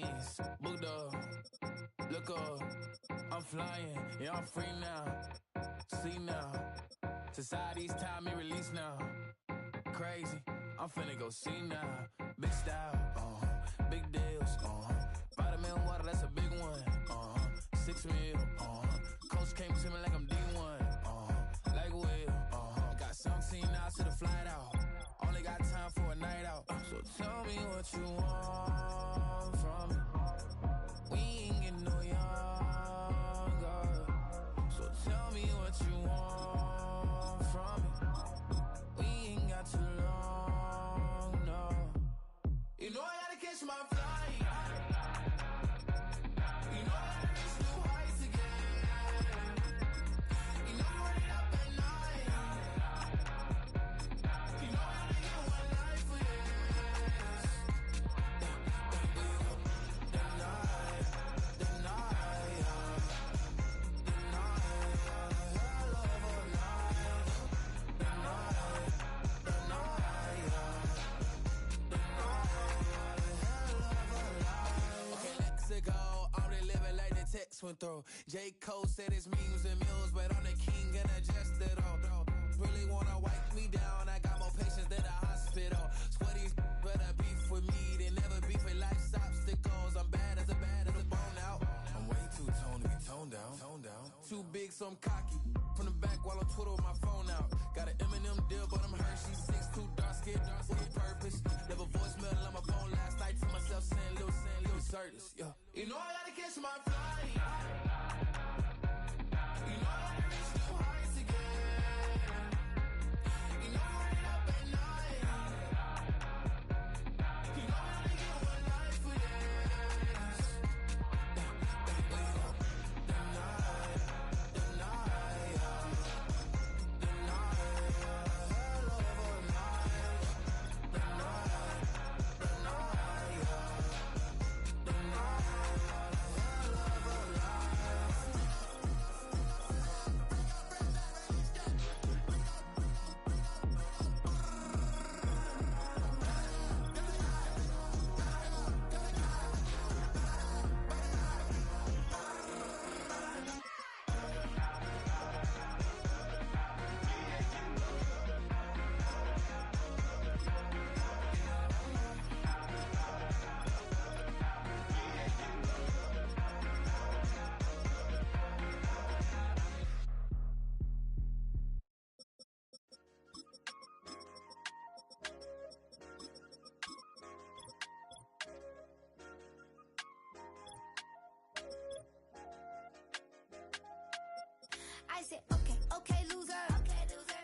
Benz, booked up, look up, I'm flying, yeah, I'm free now. See now, society's time me release now. Crazy, I'm finna go see now. Big style, big deals, vitamin water, that's a big one. 6 mil, coach came to me like I'm D1, like Will. Got 17 hours to the flight out. Only got time for a night out. So tell me what you want from me. We ain't getting no younger. So tell me what you want from me. We ain't got too long, no. You know I gotta catch my flight. You know I gotta reach new heights again. You know we run it up at night. You know I gotta get one life for this. The night, hell of a night. The night, okay, let's go. I'm really living like the text went through. J. Cole said it's memes and mules, but I'm the king and adjusted all. Really wanna wipe me down. I got more patience than a hospital. Sweaty better beef with me than never beef with life's obstacles. I'm bad as a bone out. I'm way too toned to be toned down. Too big, so I'm cocky. From the back while I'm Twitter with my phone out. Got an Eminem deal, but I'm Hershey. 6'2", dark skin, with a purpose. Never voicemail on my phone last night to myself saying little service. Yeah. You know I gotta catch my flight. You know I gotta reach new heights again. You know we run it up at night. You know I gotta get one life for this. The night, hell of a night. The night, I said, okay, loser.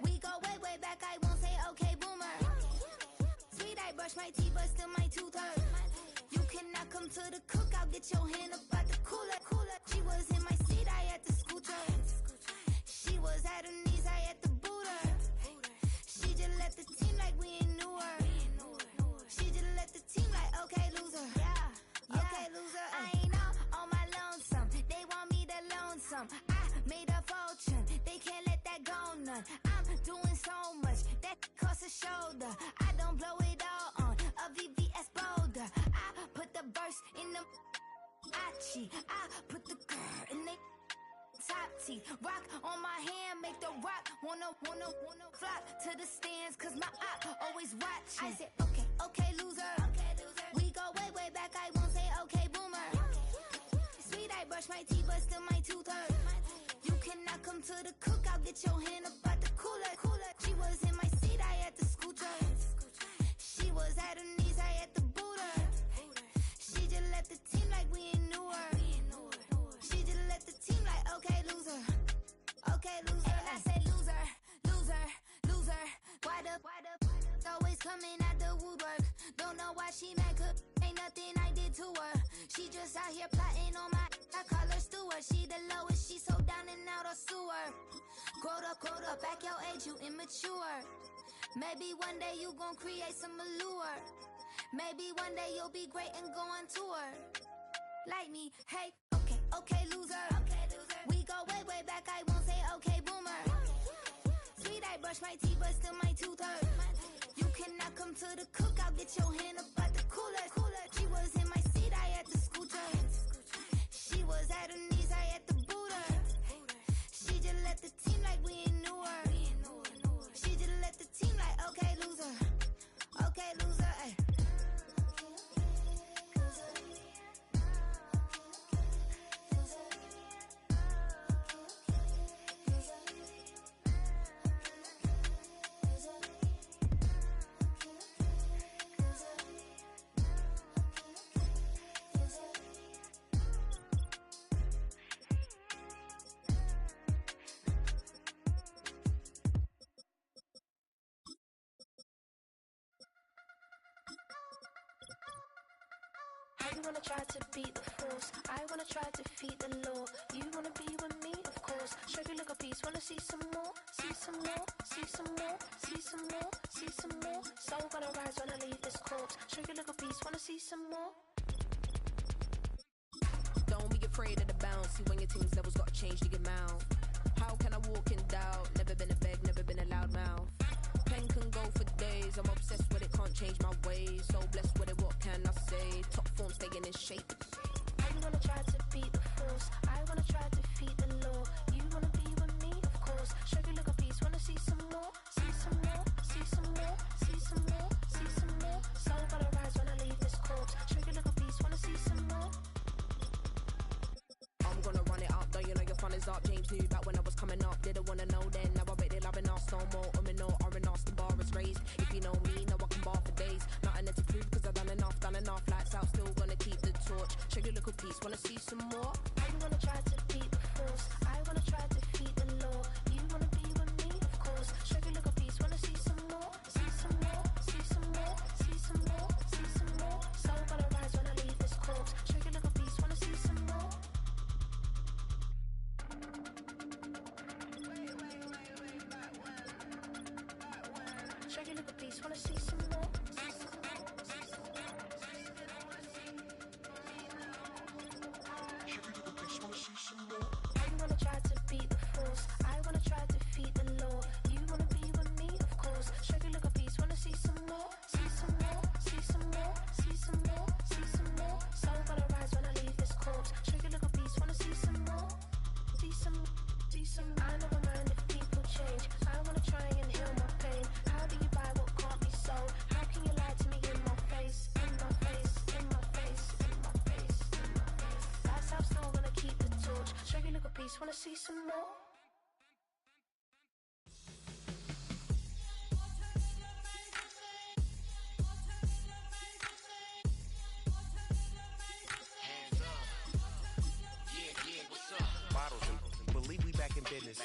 We go way back, I won't say okay, boomer. Sweet, I brush my teeth, but still my tooth hurt. You cannot come to the cookout, get your hand up out the cooler. She was in my seat, I had to scoot her. She was at her knees, I had to boot her. She just left the team like we ain't knew her. She just left the team like, okay, loser. Yeah, okay, loser. I ain't on my lonesome. They want me to loan some. I made a fortune. They can't let that go none. I'm doing so much that costs a shoulder. I don't blow it all on a VVS boulder. I put the verse in the Achi. I put the girl in the top teeth. Rock on my hand, make the rock wanna flop to the stands, cause my eye always watching. I said, okay, loser. We go way back, I won't say okay, boomer. Sweet, I brush my teeth, but still my tooth hurt. You cannot come to the cookout, get your hand up out the cooler. She was in my seat, I had to scoot her. She was at her knees, I had to boot her. She just left the team like we ain't knew her. She just left the team like, okay, loser. Okay, loser. And I said, loser. Why the always coming out the woodwork? Don't know why she mad, cause ain't nothing I did to her. She just out here plotting on my, I call her steward. She the lowest, she so down and out of sewer. Growed up, back your age, you immature. Maybe one day you gon' create some allure. Maybe one day you'll be great and go on tour. Like me, hey, okay, loser. We go way back, I won't say okay, boomer. Sweet, I brush my teeth, but still my tooth hurt. You cannot come to the cookout, get your hand up out the cooler. She was in my seat, I had to You wanna try to beat the force, I wanna try to defeat the law. You wanna be with me, of course. Show you look a piece, wanna see some more, see some more, see some more, see some more, see some more. Soul gonna rise when I leave this corpse. Show you look a piece, wanna see some more. Don't be afraid of the bounce. See when your team's levels gotta change to get mouth. How can I walk in doubt? Never been a beg, never been a loud mouth. Pen can go for days. I'm obsessed with it, can't change my ways. So blessed with it, what can I say? Top form staying in shape. You wanna try to beat the force, I wanna try to defeat the law. You wanna be with me, of course. Show you look a piece, wanna see some more, see some more, see some more, see some more, see some more. Soul gonna rise when I leave this corpse. Show you look a piece, wanna see some more. I'm gonna run it up, though you know your fun is up. James knew back when I was coming up. Didn't wanna know then, now I bet they loving us no more. No, R&R's, the bar is raised. If you know me, now I can bar for days. Nothing left to prove, cause I've done enough. Lights out, still gonna keep the torch. Show you look a piece, wanna see some more? You wanna try to beat the force, I wanna try to defeat the law. You wanna be with me, of course. Show you look a piece, wanna see some more, see some more, see some more, see some more, see some more. Soul gonna rise when I leave this corpse. Show you look a piece, wanna see some more. Show you look a piece, wanna see some more. You wanna try to beat the force, I wanna try to defeat the law. You wanna be with me, of course. Show you look a piece, wanna see some more, see some more, see some more, see some more, see some more. Soul gonna rise when I leave this corpse. Show you look a piece, wanna see some more, see some, see some. I never mind if people change. I wanna try and heal my pain. How do you buy what can't be sold? How can you lie to me in my face, in my face, in my face, in my face, in my face? That's how I'm still gonna keep the torch. Show you look a piece, wanna see some more. Bottles and believe we back in business.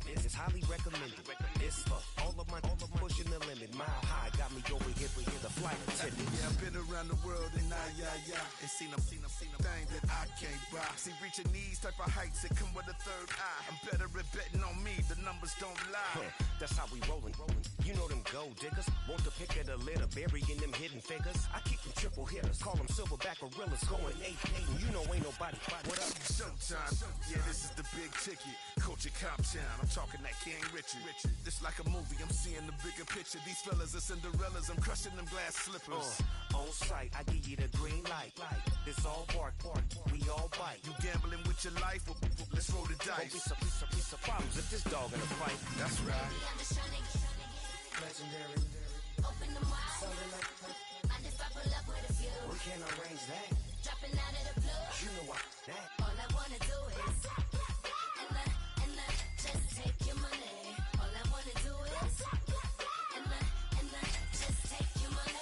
This is highly recommended. It's for all of my pushing the limit. Mile high got me over here for the flight attendant. Yeah, I've been around the world and and seen them thing that I can't buy. See, reaching these type of heights that come with a third eye. I'm better at betting on me, the numbers don't lie. That's how we rollin'. You know them gold diggers, want to pick at a litter, burying them hidden figures. I keep them triple hitters, call them silverback gorillas, going 8-8. You know ain't nobody. What up? Showtime. Yeah, this is the big ticket. Culture Cop Town. I'm talking that King Richard. This like a movie. I'm seeing the bigger picture. These fellas are Cinderellas. I'm crushing them glass slippers. On sight, I give you the green light. This all bark. We all bite. You gambling with your life? Well, let's roll the dice. Don't be some problems if this dog in a fight. That's right. I'm just trying to Legendary. open the wide. Something like Mind if I pull up with a few? we can't arrange that. Dropping out of the blue. You know what? That. All I wanna do is and just take your money. All I wanna do is and just take your money.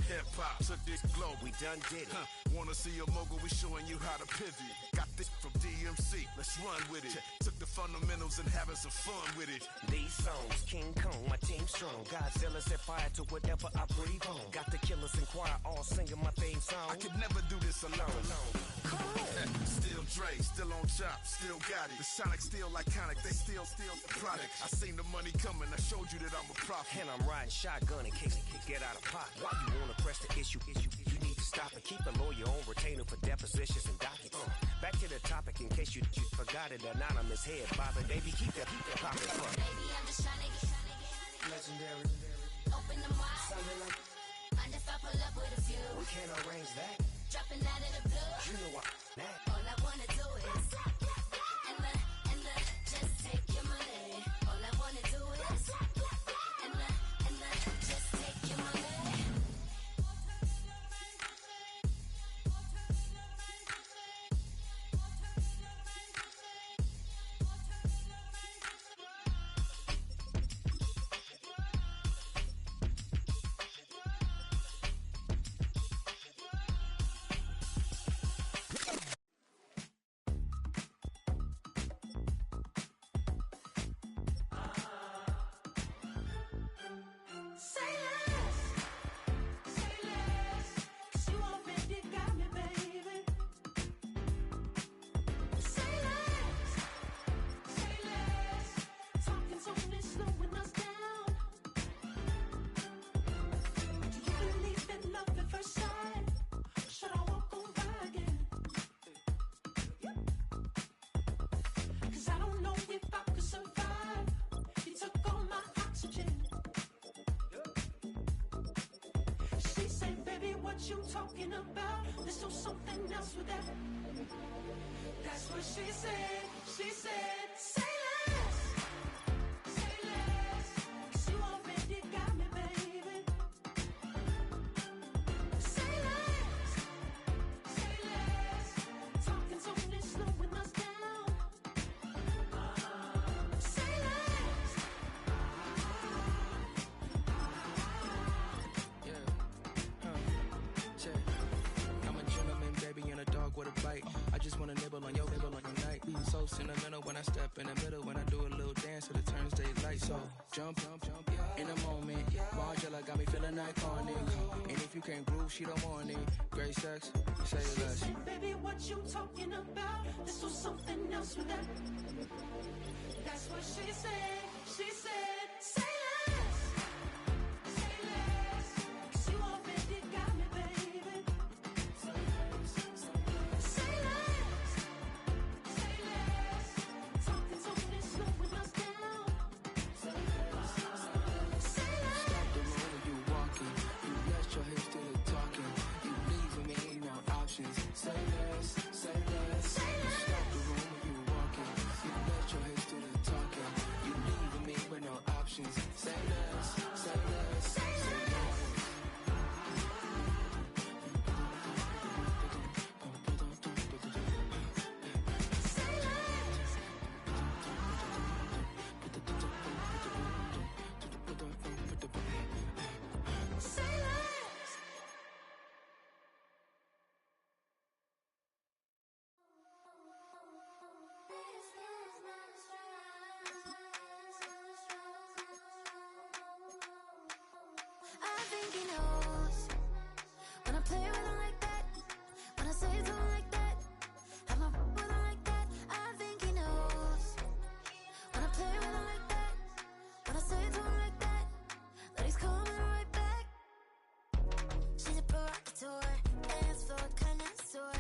Hip hop took this globe. We done did it. Wanna see a mogul? We showing you how to pivot. Got this from DMC. Let's run with it. Took the fundamentals and having some fun with it. These songs, King Kong, my team strong. Godzilla set fire to whatever I breathe on. Got the killers in choir all singing my theme song. I could never do this alone. Still Dre, still on top, still got it. The Sonic still iconic, they still the product. I seen the money coming, I showed you that I'm a prophet. And I'm riding shotgun in case it can get out of pocket. Why you wanna press the issue? You need to stop and keep a lawyer on retainer for depositions and dockets. Back to the topic in case you forgot it. Anonymous head bobbing, baby, keep that poppin'. Baby, I'm just trying to get Legendary. open the wide. Something like Mind if I pull up with a few? we can't arrange that. Dropping out of the blue. You know what? That. All I wanna do is and just take your money. All I wanna do is and just take your money. what you talking about. Let's do something else with that. That's what she said. She said, say less. Say less. 'Cause you already got me, baby. Say less. Say less. Talking's only slowing us down. Say less. I'm a gentleman, baby, and a dog with a bite. I just wanna nibble on your night. So sentimental when I step in the middle. When I do a little dance, till it turns daylight. So jump, in a moment. Margella got me feeling iconic. And if you can't groove, she don't want it. Great sex, say less. She said, baby, what you talking about? Let's do something else with that. That's what she said. She said, say less. Say less. 'Cause you already got me, baby. Say less. Say less. Talking's only slowing us down. Say less. Say less. Stop the road when you walking. You let your hips do the talking. You leaving me no options. Say less, say less. Say less. Stop the road when you walking. You let your hips do the talking. You leaving me with no options. Say less, say less. Say less. Say less. Say less. I think he knows when I play with him like that, when I say it to him like that, have my with him like that. I think he knows when I play with him like that, when I say it to him like that, that he's coming right back. She's a provocateur, dance floor connoisseur,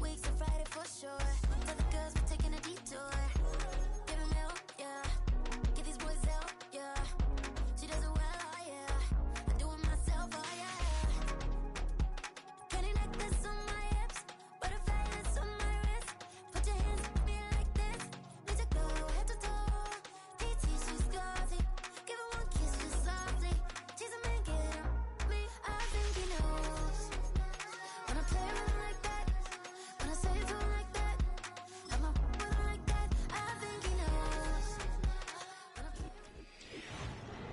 weeks of Friday for sure. Tell the girls we're taking a detour. Give him help, yeah. Get these boys out, yeah. She does it well, oh yeah. I do it myself, oh yeah. Pretty necklace on my hips, butterflies on my wrist. Put your hands on me like this. Need to go head to toe. PT, she's glossy. Give her one kiss just softly. Tease him and get him me. I think he knows when I play with him like that, when I say it to him like that, have my with him like that. I think he knows.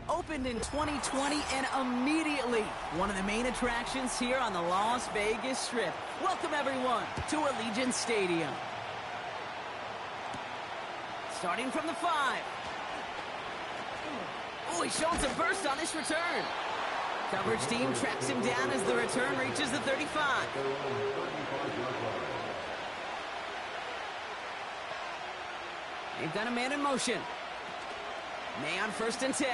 Opened in 2020 and immediately one of the main attractions here on the Las Vegas Strip. Welcome everyone to Allegiant Stadium. Starting from the 5. Oh, he's showing some burst on this return. Coverage team tracks him down as the return reaches the 35. They've got a man in motion. May on 1st and 10.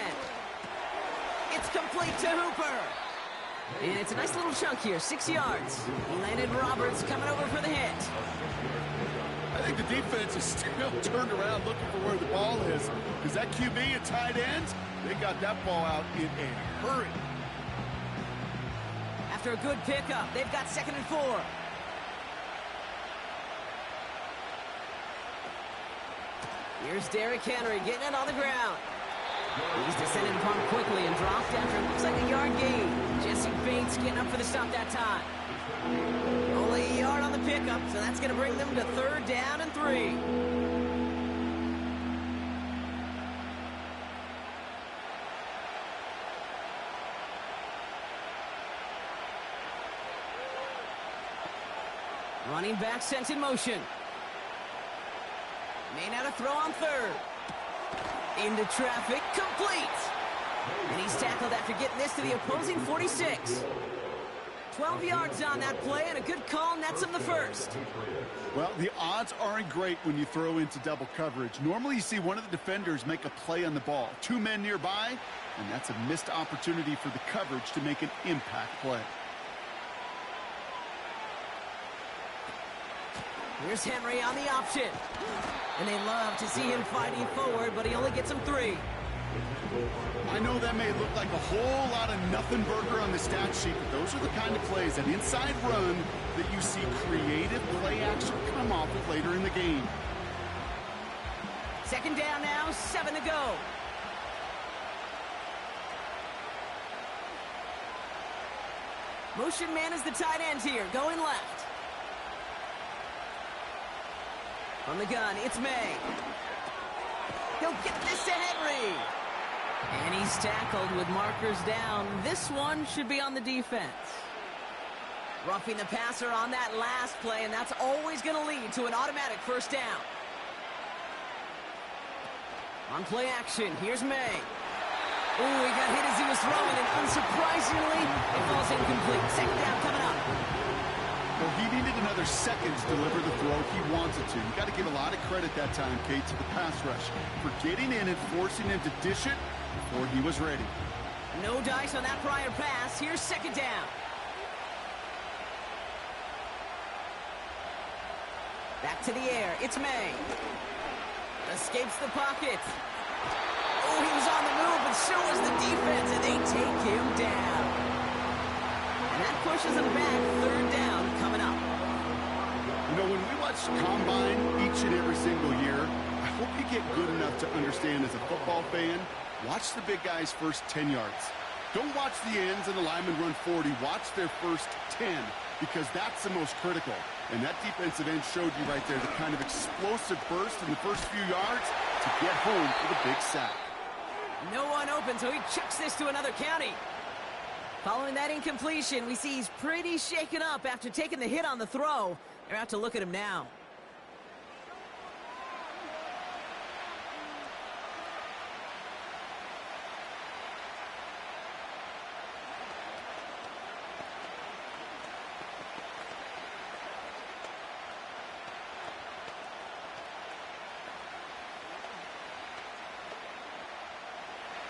It's complete to Hooper. And it's a nice little chunk here, 6 yards. Landon Roberts coming over for the hit. I think the defense is still turned around looking for where the ball is. Because that QB and tight ends, they got that ball out in a hurry. After a good pickup, they've got 2nd and 4. Here's Derrick Henry getting it on the ground. He's descended upon quickly and dropped after it looks like a yard gain. Jesse Bates getting up for the stop that time. Only a yard on the pickup, so that's going to bring them to 3rd down and 3. Running back sent in motion. May now to throw on 3rd. Into traffic, complete. And he's tackled after getting this to the opposing 46. 12 yards on that play, and a good call nets him the 1st. Well, the odds aren't great when you throw into double coverage. Normally you see one of the defenders make a play on the ball. 2 men nearby, and that's a missed opportunity for the coverage to make an impact play. Here's Henry on the option. And they love to see him fighting forward, but he only gets him 3. I know that may look like a whole lot of nothing burger on the stat sheet, but those are the kind of plays, an inside run, that you see creative play action come off of later in the game. Second down now, 7 to go. Motion man is the tight end here, going left. On the gun, it's May. He'll get this to Henry. And he's tackled with markers down. This one should be on the defense. Roughing the passer on that last play, and that's always going to lead to an automatic first down. On play action, here's May. Ooh, he got hit as he was throwing, and unsurprisingly, it falls incomplete. Second down coming up. Well, he needed another second to deliver the throw he wanted to. You got to give a lot of credit that time, Kate, to the pass rush for getting in and forcing him to dish it before he was ready. No dice on that prior pass. Here's second down. Back to the air. It's May. Escapes the pocket. Oh, he was on the move, but so was the defense, and they take him down. And that pushes him back. Third down coming up. You know, when we watch Combine each and every single year, I hope you get good enough to understand as a football fan, watch the big guys' first 10 yards. Don't watch the ends and the linemen run 40. Watch their first 10, because that's the most critical. And that defensive end showed you right there the kind of explosive burst in the first few yards to get home for the big sack. No one open, so he chucks this to another county. Following that incompletion, we see he's pretty shaken up after taking the hit on the throw. They're out to look at him now.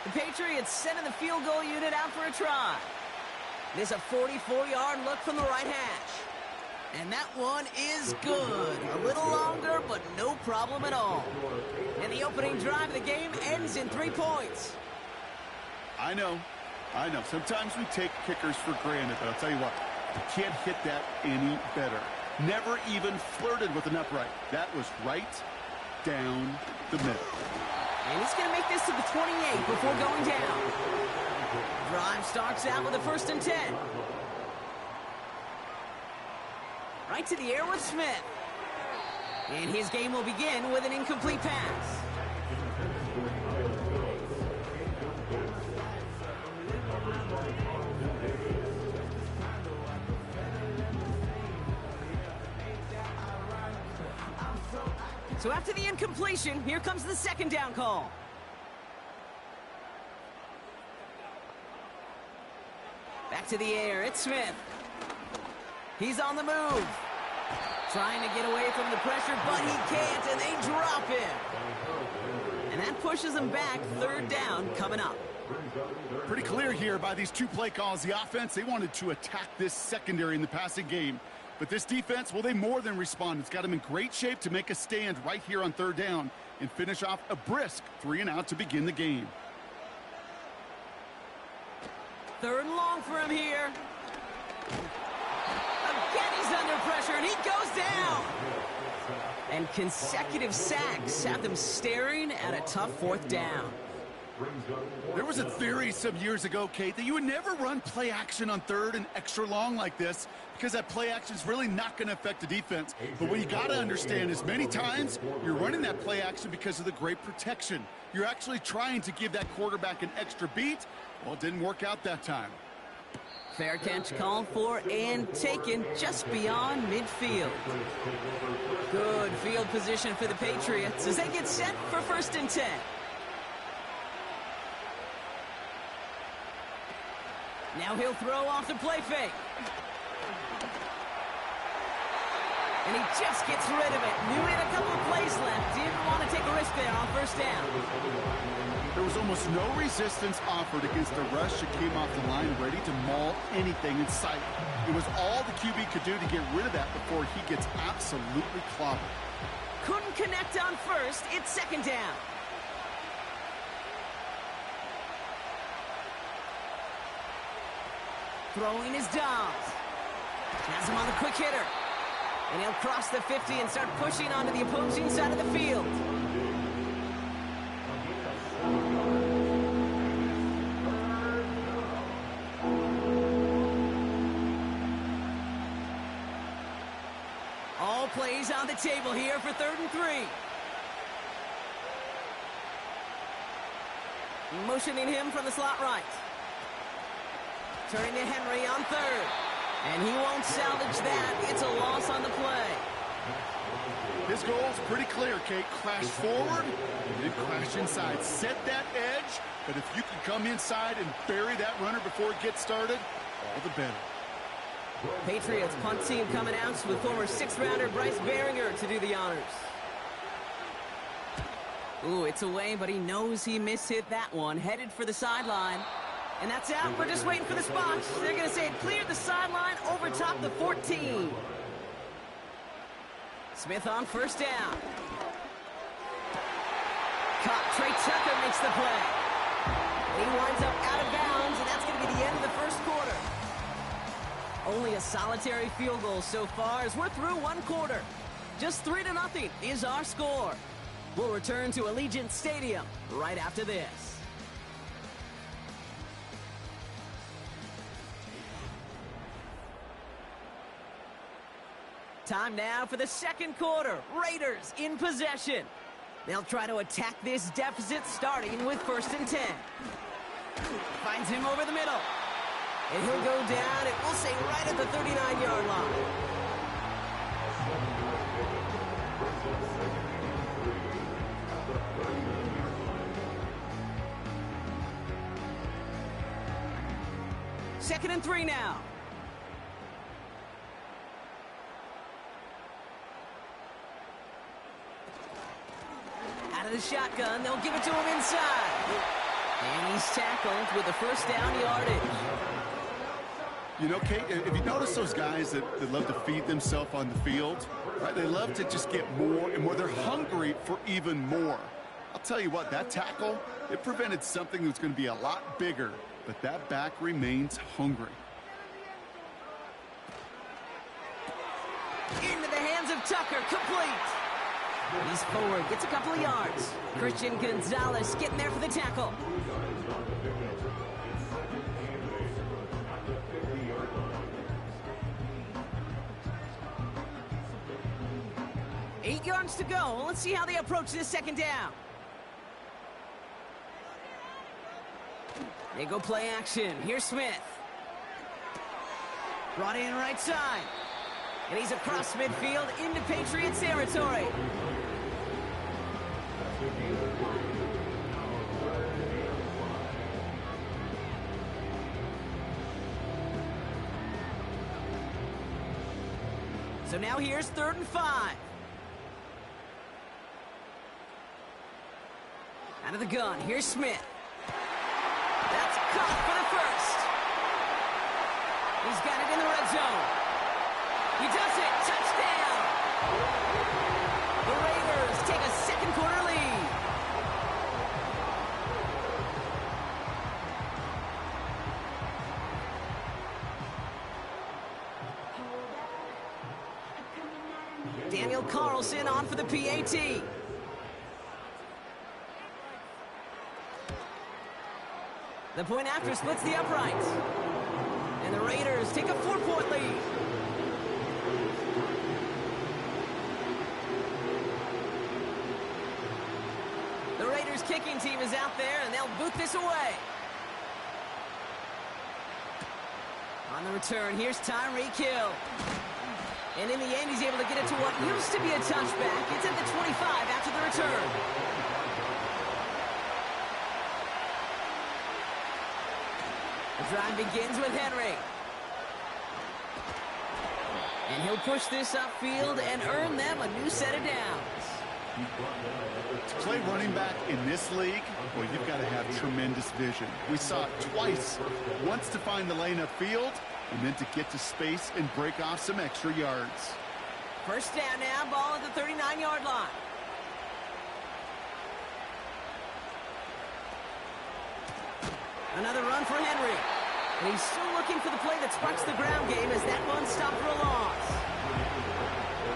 The Patriots sending the field goal unit out for a try. This is a 44-yard look from the right hash. And that one is good. A little longer, but no problem at all. And the opening drive of the game ends in 3 points. I know. Sometimes we take kickers for granted, but I'll tell you what, you can't hit that any better. Never even flirted with an upright. That was right down the middle. And he's going to make this to the 28 before going down. Drive starts out with a 1st and 10. Right to the air with Smith. And his game will begin with an incomplete pass. So after the incompletion, here comes the second down call. Back to the air, it's Smith. He's on the move. Trying to get away from the pressure, but he can't, and they drop him. And that pushes him back. Third down coming up. Pretty clear here by these 2 play calls. The offense, they wanted to attack this secondary in the passing game. But this defense, well, they more than respond. It's got them in great shape to make a stand right here on third down and finish off a brisk 3 and out to begin the game. Third and long for him here. Again, he's under pressure, and he goes down. And consecutive sacks have them staring at a tough 4th down. There was a theory some years ago, Kate, that you would never run play action on third and extra long like this because that play action is really not going to affect the defense. But what you got to understand is many times you're running that play action because of the great protection. You're actually trying to give that quarterback an extra beat. Well, it didn't work out that time. Fair catch called for and taken just beyond midfield. Good field position for the Patriots as they get set for 1st and 10. Now he'll throw off the play fake. And he just gets rid of it. Knew he had a couple of plays left. Didn't want to take a risk there on 1st down. There was almost no resistance offered against a rush that came off the line ready to maul anything in sight. It was all the QB could do to get rid of that before he gets absolutely clobbered. Couldn't connect on 1st. It's 2nd down. Throwing his downs. Has him on the quick hitter. And he'll cross the 50 and start pushing onto the opposing side of the field. All plays on the table here for 3rd and 3. Motioning him from the slot right. Turning to Henry on 3rd. And he won't salvage that. It's a loss on the play. His goal is pretty clear, Kate. Crash forward and then crash inside. Set that edge, but if you can come inside and bury that runner before it gets started, all the better. Patriots punt team coming out with former 6th-rounder Bryce Behringer to do the honors. Ooh, it's away, but he knows he mishit that one. Headed for the sideline. And that's out. We're just waiting for the spot. They're going to say it cleared the sideline over top the 14. Smith on 1st down. Caught. Trey Tucker makes the play. He winds up out of bounds, and that's going to be the end of the 1st quarter. Only a solitary field goal so far as we're through 1 quarter. Just 3-0 is our score. We'll return to Allegiant Stadium right after this. Time now for the 2nd quarter. Raiders in possession. They'll try to attack this deficit starting with 1st and 10. Finds him over the middle. And he'll go down, and we'll say right at the 39-yard line. Second and 3 now. Out of the shotgun, they'll give it to him inside. And he's tackled with the 1st down yardage. You know, Kate, if you notice those guys that love to feed themselves on the field, right? They love to just get more and more. They're hungry for even more. I'll tell you what, that tackle, it prevented something that's going to be a lot bigger, but that back remains hungry. Into the hands of Tucker, complete. He's forward, gets a couple of yards. Christian Gonzalez getting there for the tackle. Eight yards to go. Let's see how they approach this 2nd down. They go play action. Here's Smith. Brought in right side. And he's across midfield into Patriots territory. So now here's 3rd and 5. Out of the gun, here's Smith. That's caught for the 1st. He's got it in the red zone. He does it. Touchdown. The Raiders take a 2nd quarter lead. Daniel Carlson on for the PAT. The point after splits the uprights. And the Raiders take a 4-point lead. The Raiders kicking team is out there, and they'll boot this away. On the return, here's Tyreek Hill. And in the end, he's able to get it to what used to be a touchback. It's at the 25 after the return. The drive begins with Henry. And he'll push this upfield and earn them a new set of downs. To play running back in this league, well, you've got to have tremendous vision. We saw it twice. Once to find the lane upfield, and then to get to space and break off some extra yards. 1st down now, ball at the 39-yard line. Another run for Henry. And he's still looking for the play that sparks the ground game as that one stopped for a loss.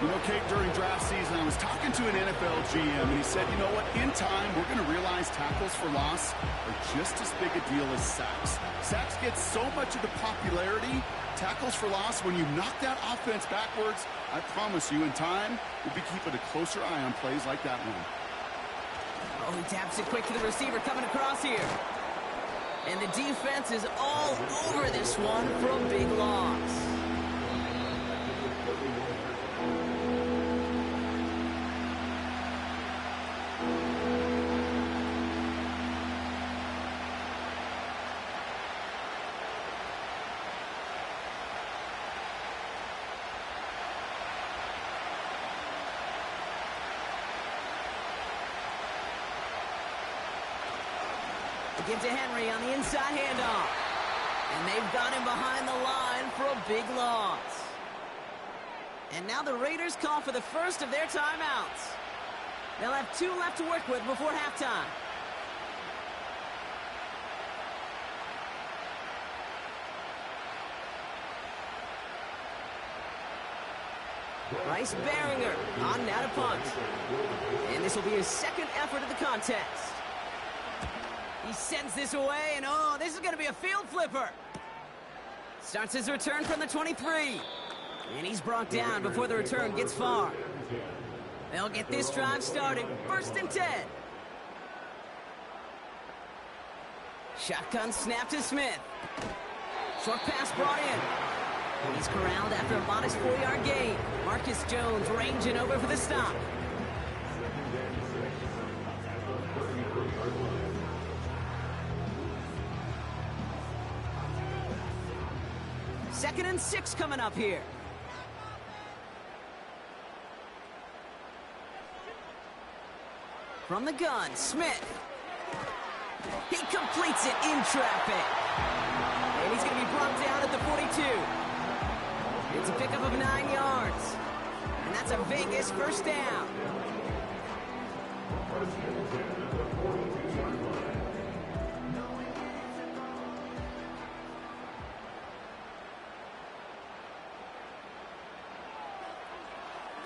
You know, Kate, during draft season, I was talking to an NFL GM, and he said, you know what, in time, we're going to realize tackles for loss are just as big a deal as sacks. Sacks get so much of the popularity. Tackles for loss, when you knock that offense backwards, I promise you, in time, we'll be keeping a closer eye on plays like that one. Oh, he taps it quick to the receiver coming across here. And the defense is all over this one for a big loss. Give to Henry on the inside handoff. And they've got him behind the line for a big loss. And now the Raiders call for the first of their timeouts. They'll have 2 left to work with before halftime. Bryce Behringer on now to punt. And this will be his second effort of the contest. He sends this away, and oh, this is going to be a field flipper. Starts his return from the 23. And he's brought down before the return gets far. They'll get this drive started. 1st and 10. Shotgun snap to Smith. Short pass brought in. He's corralled after a modest 4-yard gain. Marcus Jones ranging over for the stop. Second and 6 coming up here. From the gun, Smith. He completes it in traffic. And he's going to be brought down at the 42. It's a pickup of 9 yards. And that's a Vegas first down.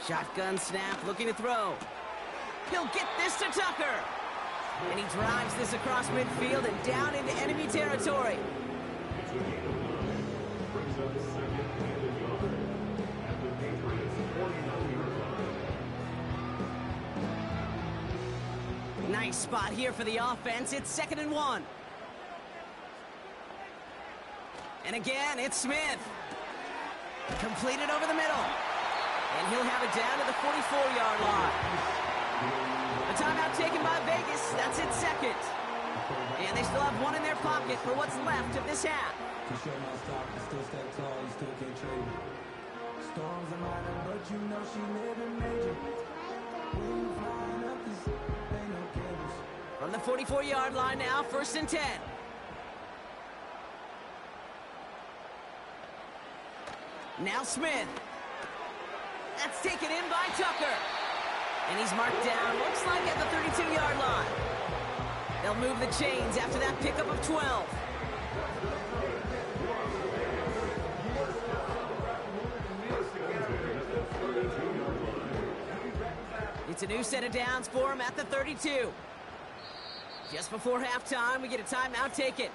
Shotgun snap, looking to throw. He'll get this to Tucker. And he drives this across midfield and down into enemy territory. Nice spot here for the offense. It's 2nd and 1. And again, it's Smith. Completed over the middle. And he'll have it down to the 44-yard line. A timeout taken by Vegas. That's its second. And they still have one in their pocket for what's left of this half. Still stay tall, you still can't trade me. Storms are minor, but you know she living major. When you flying up, this ain't no cables. From the 44-yard line now, 1st and 10. Now Smith. That's taken in by Tucker. And he's marked down, looks like at the 32-yard line. They'll move the chains after that pickup of 12. It's a new set of downs for him at the 32. Just before halftime, we get a timeout taken.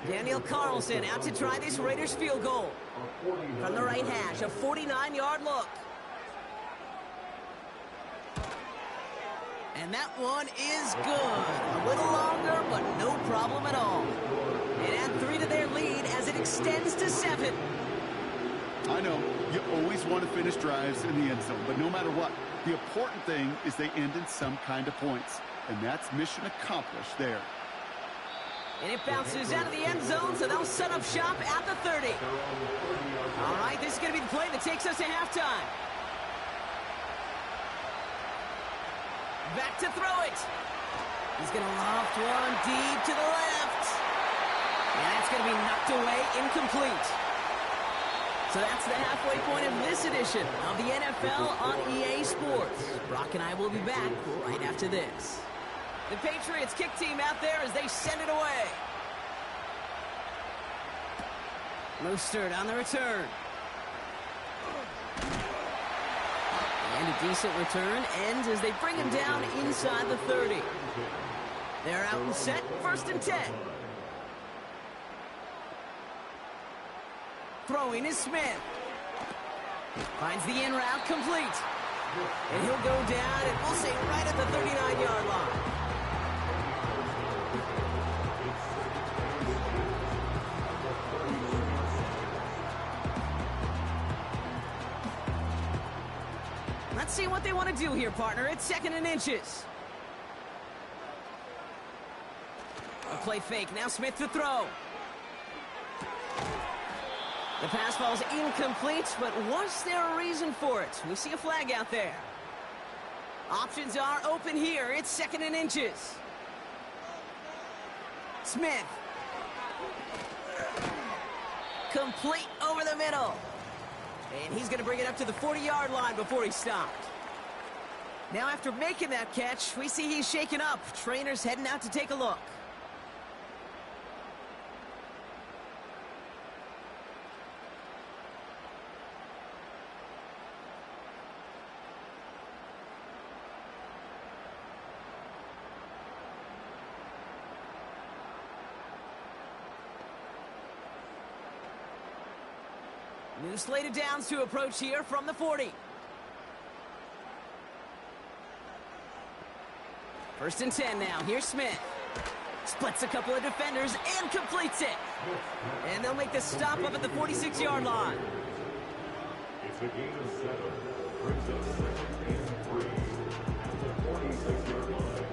Daniel Carlson out to try this Raiders field goal. From the right hash, a 49-yard look. And that one is good. A little longer, but no problem at all. And add 3 to their lead as it extends to 7. I know, you always want to finish drives in the end zone, but no matter what, the important thing is they end in some kind of points. And that's mission accomplished there. And it bounces out of the end zone, so they'll set up shop at the 30. All right, this is going to be the play that takes us to halftime. Back to throw it. He's going to loft one deep to the left. And that's going to be knocked away, incomplete. So that's the halfway point of this edition of the NFL on EA Sports. Brock and I will be back right after this. The Patriots kick team out there as they send it away. Mostert on the return. And a decent return ends as they bring him down inside the 30. They're out and set, 1st and 10. Throwing is Smith. Finds the in route complete. And he'll go down, and we'll say right at the 39-yard line. Let's see what they want to do here, partner. It's 2nd and inches. A play fake. Now Smith to throw. The pass falls incomplete, but was there a reason for it? We see a flag out there. Options are open here. It's 2nd and inches. Smith. Complete over the middle. And he's going to bring it up to the 40-yard line before he stopped. Now after making that catch, we see he's shaken up. Trainer's heading out to take a look. New slated downs to approach here from the 40. 1st and 10 now. Here's Smith. Splits a couple of defenders and completes it. And they'll make the stop up at the 46-yard line. It's a gain of 7. Brings up 2nd and 3 at the 46-yard line.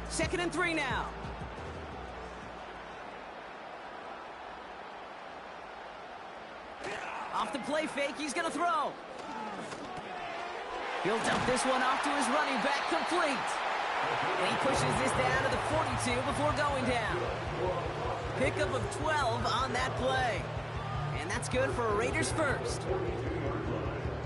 2nd and 3 now. Off the play fake, he's going to throw. He'll dump this one off to his running back, complete. And he pushes this down to the 42 before going down. Pickup of 12 on that play. And that's good for a Raiders first.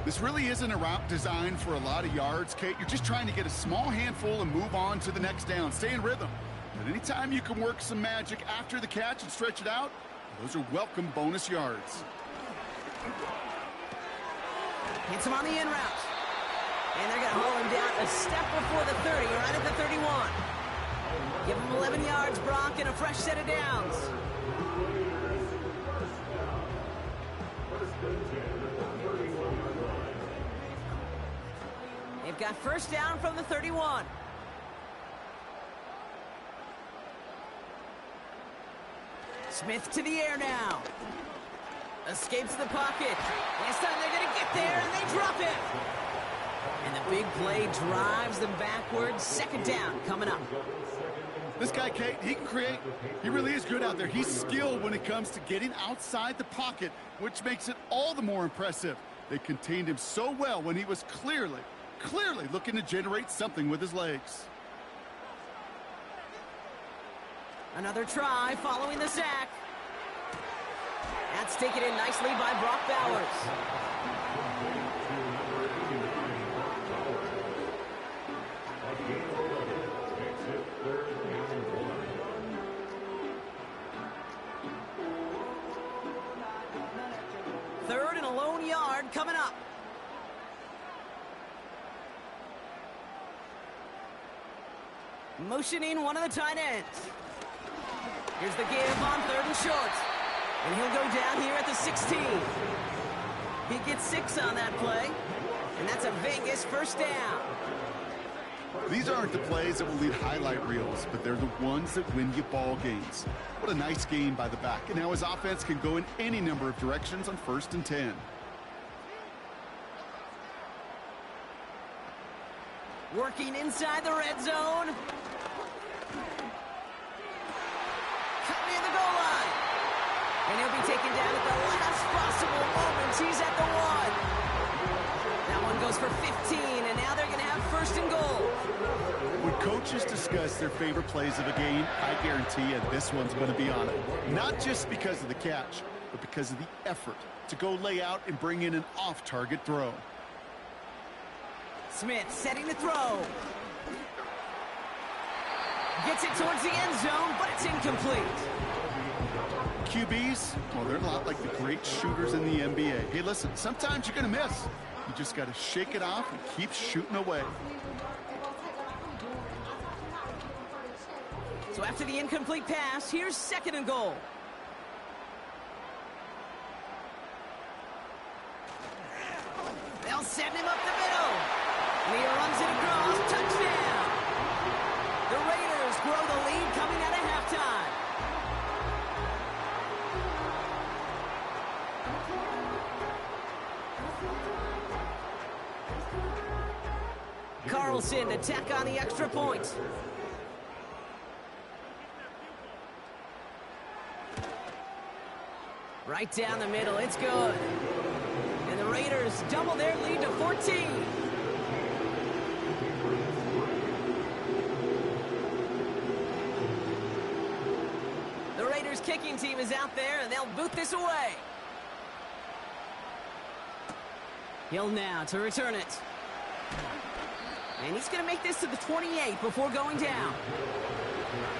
This really isn't a route designed for a lot of yards, Kate. You're just trying to get a small handful and move on to the next down. Stay in rhythm. But anytime you can work some magic after the catch and stretch it out, those are welcome bonus yards. Hits him on the in route. And they're going to haul him down a step before the 30, right at the 31. Give him 11 yards, Brock, and a fresh set of downs. They've got 1st down from the 31. Smith to the air now. Escapes the pocket. This time they're going to get there, and they drop it. And the big play drives them backwards. 2nd down coming up. This guy, Kate, he can create. He really is good out there. He's skilled when it comes to getting outside the pocket, which makes it all the more impressive. They contained him so well when he was clearly looking to generate something with his legs. Another try following the sack. That's taken in nicely by Brock Bowers. Third and a lone yard coming up. Motioning one of the tight ends. Here's the give on 3rd and short. And he'll go down here at the 16. He gets 6 on that play. And that's a Vegas 1st down. These aren't the plays that will lead highlight reels, but they're the ones that win you ball games. What a nice game by the back. And now his offense can go in any number of directions on 1st and 10. Working inside the red zone. Cut near the goal line. And he'll be taken down at the last possible moment. He's at the 1. That one goes for 15, and now they're going to have first and goal. When coaches discuss their favorite plays of a game, I guarantee you this one's going to be on it. Not just because of the catch, but because of the effort to go lay out and bring in an off-target throw. Smith setting the throw. Gets it towards the end zone, but it's incomplete. QBs, well, they're a lot like the great shooters in the NBA. Hey, listen, sometimes you're going to miss. You just got to shake it off and keep shooting away. So after the incomplete pass, here's second and goal. They'll send him up the middle. And he runs it across. Touchdown. The Raiders grow the lead coming out of halftime. Carlson to tack on the extra point. Right down the middle, it's good. And the Raiders double their lead to 14. The Raiders kicking team is out there, and they'll boot this away. Hill now to return it. And he's going to make this to the 28 before going down.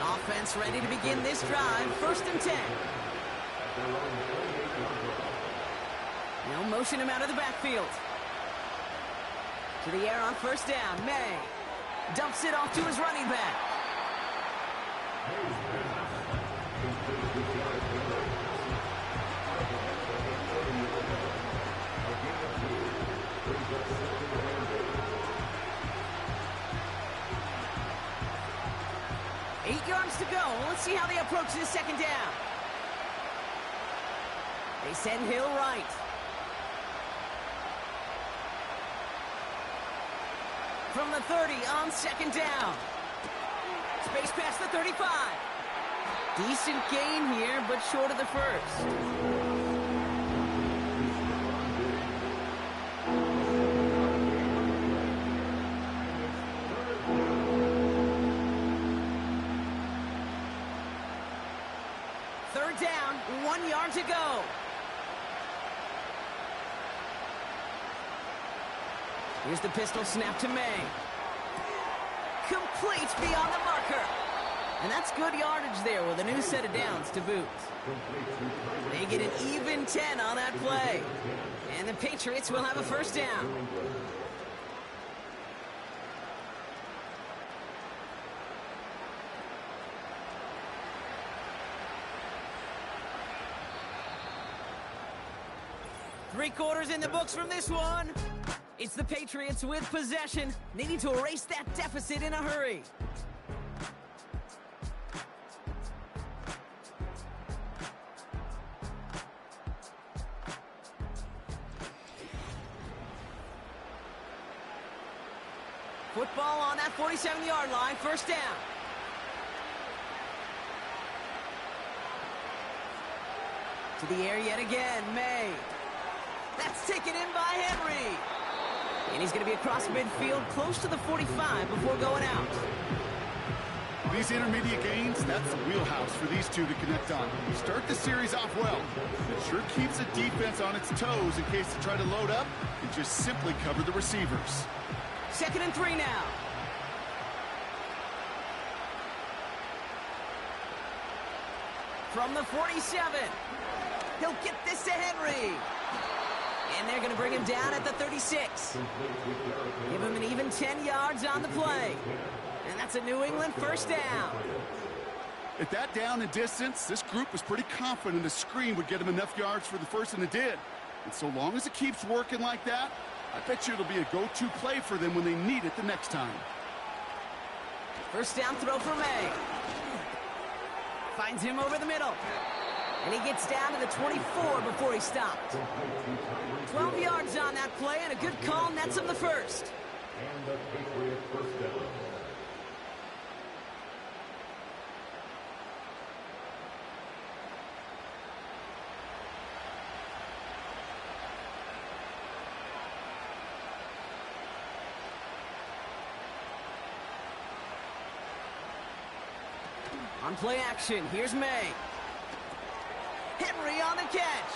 Offense ready to begin this drive, first and 10. They'll motion him out of the backfield. To the air on first down. May dumps it off to his running back. Eight yards to go. Let's see how they approach this second down. They send Hill right. From the 30 on second down. Space past the 35. Decent gain here, but short of the first. Third down, 1 yard to go. Here's the pistol snap to May. Complete beyond the marker. And that's good yardage there with a new set of downs to boot. They get an even 10 on that play. And the Patriots will have a first down. Three quarters in the books from this one. It's the Patriots with possession, needing to erase that deficit in a hurry. Football on that 47-yard line, first down. To the air yet again, May. That's taken in by Henry. And he's going to be across midfield, close to the 45 before going out. These intermediate gains, that's the wheelhouse for these two to connect on. You start the series off well. It sure keeps the defense on its toes in case they try to load up and just simply cover the receivers. Second and 3 now. From the 47, he'll get this to Henry. And they're going to bring him down at the 36. Give him an even 10 yards on the play. And that's a New England first down. At that down and distance, this group was pretty confident a screen would get him enough yards for the first, and it did. And so long as it keeps working like that, I bet you it'll be a go-to play for them when they need it the next time. First down throw for May. Finds him over the middle. And he gets down to the 24 before he stopped. 12 yards on that play, and a good call nets him the first. And the Patriot first down. On play action, here's May. Henry on the catch.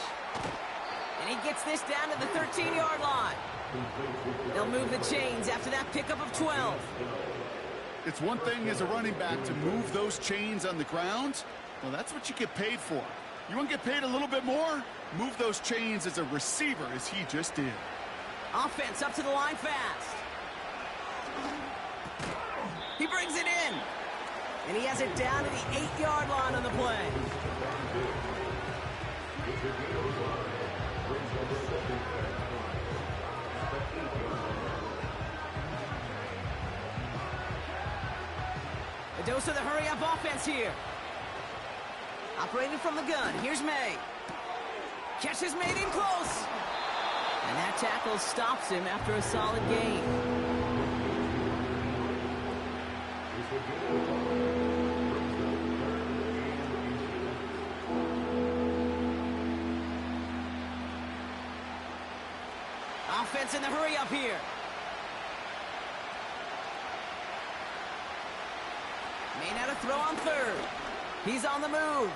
And he gets this down to the 13-yard line. They'll move the chains after that pickup of 12. It's one thing as a running back to move those chains on the ground. Well, that's what you get paid for. You want to get paid a little bit more? Move those chains as a receiver, as he just did. Offense up to the line fast. He brings it in. And he has it down to the 8-yard line on the play. A dose of the hurry-up offense here. Operating from the gun, here's May. Catch is made in close. And that tackle stops him after a solid gain. Offense in the hurry-up here. May not have throw on third. He's on the move.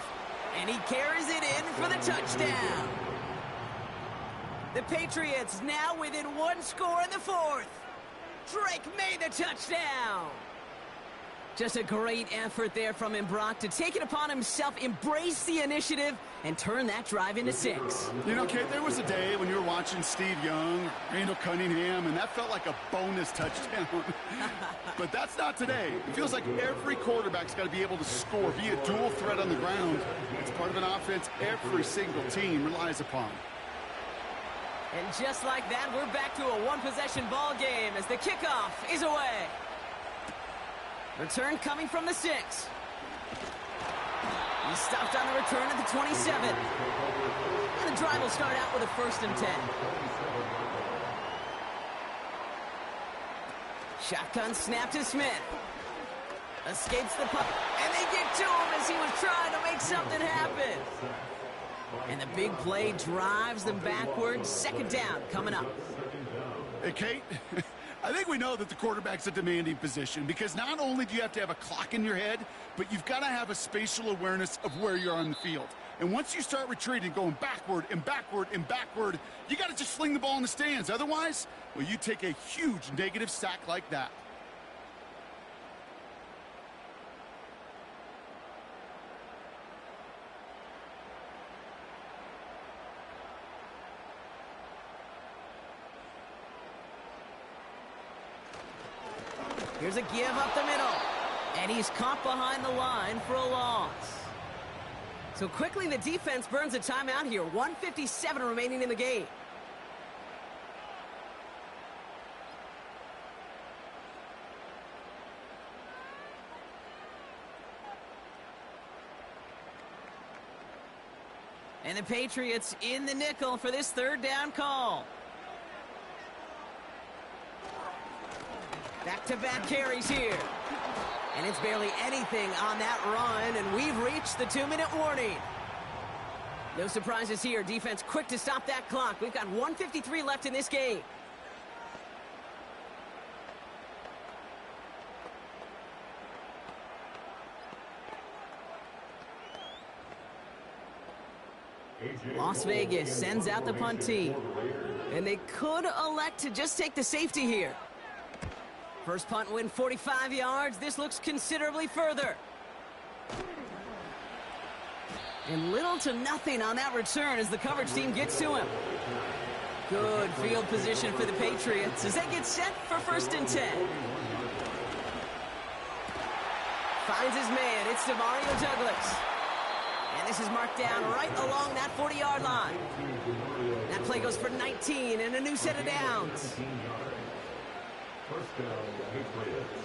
And he carries it in for the touchdown. The Patriots now within one score in the fourth. Drake made the touchdown. Just a great effort there from him, Brock, to take it upon himself, embrace the initiative, and turn that drive into 6. You know, Kate, there was a day when you were watching Steve Young, Randall Cunningham, and that felt like a bonus touchdown. But that's not today. It feels like every quarterback's got to be able to score, be a dual threat on the ground. It's part of an offense every single team relies upon. And just like that, we're back to a one-possession ball game as the kickoff is away. Return coming from the 6. He stopped on the return at the 27. And the drive will start out with a 1st and 10. Shotgun snap to Smith. Escapes the puck. And they get to him as he was trying to make something happen. And the big play drives them backwards. 2nd down coming up. Hey, Kate, I think we know that the quarterback's a demanding position because not only do you have to have a clock in your head, but you've got to have a spatial awareness of where you're on the field. And once you start retreating, going backward and backward and backward, you got to just fling the ball in the stands. Otherwise, well, you take a huge negative sack like that. Here's a give up the middle. And he's caught behind the line for a loss. So quickly the defense burns a timeout here. 1:57 remaining in the game. And the Patriots in the nickel for this 3rd down call. Back-to-back carries here. And it's barely anything on that run, and we've reached the 2-minute warning. No surprises here. Defense quick to stop that clock. We've got 1:53 left in this game. Las Vegas sends out the punt team. And they could elect to just take the safety here. First punt win 45 yards. This looks considerably further. And little to nothing on that return as the coverage team gets to him. Good field position for the Patriots as they get set for 1st and 10. Finds his man. It's Demario Douglas. And this is marked down right along that 40-yard line. That play goes for 19 and a new set of downs. First down, Patriots.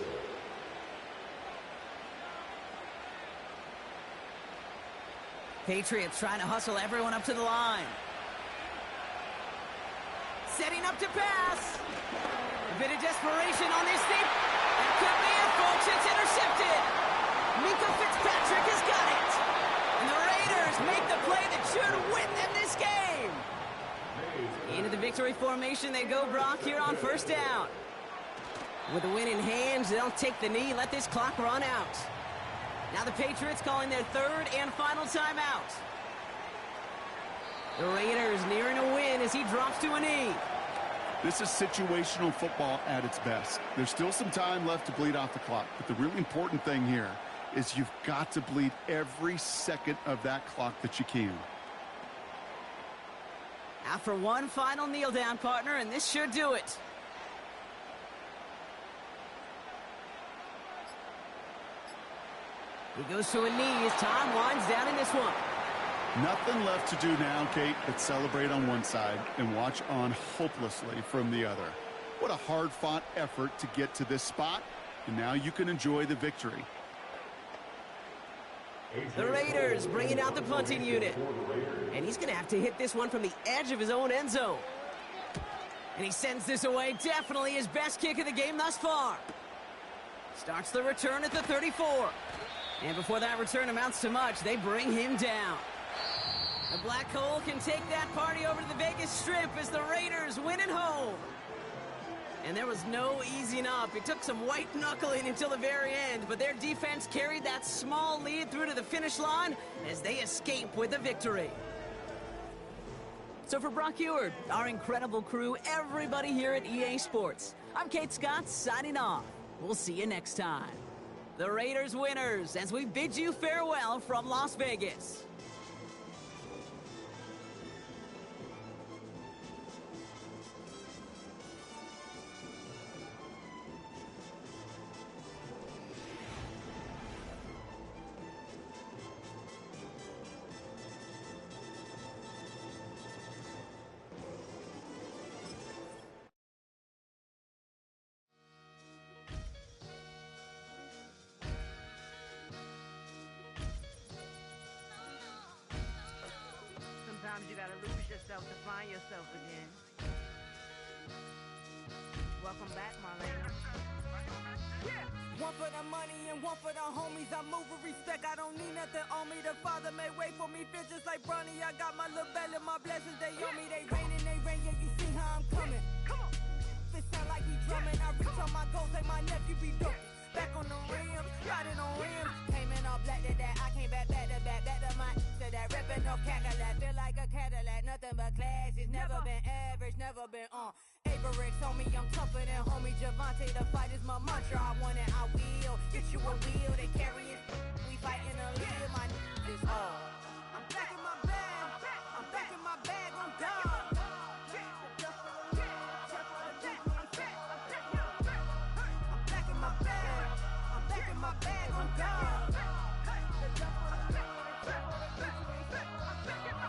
Patriots trying to hustle everyone up to the line. Setting up to pass. A bit of desperation on this thing. That could be it, folks. It's intercepted. Minka Fitzpatrick has got it. And the Raiders make the play that should win them this game. Into the victory formation they go, Brock, here on 1st down. With the win in hand, they'll take the knee, let this clock run out. Now the Patriots calling their third and final timeout. The Raiders nearing a win as he drops to a knee. This is situational football at its best. There's still some time left to bleed off the clock, but the really important thing here is you've got to bleed every second of that clock that you can. Now for one final kneel down, partner, and this should do it. He goes to a knee as time winds down in this one. Nothing left to do now, Kate, but celebrate on one side and watch on hopelessly from the other. What a hard-fought effort to get to this spot, and now you can enjoy the victory. The Raiders bringing out the punting unit. And he's going to have to hit this one from the edge of his own end zone. And he sends this away, definitely his best kick of the game thus far. Starts the return at the 34. And before that return amounts to much, they bring him down. The Black Hole can take that party over to the Vegas Strip as the Raiders win at home. And there was no easing up. It took some white knuckling until the very end, but their defense carried that small lead through to the finish line as they escape with a victory. So for Brock Eward, our incredible crew, everybody here at EA Sports, I'm Kate Scott signing off. We'll see you next time. The Raiders winners as we bid you farewell from Las Vegas. Sometimes you gotta lose yourself to find yourself again. Welcome back, Marlena. Yeah. One for the money and one for the homies. I move with respect, I don't need nothing on me. The Father may wait for me, feel just like Bronny. I got my little belly, my blessings, they on me. They rain, yeah, you see how I'm coming. Come on. It sound like we drumming. I reach on my goals, like my nephew be dope. Back on the rims, riding on rims. Came in all black to that, I came back to my to that ripping off Cadillac. Feel like a Cadillac, nothing but class. It's never been average, never been on. Averix on me, I'm tougher than homie Javante. The fight is my mantra, I want it, I will. Get you a wheel, they carry it. We fighting a little, my is all. I'm back in my bag, I'm back in my bag, I'm done.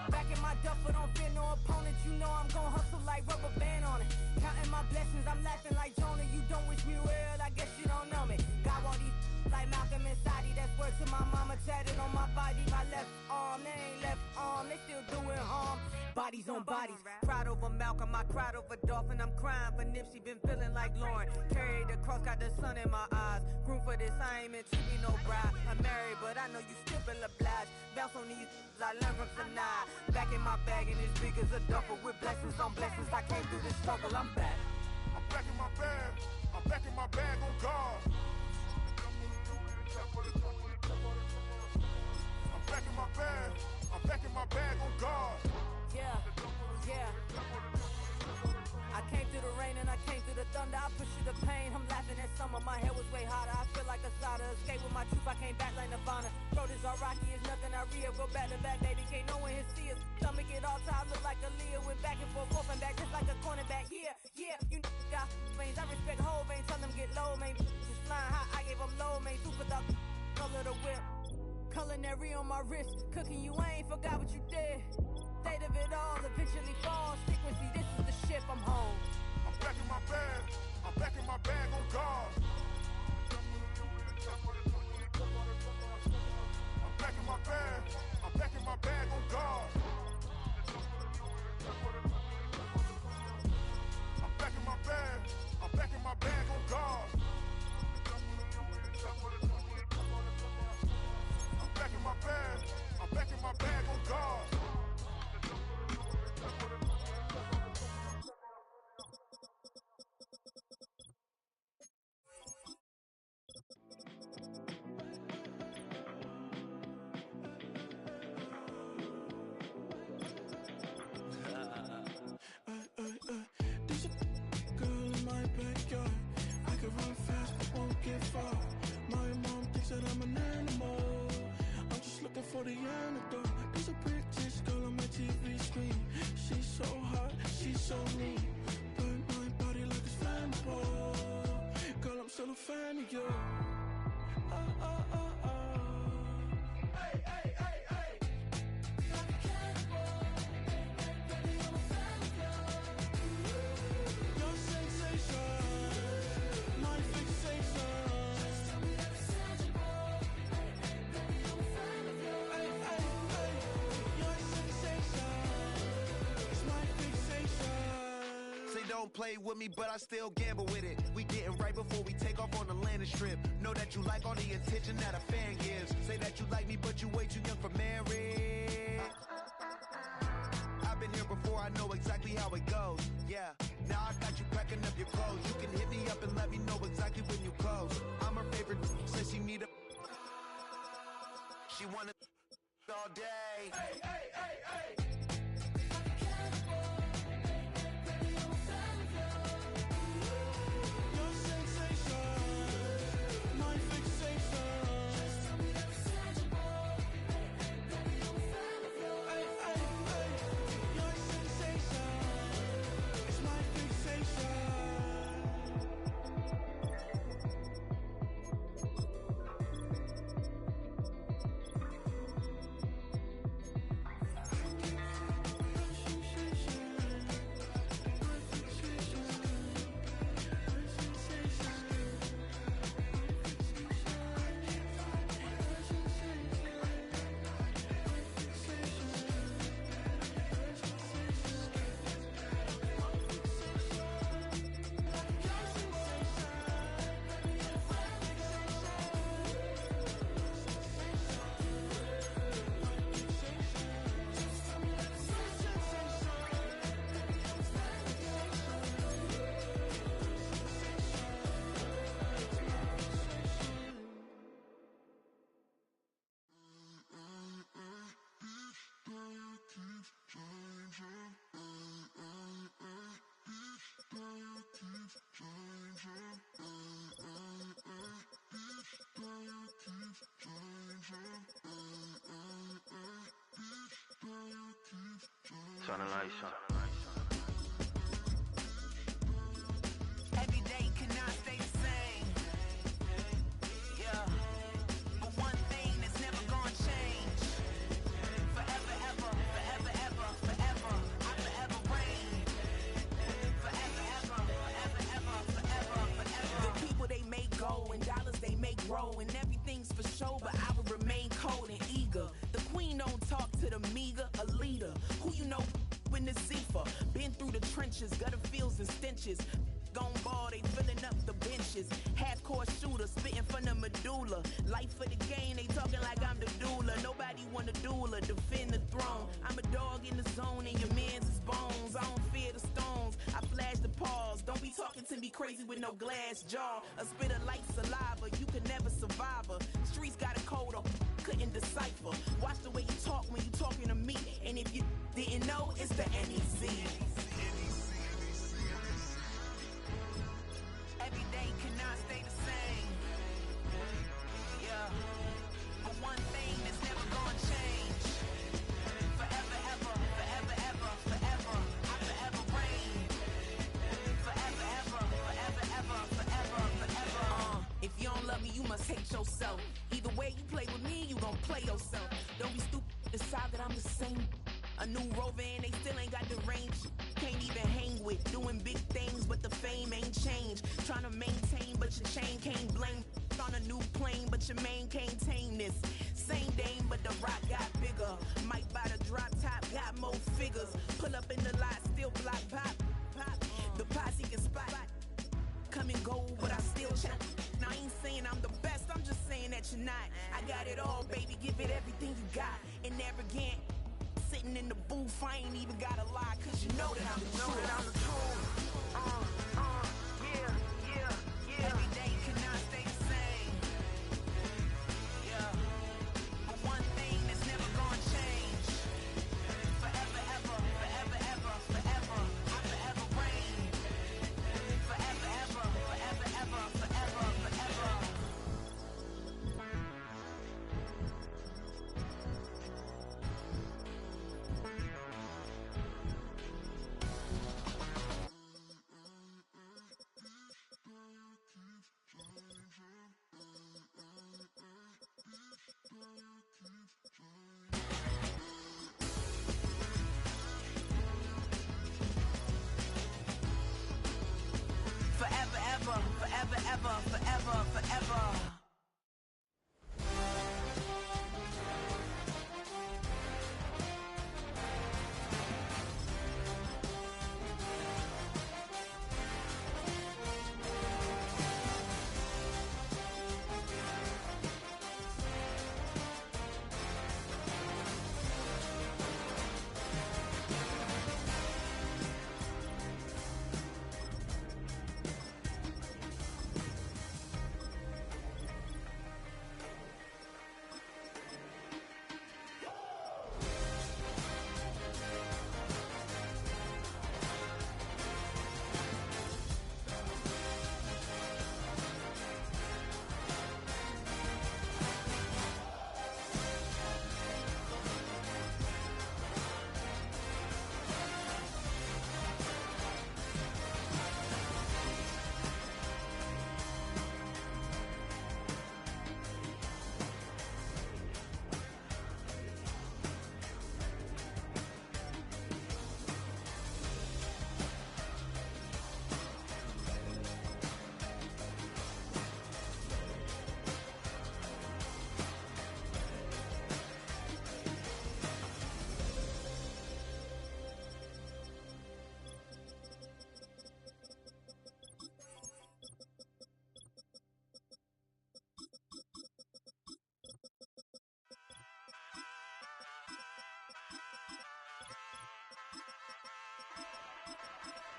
Back in my duffel, don't fear no opponent. You know I'm gon' hustle like rubber band on it. Counting my blessings, I'm laughing like Jonah. You don't wish me well, I guess you don't know me. Got all these like Malcolm and Sadie. That's word to my mama, tatted on my body. My left arm, they ain't left arm, they still doing harm. Bodies on bodies, cried over Malcolm, I cried over Dolphin. I'm crying for Nipsey, been feeling like Lauren. Carried the cross, got the sun in my eyes. Grew for this, I ain't meant to be no bride. I'm married, but I know you still feel obliged. Bounce on these, I learned from tonight. Back in my bag, and as big as a duffel with blessings on blessings. I came through this struggle, I'm back. I'm back in my bag, I'm back in my bag on guard. I'm back in my bag, I'm back in my bag on guard. Yeah, yeah. I came through the rain and I came through the thunder. I pushed through the pain, I'm laughing at summer. My hair was way hotter, I feel like a solder. Escape with my truth, I came back like Nirvana. Road is all rocky, it's nothing I real. Go back to back, baby, can't no one here see us. Stomach it all tied, look like a Leah. Went back and forth and back, just like a cornerback. Yeah, yeah, you got veins, I respect whole veins. Tell them get low, man. Just flying high, I gave them low, man. Super the color the whip. Culinary on my wrist, cooking you, I ain't forgot what you did. State of it all, eventually falls. Frequency, this is the ship, I'm home. I'm back in my bag, I'm back in my bag on guard. I'm back in my bag, I'm back in my bag on guard. I'm back in my bag, I'm back in my bag on guard. I'm back in my bag, I'm back in my bag on guard. the antidote. There's a British girl on my TV screen. She's so hot, she's so mean. Burn my body like it's flammable. Girl, I'm still a fan of you. Hey, hey, hey, hey. Like a cannibal. Baby, I'm a fan of you. Your sensation, my fixation. Just tell me that it's tangible. Hey, hey, baby, I'm a fan of you. Hey, hey, hey. Your sensation is my fixation. Say don't play with me, but I still gamble with it. We getting right before we take off on the landing strip. Know that you like all the attention that a fan gives. Say that you like me, but you way too young for marriage. I've been here before, I know exactly how it goes. Yeah, now I got you packing up your clothes. You can hit me up and let me know exactly when you close. I'm her favorite, says she need a... She wanna all day. Hey, hey, hey, hey. Like a cannibal. Baby, I'm a fan of you. Your sensation, my fixation. Just tell me that it's tangible. Hey, hey, baby, I'm a fan of you. Hey, hey, hey. Your sensation is my fixation. Turn the lights on. Every day cannot stay the same. Yeah. But one thing that's never gonna change. Forever, ever, forever, ever, forever. I forever reign. Forever, ever, forever, ever, forever, forever. The people they make go and dollars they make grow. And everything's for show, but I will remain cold and eager. The queen don't talk to the meager, a leader. Who you know in the Zephyr? Been through the trenches, gutter fields and stenches. Gone ball, they filling up the benches. Half-court shooter, spitting from the medulla. Life for the game, they talking like I'm the doula. Nobody want a doula, defend the throne. I'm a dog in the zone and your man's is bones. I don't fear the stones, I flash the paws. Don't be talking to me crazy with no glass jaw. A spit of light saliva, you can never survive her. Streets got a code up, couldn't decipher. Watch the way you talk when you talking to me. And if you didn't know, it's the NEC. Every day cannot stay the same. Yeah. But one thing that's never gonna change. Forever, ever, forever, ever, forever. I forever reign. Forever, ever, forever, ever, forever, forever. If you don't love me, you must hate yourself. Either way you play with me, you gon' play yourself. Don't be stupid, decide that I'm the same. A new rover and they still ain't got the range. Can't even hang with, doing big things, but the fame ain't changed. Trying to maintain, but your chain can't blame. On a new plane, but your main can't tame this. Same dame, but the rock got bigger. Might buy the drop top, got more figures. Pull up in the lot, still block pop. The posse can spot. Come and go, but I still chat. Now I ain't saying I'm the best, I'm just saying that you're not. I got it all, baby, give it everything you got. And arrogant, sitting in the booth, I ain't even gotta lie, cause you know that I'm the truth. Yeah. Every day cannot stay the same. Yeah. But one thing that's never gonna change. Forever, ever, forever, ever, forever. I forever reign. Forever, ever, forever, ever, forever, forever.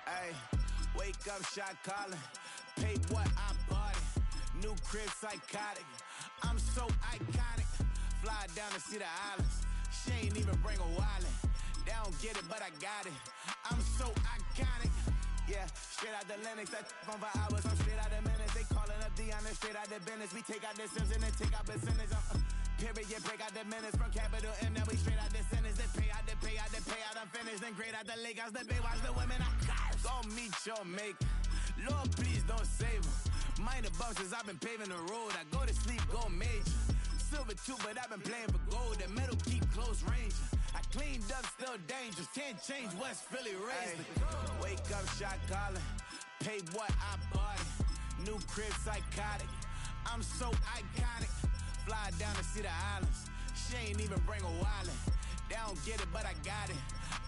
Ay, wake up, shot calling. Paid what I bought it. New crib, psychotic. I'm so iconic. Fly down to see the islands. She ain't even bring a wallet. They don't get it, but I got it. I'm so iconic. Yeah, straight out the Linux, that on for hours. I'm straight out the minutes. They calling up Dion, straight out the business. We take out the Sims and then take out percentage. Period, break out the minutes from capital M. Now we straight out the sentence. They pay out the payout, the payout. I'm finished. Then grade out the Lakers, the big watch the women. I got it. Go meet your maker. Lord, please don't save them. Minor bumps as I've been paving the road. I go to sleep, go major. Silver too, but I've been playing for gold. The metal keep close range. I cleaned up, still dangerous. Can't change West Philly raised. Wake up, shot calling. Paid what I bought it. New crib, psychotic. I'm so iconic. Fly down to see the islands. She ain't even bring a wallet. They don't get it, but I got it.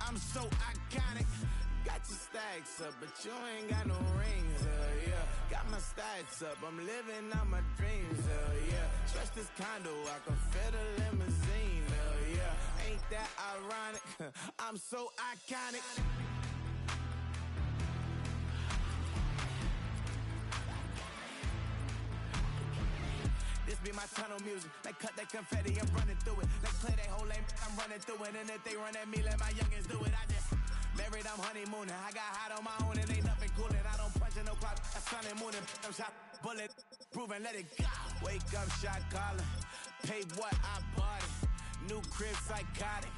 I'm so iconic. Got your stacks up, but you ain't got no rings, yeah. Got my stacks up, I'm living out my dreams, yeah. Stretch this condo, I can fit a limousine, yeah. Ain't that ironic? I'm so iconic. This be my tunnel music. They cut that confetti, I'm running through it. They play that whole lane, I'm running through it. And if they run at me, let my youngins do it. I just married, I'm honeymooning. I got hot on my own and ain't nothing coolin'. I don't punch in no clock, a sun and moon. I'm shot, bullet, proven, let it go. Wake up, shot calling. Paid what I bought it. New crib, psychotic.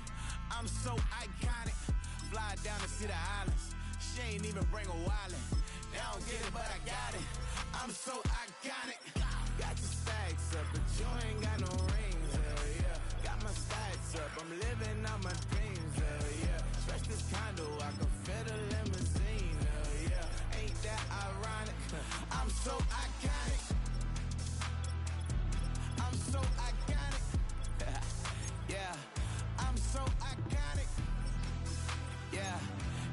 I'm so iconic. Fly down to see the islands. She ain't even bring a wallet. They don't get it, but I got it. I'm so iconic. Got your stacks up, but you ain't got no rings, yeah. Got my stacks up, I'm living out my dreams, yeah. Stretch this condo, I can fit a limousine, yeah. Ain't that ironic? I'm so iconic. I'm so iconic. Yeah, I'm so iconic. Yeah,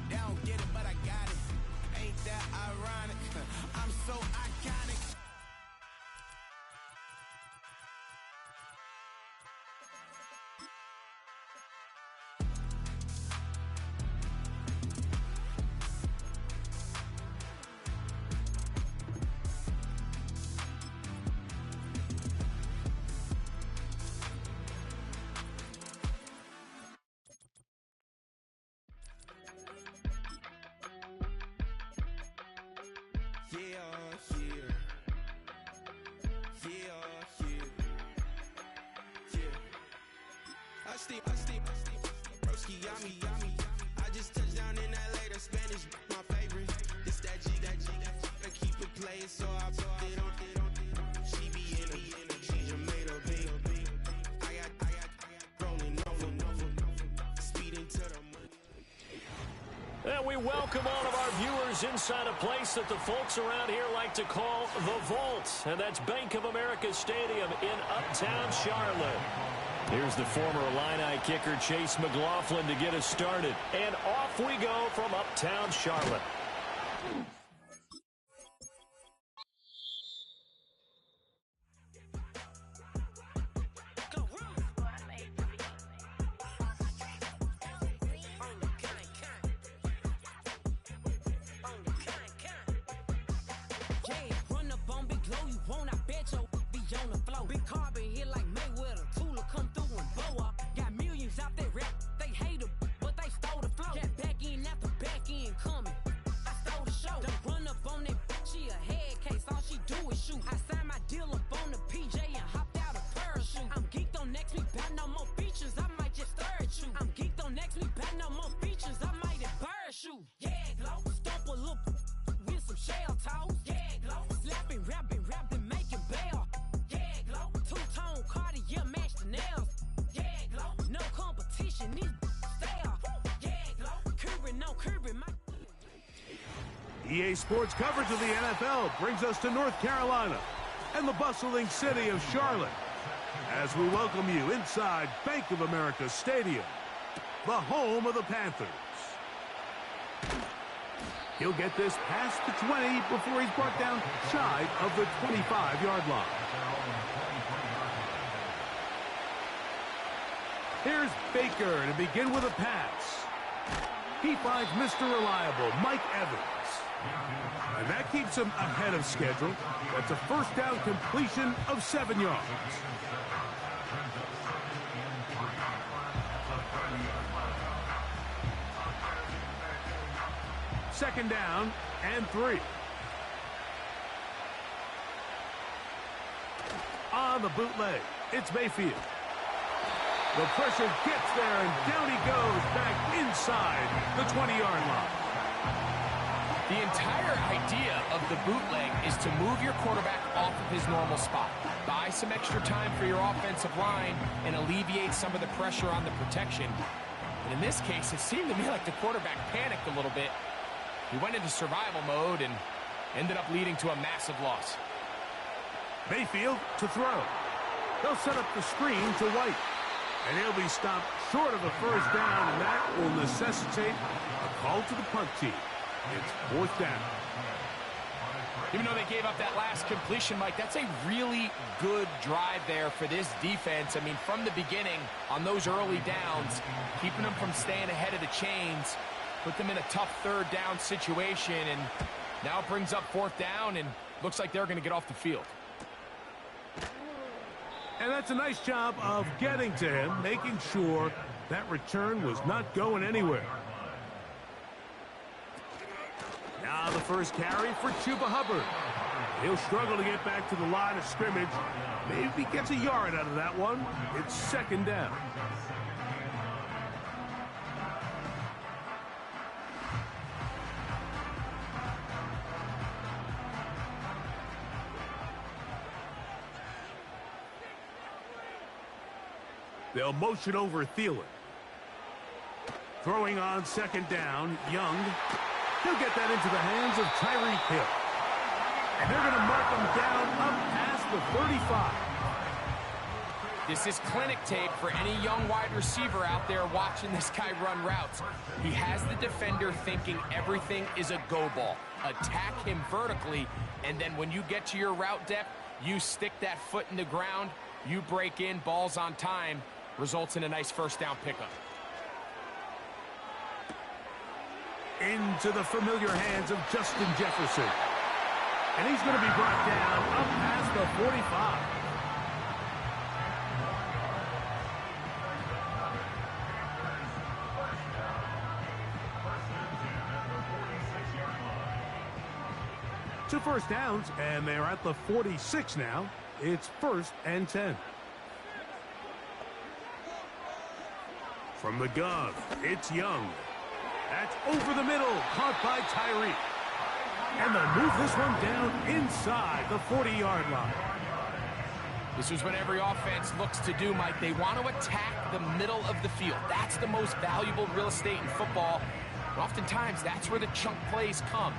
they don't get it, but I got it. Ain't that ironic? I'm so iconic. Broski, yummy. I just touched down in LA, the Spanish, my favorite. This that G, I keep it playing, so I put it on. She be in it, she just made a beat. I got rolling over, speeding to the money. And we welcome all of our viewers inside a place that the folks around here like to call the Vault, and that's Bank of America Stadium in Uptown Charlotte. Here's the former Illini kicker, Chase McLaughlin, to get us started. And off we go from Uptown Charlotte. EA Sports coverage of the NFL brings us to North Carolina and the bustling city of Charlotte as we welcome you inside Bank of America Stadium, the home of the Panthers. He'll get this past the 20 before he's brought down shy of the 25-yard line. Here's Baker to begin with a pass. He finds Mr. Reliable, Mike Evans. And that keeps him ahead of schedule. That's a first down completion of 7 yards. Second down and 3. On the bootleg, it's Mayfield. The pressure gets there, and down he goes back inside the 20-yard line. The entire idea of the bootleg is to move your quarterback off of his normal spot. Buy some extra time for your offensive line and alleviate some of the pressure on the protection. And in this case, it seemed to me like the quarterback panicked a little bit. He went into survival mode and ended up leading to a massive loss. Mayfield to throw. They'll set up the screen to White. And he'll be stopped short of a first down, and that will necessitate a call to the punt team. It's 4th down. Even though they gave up that last completion, Mike, that's a really good drive there for this defense. I mean, from the beginning, on those early downs, keeping them from staying ahead of the chains, put them in a tough 3rd down situation, and now it brings up 4th down, and looks like they're going to get off the field. And that's a nice job of getting to him, making sure that return was not going anywhere. Now the first carry for Chuba Hubbard. He'll struggle to get back to the line of scrimmage. Maybe gets a yard out of that one. It's 2nd down. They'll motion over Thielen. Throwing on 2nd down, Young. He'll get that into the hands of Tyreek Hill. And they're going to mark him down up past the 35. This is clinic tape for any young wide receiver out there watching this guy run routes. He has the defender thinking everything is a go ball. Attack him vertically, and then when you get to your route depth, you stick that foot in the ground, you break in, balls on time, results in a nice first down pickup. Into the familiar hands of Justin Jefferson. And he's going to be brought down up past the 45. Two first downs, and they're at the 46 now. It's 1st and 10. From the gun, it's Young. That's over the middle, caught by Tyreek. And they'll move this one down inside the 40-yard line. This is what every offense looks to do, Mike. They want to attack the middle of the field. That's the most valuable real estate in football. And oftentimes, that's where the chunk plays come.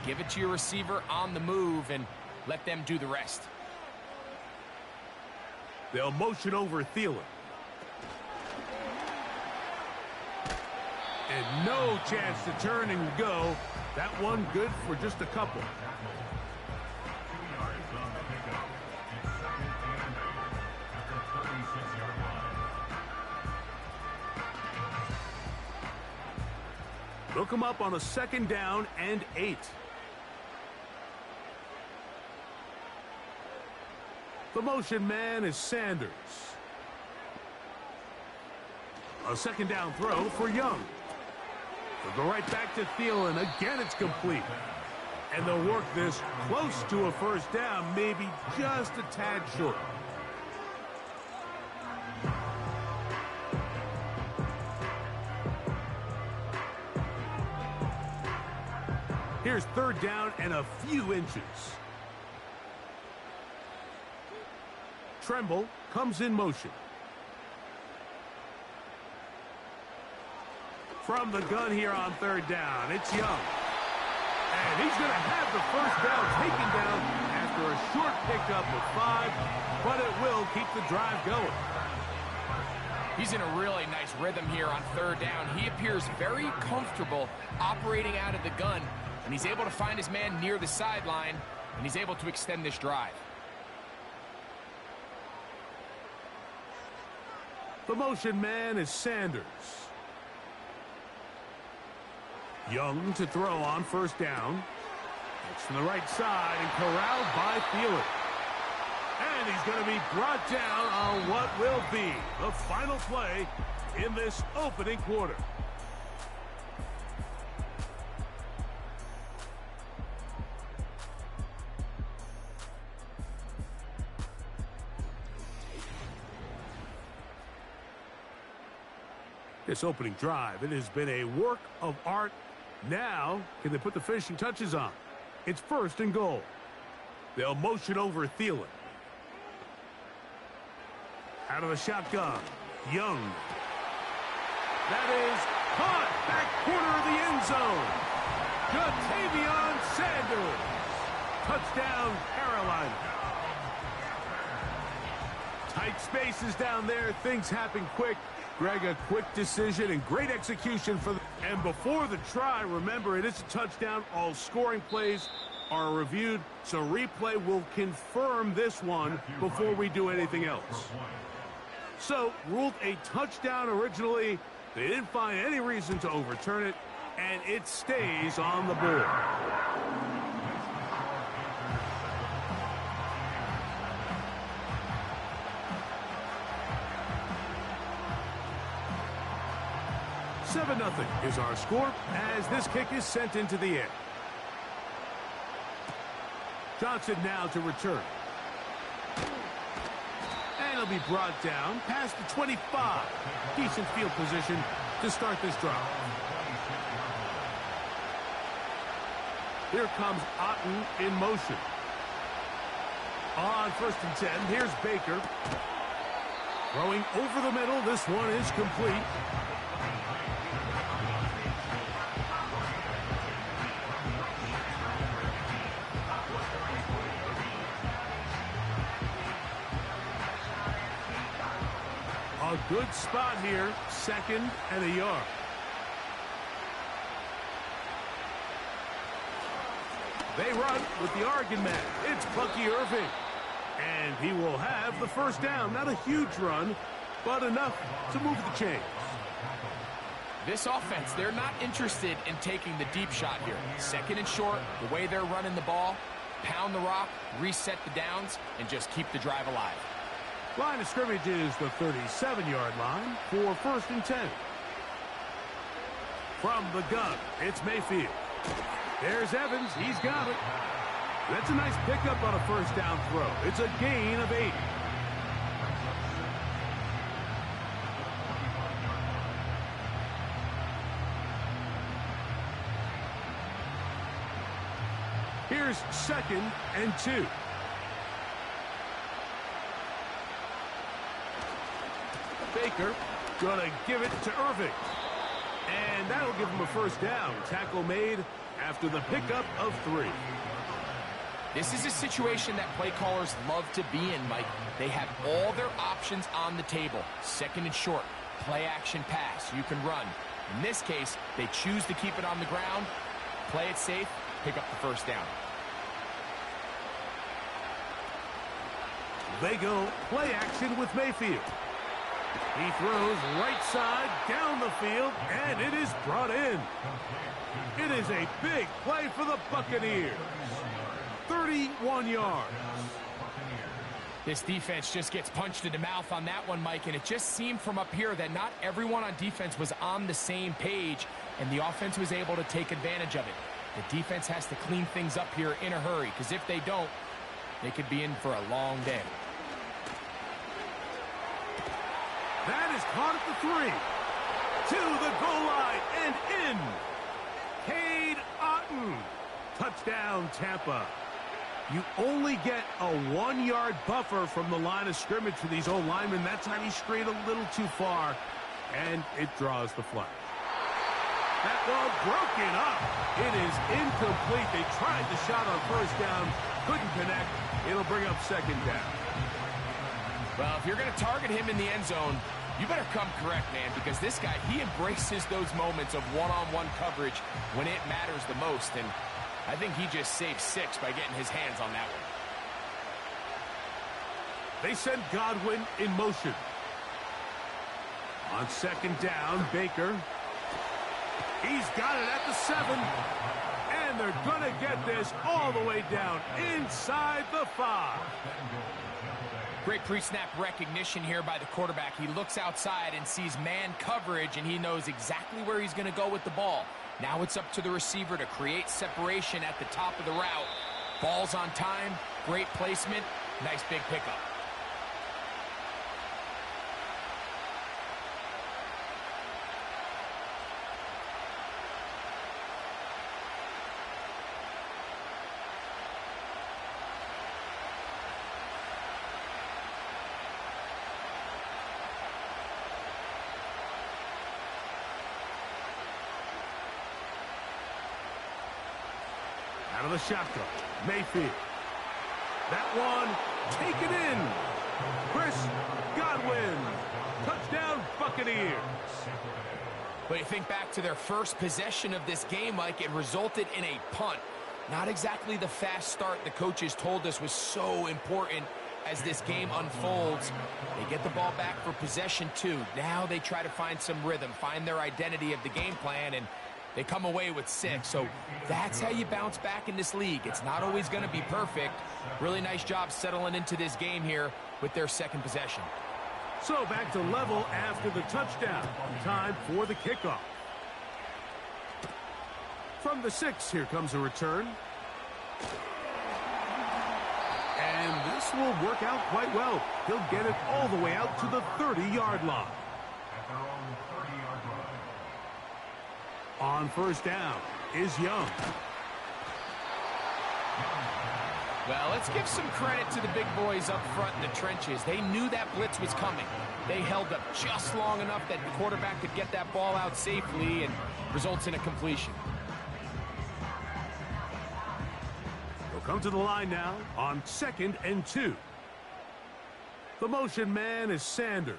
Give it to your receiver on the move and let them do the rest. They'll motion over Thielen. And no chance to turn and go. That one good for just a couple. They'll come up on a 2nd down and 8. The motion man is Sanders. A 2nd down throw for Young. They'll go right back to Thielen. Again, it's complete. And they'll work this close to a first down, maybe just a tad short. Here's 3rd down and a few inches. Tremble comes in motion. From the gun here on 3rd down, it's Young. And he's going to have the first down taken down after a short pickup of 5, but it will keep the drive going. He's in a really nice rhythm here on 3rd down. He appears very comfortable operating out of the gun, and he's able to find his man near the sideline, and he's able to extend this drive. The motion man is Sanders. Young to throw on first down. It's from the right side and corralled by Thielen. And he's going to be brought down on what will be the final play in this opening quarter. This opening drive, it has been a work of art. Now, can they put the finishing touches on? It's first and goal. They'll motion over Thielen. Out of the shotgun, Young. That is caught, back corner of the end zone. Jatavion Sanders. Touchdown, Carolina. Tight spaces down there, things happen quick. Greg, a quick decision and great execution for the... And before the try, remember, it is a touchdown. All scoring plays are reviewed, so replay will confirm this one before we do anything else. So, ruled a touchdown originally. They didn't find any reason to overturn it, and it stays on the board. Seven 7-0 is our score as this kick is sent into the air. Johnson now to return. And he'll be brought down past the 25. Decent field position to start this drive. Here comes Otten in motion. On 1st and 10, here's Baker. Throwing over the middle, this one is complete. A good spot here, 2nd and a yard. They run with the Oregon man. It's Bucky Irving. And he will have the first down. Not a huge run, but enough to move the chains. This offense, they're not interested in taking the deep shot here. 2nd and short, the way they're running the ball, pound the rock, reset the downs, and just keep the drive alive. Line of scrimmage is the 37-yard line for 1st and 10. From the gun, it's Mayfield. There's Evans. He's got it. That's a nice pickup on a first down throw. It's a gain of 8. Here's 2nd and 2. Baker gonna give it to Irving. And that'll give him a first down. Tackle made after the pickup of 3. This is a situation that play callers love to be in, Mike. They have all their options on the table. 2nd and short, play action pass, you can run. In this case, they choose to keep it on the ground, play it safe, pick up the first down. They go play action with Mayfield. He throws right side down the field, and it is brought in. It is a big play for the Buccaneers. 31 yards. This defense just gets punched in the mouth on that one, Mike, and it just seemed from up here that not everyone on defense was on the same page, and the offense was able to take advantage of it. The defense has to clean things up here in a hurry, because if they don't, they could be in for a long day. That is caught at the 3. To the goal line and in. Cade Otten. Touchdown, Tampa. You only get a 1-yard buffer from the line of scrimmage for these old linemen. That time he strayed a little too far, and it draws the flag. That ball broken up. It is incomplete. They tried the shot on first down, couldn't connect. It'll bring up 2nd down. Well, if you're going to target him in the end zone, you better come correct, man, because this guy, he embraces those moments of one-on-one coverage when it matters the most, and I think he just saved 6 by getting his hands on that one. They send Godwin in motion. On 2nd down, Baker. He's got it at the 7. And they're going to get this all the way down inside the 5. Great pre-snap recognition here by the quarterback. He looks outside and sees man coverage, and he knows exactly where he's going to go with the ball. Now it's up to the receiver to create separation at the top of the route. Ball's on time, great placement, nice big pickup. Out of the shotgun, Mayfield. That one, taken in. Chris Godwin. Touchdown, Buccaneers. But you think back to their first possession of this game, Mike, it resulted in a punt. Not exactly the fast start the coaches told us was so important as this game unfolds. They get the ball back for possession 2. Now they try to find some rhythm, find their identity of the game plan, and they come away with 6. So that's how you bounce back in this league. It's not always going to be perfect. Really nice job settling into this game here with their second possession. So back to level after the touchdown. Time for the kickoff. From the 6, here comes a return. And this will work out quite well. He'll get it all the way out to the 30-yard line. On first down is Young. Well, let's give some credit to the big boys up front in the trenches. They knew that blitz was coming. They held up just long enough that the quarterback could get that ball out safely and results in a completion. They'll come to the line now on 2nd and 2. The motion man is Sanders.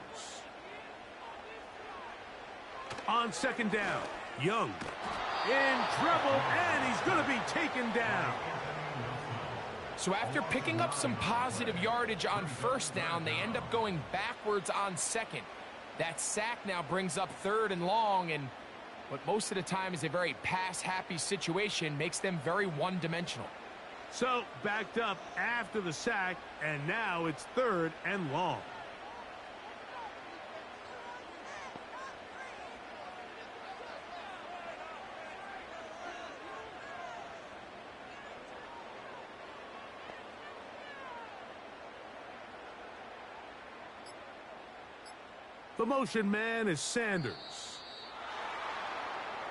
On 2nd down, Young in trouble, and he's going to be taken down. So after picking up some positive yardage on first down, they end up going backwards on 2nd. That sack now brings up 3rd and long, and what most of the time is a very pass-happy situation makes them very one-dimensional. So backed up after the sack, and now it's 3rd and long. The motion man is Sanders.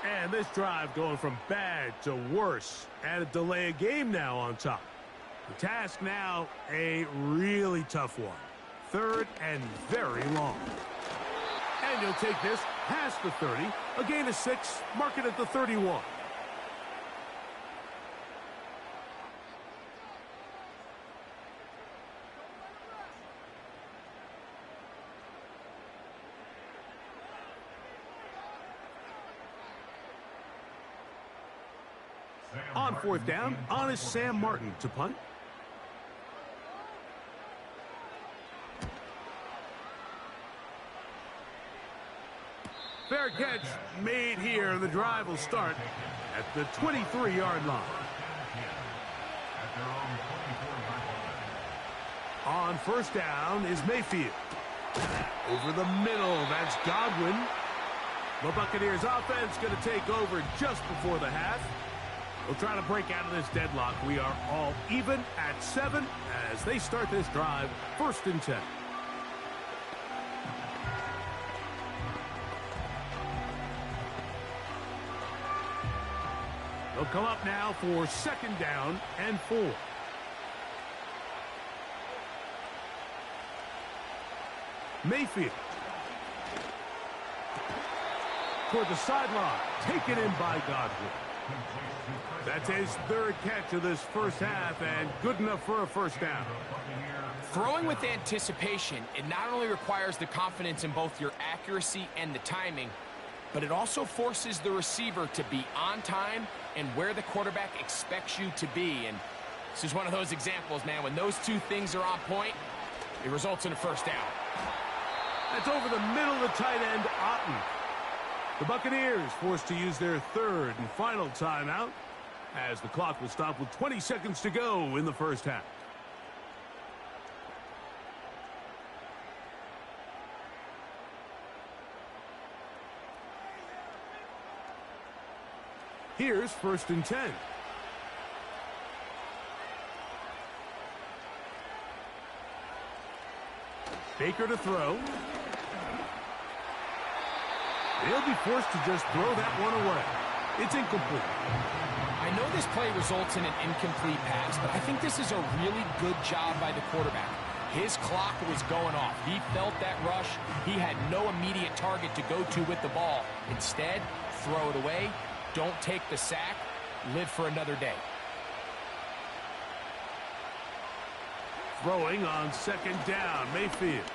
And this drive going from bad to worse. And a delay of game now on top. The task now, a really tough one. 3rd and very long. And he'll take this past the 30. A gain of 6, mark it at the 31. On 4th down, on is Sam Martin to punt. Fair catch made here. The drive will start at the 23-yard line. On first down is Mayfield. Over the middle, that's Godwin. The Buccaneers offense going to take over just before the half. We'll try to break out of this deadlock. We are all even at 7 as they start this drive, 1st and 10. They'll come up now for 2nd down and 4. Mayfield. Toward the sideline, taken in by Godwin. That's his 3rd catch of this first half, and good enough for a first down. Throwing with anticipation, it not only requires the confidence in both your accuracy and the timing, but it also forces the receiver to be on time and where the quarterback expects you to be. And this is one of those examples, man. When those two things are on point, it results in a first down. That's over the middle of the tight end, Otten. The Buccaneers forced to use their third and final timeout as the clock will stop with 20 seconds to go in the first half. Here's 1st and 10. Baker to throw. They'll be forced to just throw that one away. It's incomplete. I know this play results in an incomplete pass, but I think this is a really good job by the quarterback. His clock was going off. He felt that rush. He had no immediate target to go to with the ball. Instead, throw it away. Don't take the sack. Live for another day. Throwing on 2nd down, Mayfield.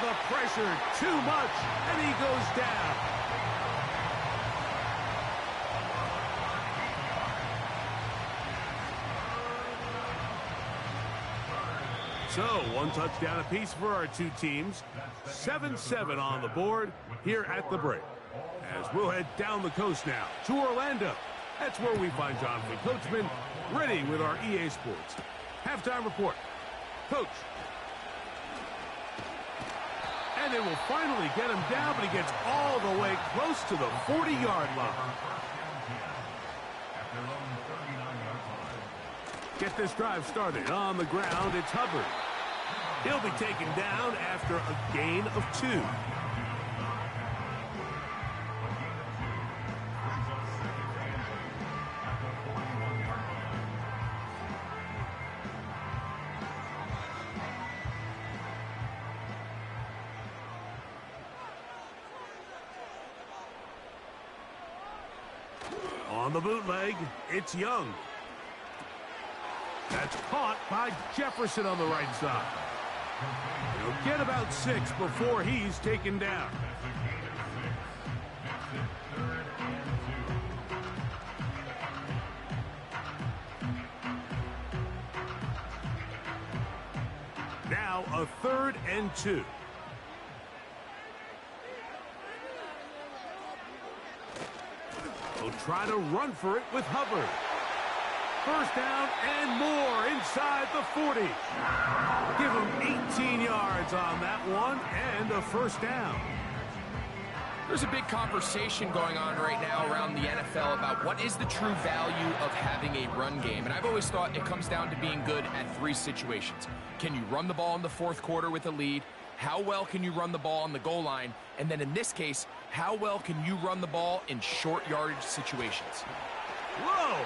The pressure, too much, and he goes down. So, 1 touchdown apiece for our two teams. 7-7 on the board here at the break. As we'll head down the coast now to Orlando. That's where we find Jonathan Coachman ready with our EA Sports halftime report. Coach. And they will finally get him down, but he gets all the way close to the 40-yard line. Get this drive started. On the ground, it's Hubbard. He'll be taken down after a gain of 2. On the bootleg, it's Young. That's caught by Jefferson on the right side. He'll get about 6 before he's taken down. Now a 3rd and 2. He'll try to run for it with Hubbard. 1st down and more inside the 40. Give him 18 yards on that one and a 1st down. There's a big conversation going on right now around the NFL about what is the true value of having a run game. And I've always thought it comes down to being good at 3 situations. Can you run the ball in the 4th quarter with a lead? How well can you run the ball on the goal line? And then in this case, how well can you run the ball in short yardage situations? Whoa!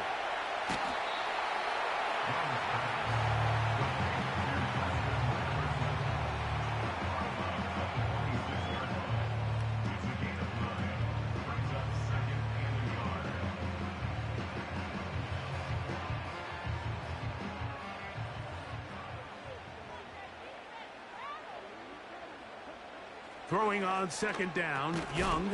Throwing on 2nd down, Young.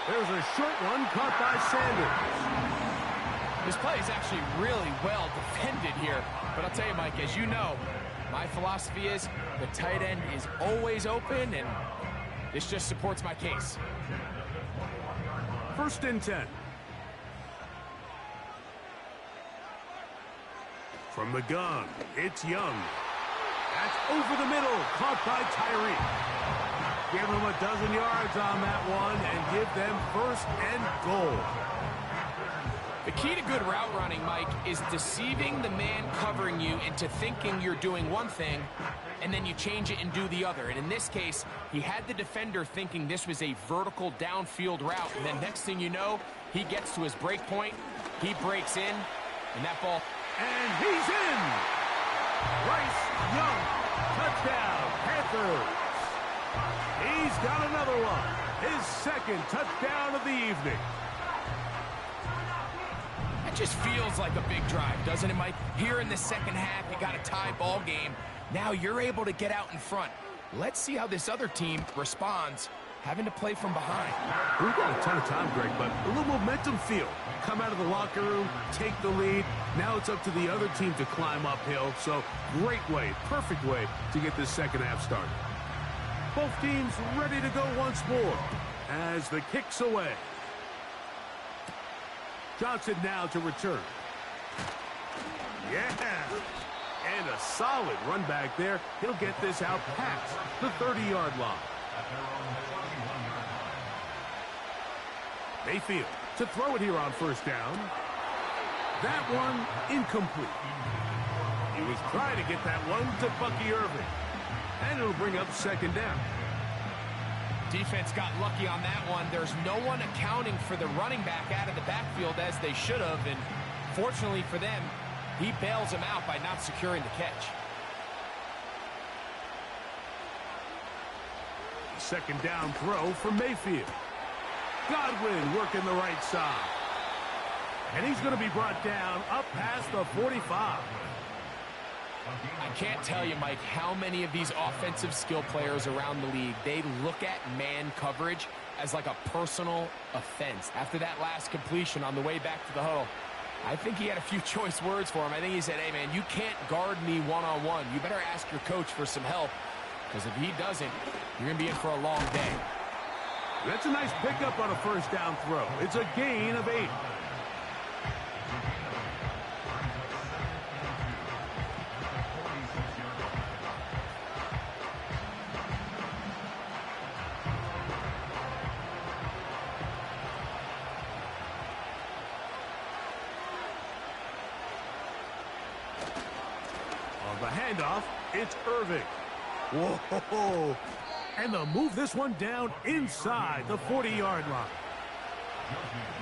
There's a short one caught by Sanders. This play is actually really well defended here. But I'll tell you, Mike, as you know, my philosophy is the tight end is always open, and this just supports my case. 1st and 10. From the gun, it's Young. That's over the middle, caught by Tyree. Give them a dozen yards on that one and give them 1st and goal. The key to good route running, Mike, is deceiving the man covering you into thinking you're doing one thing, and then you change it and do the other. And in this case, he had the defender thinking this was a vertical downfield route, and then next thing you know, he gets to his break point, he breaks in, and that ball... And he's in! Bryce Young, touchdown, Panthers! He's got another one. His 2nd touchdown of the evening. It just feels like a big drive, doesn't it, Mike? Here in the 2nd half, you got a tie ball game. Now you're able to get out in front. Let's see how this other team responds, having to play from behind. We've got a ton of time, Greg, but a little momentum feel. Come out of the locker room, take the lead. Now it's up to the other team to climb uphill. So great way, perfect way to get this 2nd half started. Both teams ready to go once more as the kick's away. Johnson now to return. Yeah! And a solid run back there. He'll get this out past the 30-yard line. Mayfield to throw it here on first down. That one incomplete. He was trying to get that one to Bucky Irving. And it'll bring up second down. Defense got lucky on that one. There's no one accounting for the running back out of the backfield as they should have. And fortunately for them, he bails him out by not securing the catch. Second down throw for Mayfield. Godwin working the right side. And he's going to be brought down up past the 45. I can't tell you, Mike, how many of these offensive skill players around the league, they look at man coverage as like a personal offense. After that last completion on the way back to the huddle, I think he had a few choice words for him. I think he said, hey, man, you can't guard me one-on-one. You better ask your coach for some help, because if he doesn't, you're going to be in for a long day. That's a nice pickup on a first down throw. It's a gain of 8. The handoff, it's Irving. Whoa! And they'll move this one down inside the 40-yard line.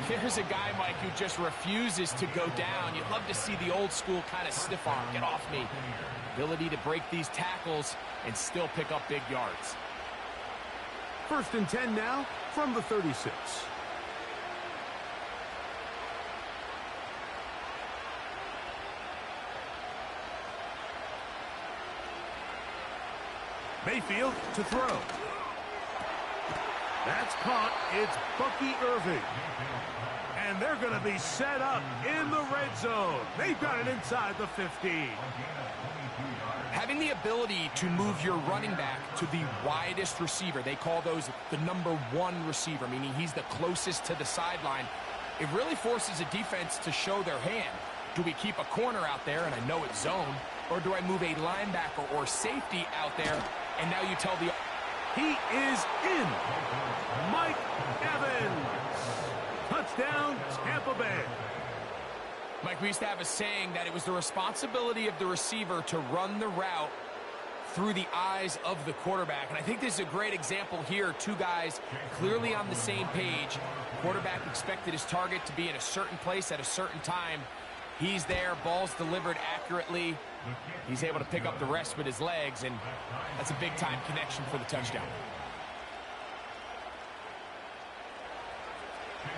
Here's a guy, Mike, who just refuses to go down. You'd love to see the old school kind of stiff arm, get off me. Ability to break these tackles and still pick up big yards. First and 10 now from the 36. Mayfield to throw. That's caught. It's Bucky Irving. And they're going to be set up in the red zone. They've got it inside the 15. Having the ability to move your running back to the widest receiver, they call those the number 1 receiver, meaning he's the closest to the sideline. It really forces a defense to show their hand. Do we keep a corner out there, and I know it's zone, or do I move a linebacker or safety out there? And now you tell the... He is in. Mike Evans. Touchdown, Tampa Bay. Mike, we used to have a saying that it was the responsibility of the receiver to run the route through the eyes of the quarterback. And I think this is a great example here. Two guys clearly on the same page. Quarterback expected his target to be in a certain place at a certain time. He's there, ball's delivered accurately. He's able to pick up the rest with his legs, and that's a big-time connection for the touchdown.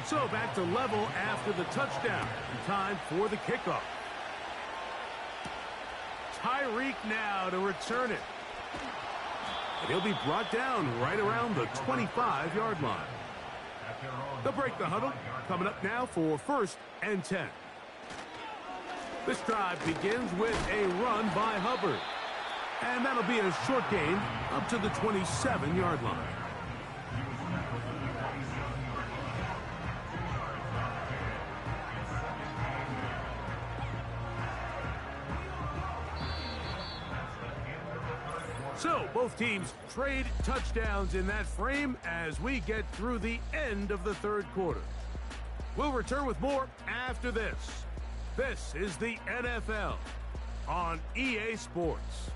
So back to level after the touchdown. Time for the kickoff. Tyreek now to return it. And he'll be brought down right around the 25-yard line. They'll break the huddle. Coming up now for first and 10. This drive begins with a run by Hubbard. And that'll be a short gain up to the 27-yard line. So both teams trade touchdowns in that frame as we get through the end of the third quarter. We'll return with more after this. This is the NFL on EA Sports.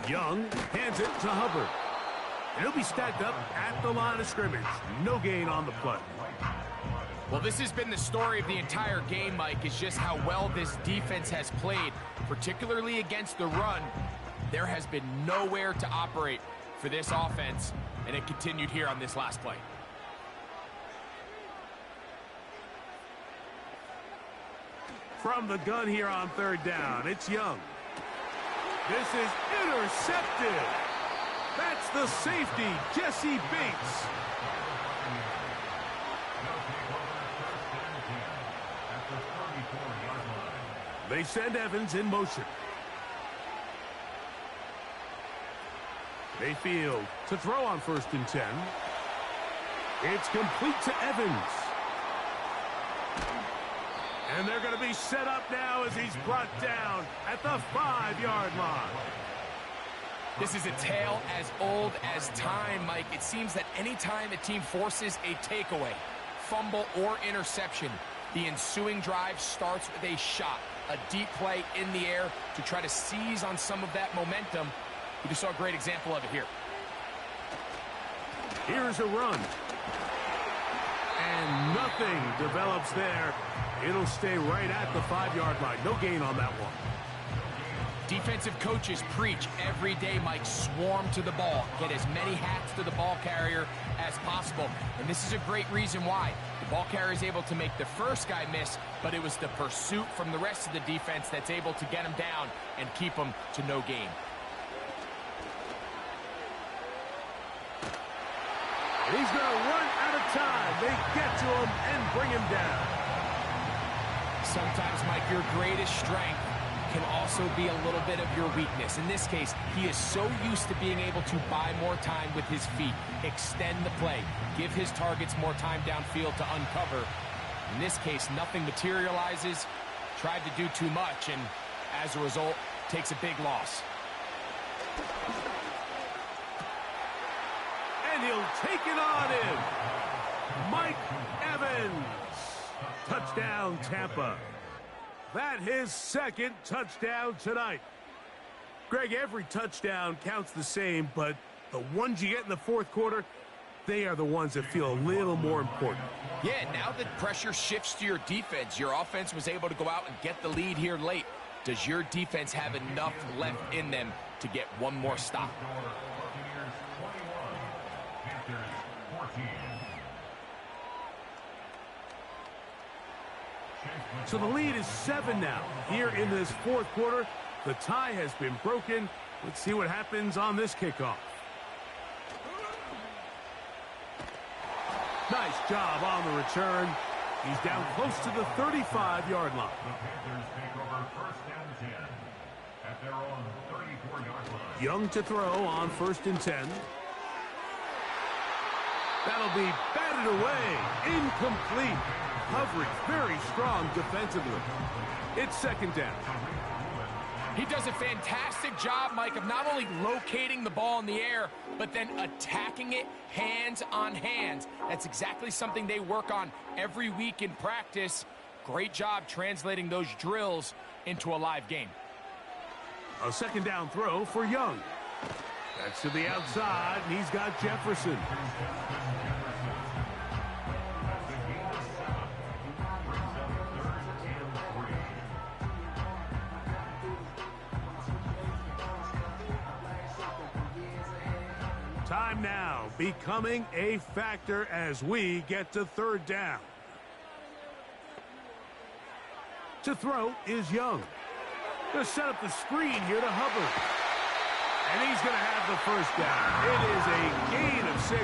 Young hands it to Hubbard. He'll be stacked up at the line of scrimmage. No gain on the play. Well, this has been the story of the entire game, Mike, is just how well this defense has played, particularly against the run. There has been nowhere to operate for this offense, and it continued here on this last play. From the gun here on third down, it's Young. This is intercepted. That's the safety, Jesse Bates. They send Evans in motion. Mayfield to throw on 1st and 10. It's complete to Evans. And they're going to be set up now as he's brought down at the 5-yard line. This is a tale as old as time, Mike. It seems that any time a team forces a takeaway, fumble, or interception, the ensuing drive starts with a shot, a deep play in the air to try to seize on some of that momentum. We just saw a great example of it here. Here's a run. And nothing develops there. It'll stay right at the 5-yard line. No gain on that one. Defensive coaches preach every day, Mike, swarm to the ball. Get as many hats to the ball carrier as possible. And this is a great reason why. The ball carrier is able to make the first guy miss, but it was the pursuit from the rest of the defense that's able to get him down and keep him to no gain. He's going to run out of time. They get to him and bring him down. Sometimes, Mike, your greatest strength can also be a little bit of your weakness. In this case, he is so used to being able to buy more time with his feet, extend the play, give his targets more time downfield to uncover. In this case, nothing materializes, tried to do too much, and as a result, takes a big loss. And he'll take it on in. Mike Evans. Touchdown, Tampa. That his second touchdown tonight. Greg, every touchdown counts the same, but the ones you get in the fourth quarter, they are the ones that feel a little more important. Yeah, now that pressure shifts to your defense, your offense was able to go out and get the lead here late. Does your defense have enough left in them to get one more stop? So the lead is 7 now. Here in this fourth quarter, the tie has been broken. Let's see what happens on this kickoff. Nice job on the return. He's down close to the 35-yard line. Young to throw on 1st and 10. That'll be batted away. Incomplete. Coverage very strong defensively. It's 2nd down. He does a fantastic job, Mike, of not only locating the ball in the air, but then attacking it hands on hands. That's exactly something they work on every week in practice. Great job translating those drills into a live game. A 2nd down throw for Young. That's to the outside, and he's got Jefferson. Time now becoming a factor as we get to 3rd down. To throw is Young. Going to set up the screen here to Hubbard. And he's going to have the 1st down. It is a gain of 6.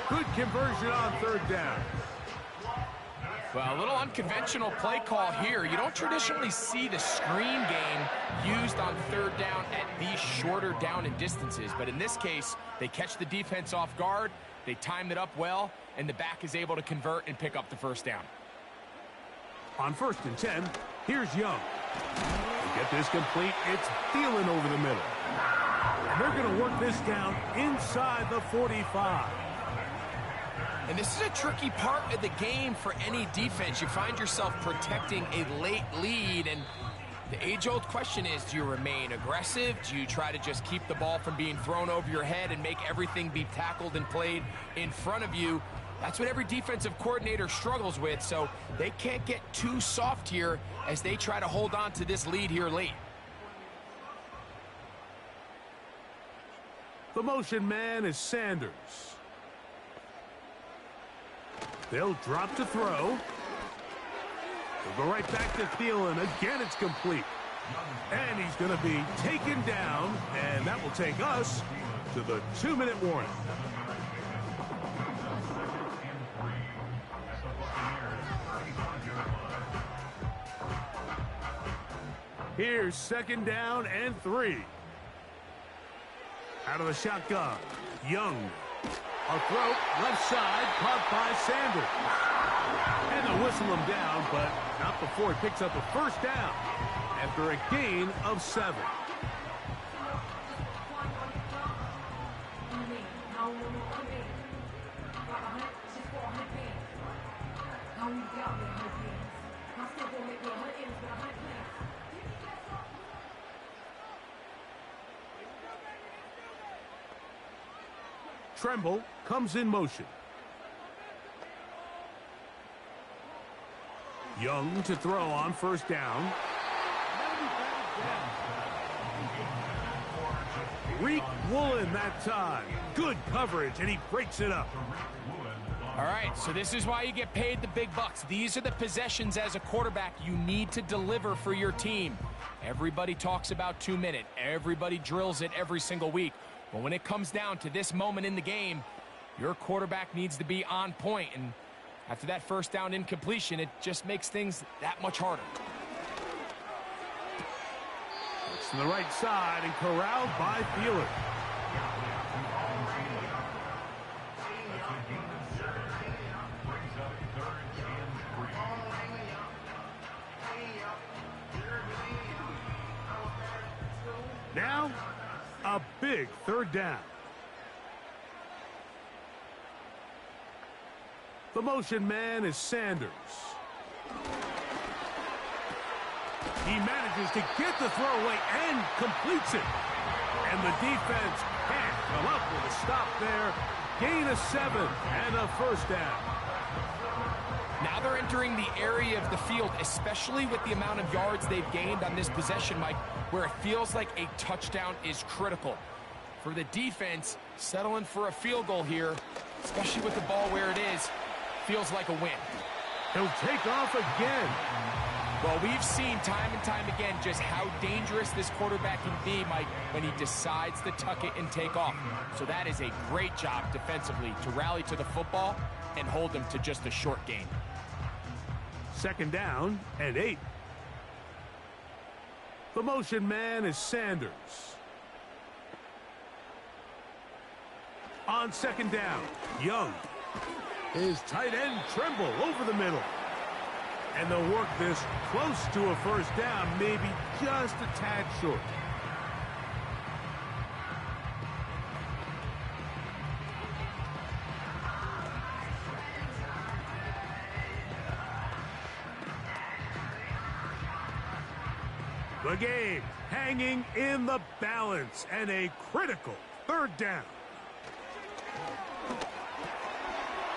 Good conversion on 3rd down. Well, a little unconventional play call here. You don't traditionally see the screen game used on 3rd down at these shorter down and distances. But in this case, they catch the defense off guard, they timed it up well, and the back is able to convert and pick up the 1st down. On 1st and 10, here's Young. To get this complete, it's Thielen over the middle. And they're going to work this down inside the 45. And this is a tricky part of the game for any defense. You find yourself protecting a late lead, and the age-old question is, do you remain aggressive? Do you try to just keep the ball from being thrown over your head and make everything be tackled and played in front of you? That's what every defensive coordinator struggles with, so they can't get too soft here as they try to hold on to this lead here late. The motion man is Sanders. They'll drop to throw. They'll go right back to Thielen. Again, it's complete. And he's going to be taken down, and that will take us to the 2-minute warning. Here's 2nd down and 3. Out of the shotgun, Young. A throw, left side, caught by Sanders. And they'll whistle him down, but not before he picks up a 1st down after a gain of 7. Tremble comes in motion. Young to throw on 1st down. Reek Woolen that time. Good coverage, and he breaks it up. All right, so this is why you get paid the big bucks. These are the possessions as a quarterback you need to deliver for your team. Everybody talks about 2-minute. Everybody drills it every single week. But when it comes down to this moment in the game, your quarterback needs to be on point. And after that 1st down incompletion, it just makes things that much harder. It's to the right side and corralled by Thielen. Now, a big 3rd down. The motion man is Sanders. He manages to get the throw away and completes it. And the defense can't come up with a stop there. Gain of 7 and a 1st down. Now they're entering the area of the field, especially with the amount of yards they've gained on this possession, Mike, where it feels like a touchdown is critical. For the defense, settling for a field goal here, especially with the ball where it is, feels like a win. He'll take off again. Well, we've seen time and time again just how dangerous this quarterback can be, Mike, when he decides to tuck it and take off. So that is a great job defensively to rally to the football and hold them to just a short gain. 2nd down and 8. The motion man is Sanders. On 2nd down, Young. His tight end Tremble over the middle. And they'll work this close to a 1st down, maybe just a tad short. The game hanging in the balance and a critical 3rd down.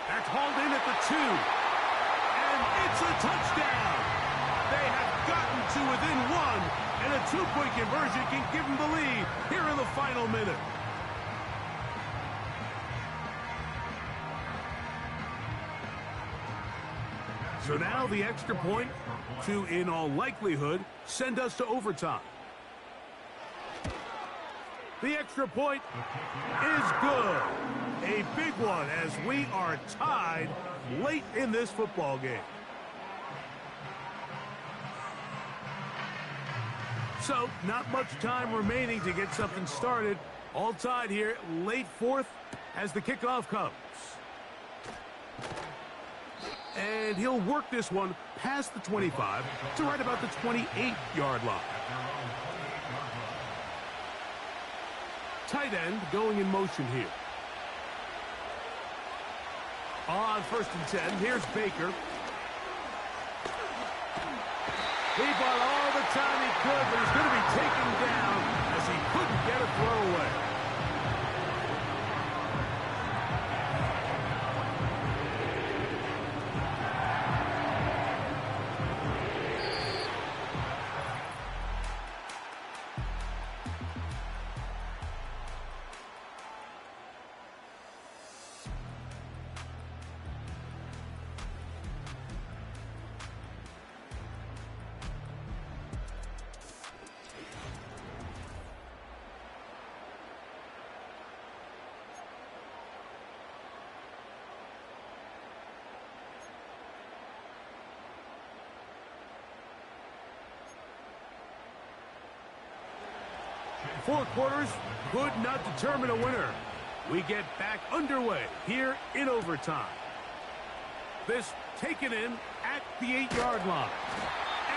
That's hauled in at the 2. And it's a touchdown. They have gotten to within 1, and a 2-point conversion can give them the lead here in the final minute. So now the extra point to, in all likelihood, send us to overtime. The extra point is good. A big one as we are tied late in this football game. So, not much time remaining to get something started. All tied here, late 4th as the kickoff comes. And he'll work this one past the 25 to right about the 28-yard line. Tight end going in motion here. On 1st and 10, here's Baker. He bought all the time he could, but he's going to be taken down as he couldn't get a throw away. 4 quarters could not determine a winner. We get back underway here in overtime. This taken in at the 8-yard line.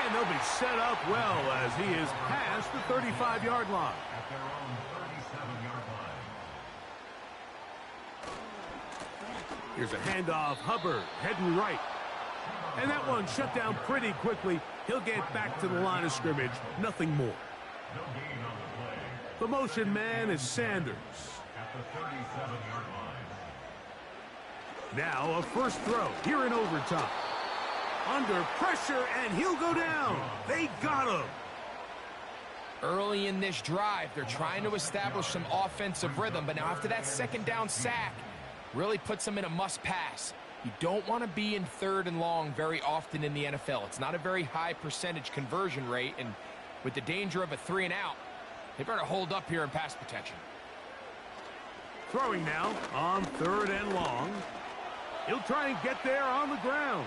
And they'll be set up well as he is past the 35-yard line. At their own 37-yard line. Here's a handoff. Hubbard heading right. And that one shut down pretty quickly. He'll get back to the line of scrimmage. Nothing more. No gain on the play. The motion man is Sanders. At the 37-yard line. Now a first throw here in overtime. Under pressure, and he'll go down. They got him. Early in this drive, they're trying to establish some offensive rhythm, but now after that second down sack, really puts them in a must-pass. You don't want to be in 3rd and long very often in the NFL. It's not a very high percentage conversion rate, and with the danger of a 3-and-out, they better hold up here in pass protection. Throwing now on 3rd and long. He'll try and get there on the ground.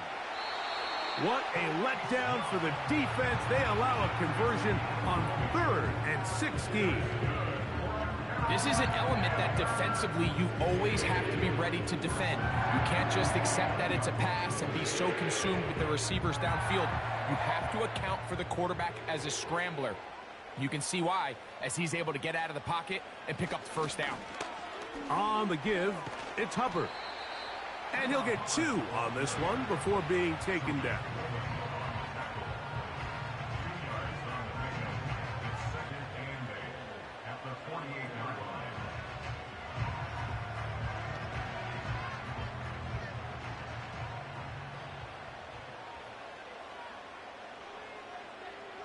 What a letdown for the defense. They allow a conversion on 3rd and 16. This is an element that defensively you always have to be ready to defend. You can't just accept that it's a pass and be so consumed with the receivers downfield. You have to account for the quarterback as a scrambler. You can see why, as he's able to get out of the pocket and pick up the first down. On the give, it's Hubbard. And he'll get 2 on this one before being taken down. At the 48-yard line.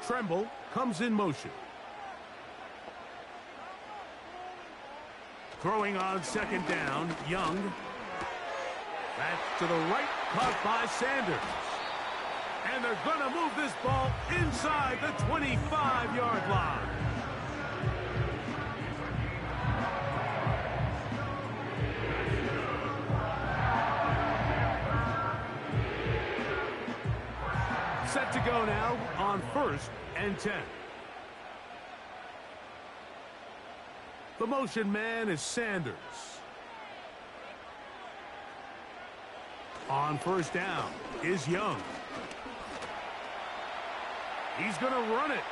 Tremble comes in motion. Throwing on 2nd down, Young. That's to the right, caught by Sanders. And they're going to move this ball inside the 25-yard line. Set to go now on 1st and 10. The motion man is Sanders. On 1st down is Young. He's going to run it.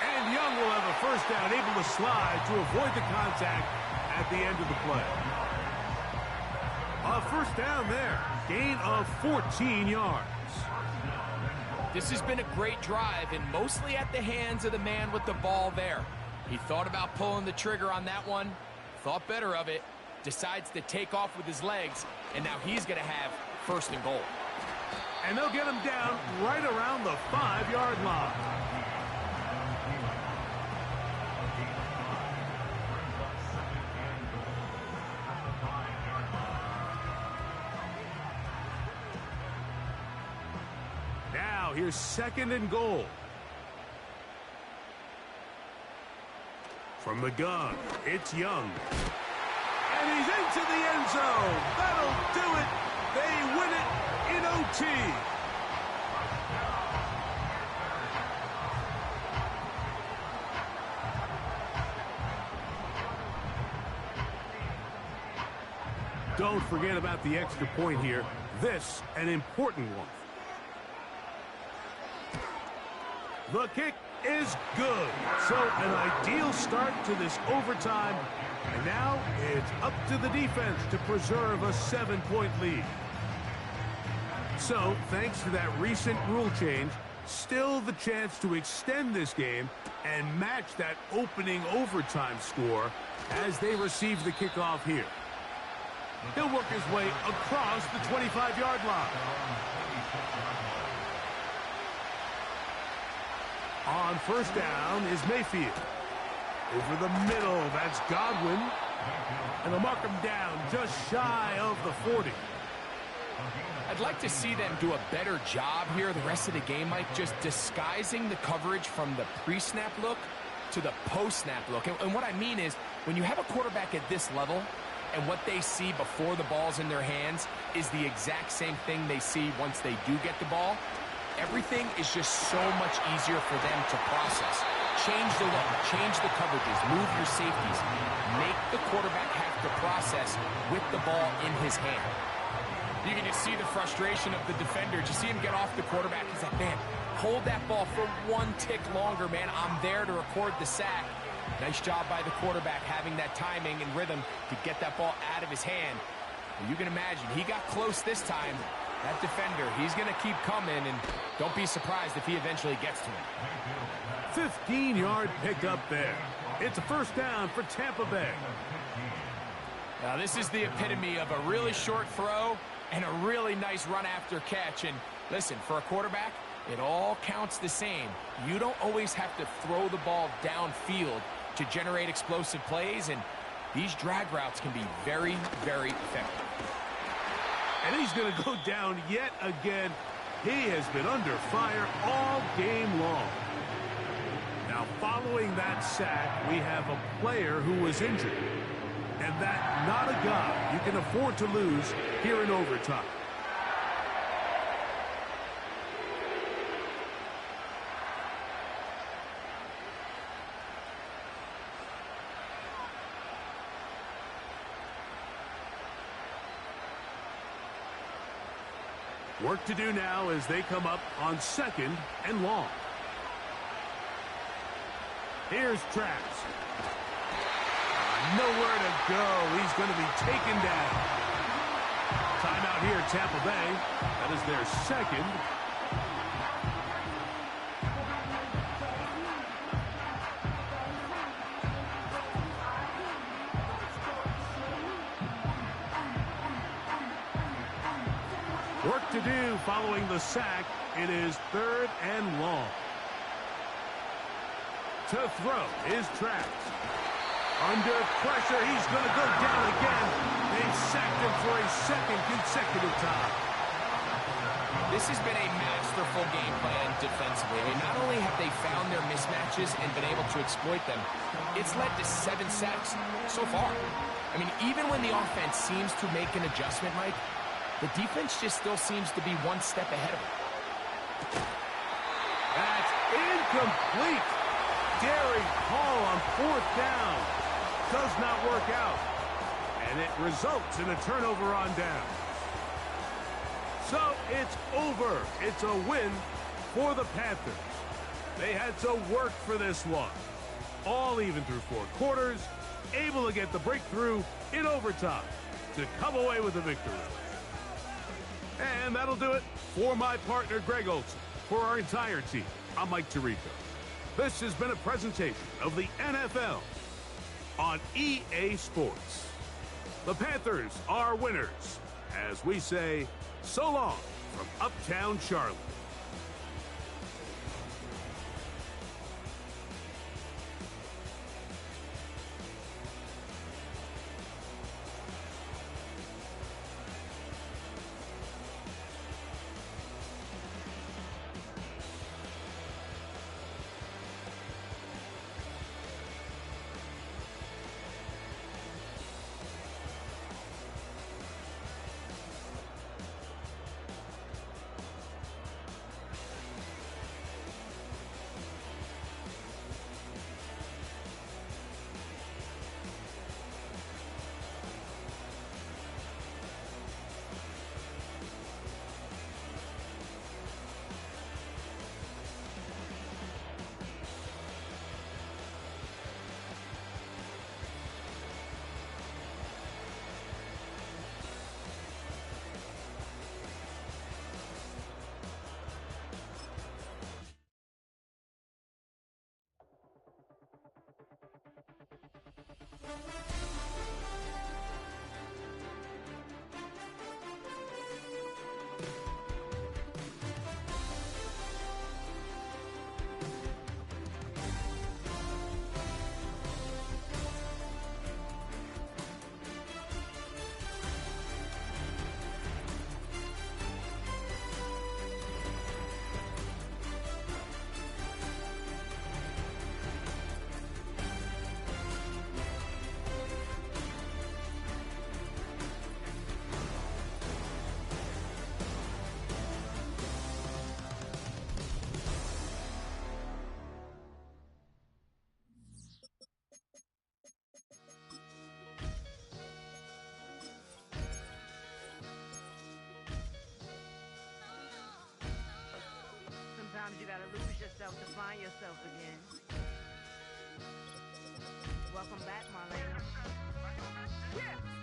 And Young will have a 1st down, able to slide to avoid the contact at the end of the play. A 1st down there. Gain of 14 yards. This has been a great drive, and mostly at the hands of the man with the ball there. He thought about pulling the trigger on that one, thought better of it, decides to take off with his legs, and now he's going to have 1st and goal. And they'll get him down right around the 5-yard line. Now here's 2nd and goal. From the gun, it's Young. And he's into the end zone. That'll do it. They win it in OT. Don't forget about the extra point here. This, an important one. The kick is good. So an ideal start to this overtime. And now it's up to the defense to preserve a 7-point lead. So, thanks to that recent rule change, still the chance to extend this game and match that opening overtime score as they receive the kickoff here. He'll work his way across the 25-yard line. On 1st down is Mayfield. Over the middle, that's Godwin. And they'll mark him down just shy of the 40. I'd like to see them do a better job here the rest of the game, Mike, just disguising the coverage from the pre-snap look to the post-snap look. And what I mean is, when you have a quarterback at this level, and what they see before the ball's in their hands is the exact same thing they see once they do get the ball, everything is just so much easier for them to process. Change the look, change the coverages, move your safeties. Make the quarterback have to process with the ball in his hand. You can just see the frustration of the defender. Did you see him get off the quarterback? He's like, man, hold that ball for one tick longer, man. I'm there to record the sack. Nice job by the quarterback having that timing and rhythm to get that ball out of his hand. And you can imagine, he got close this time. That defender, he's going to keep coming, and don't be surprised if he eventually gets to him. 15-yard pickup there. It's a first down for Tampa Bay. Now, this is the epitome of a really short throw and a really nice run after catch. And listen, for a quarterback, it all counts the same. You don't always have to throw the ball downfield to generate explosive plays, and these drag routes can be very, very effective. And he's going to go down yet again. He has been under fire all game long. Now, following that sack, we have a player who was injured. And that, not a guy you can afford to lose here in overtime. Work to do now as they come up on 2nd and long. Here's Traps. Nowhere to go. He's going to be taken down. Timeout here, Tampa Bay. That is their second. Work to do following the sack. It is 3rd and long. To throw is Traps. Under pressure, he's going to go down again. They've sacked him for a second consecutive time. This has been a masterful game plan defensively. I mean, not only have they found their mismatches and been able to exploit them, it's led to 7 sacks so far. I mean, even when the offense seems to make an adjustment, Mike, the defense just still seems to be one step ahead of it. That's incomplete. Daring call on 4th down. Does not work out. And it results in a turnover on down. So it's over. It's a win for the Panthers. They had to work for this one. All even through 4 quarters. Able to get the breakthrough in overtime to come away with a victory. And that'll do it for my partner, Greg Olson. For our entire team, I'm Mike Tirico. This has been a presentation of the NFL on EA Sports. The Panthers are winners, as we say, so long from Uptown Charlotte. yourself again. Welcome back, Marlena.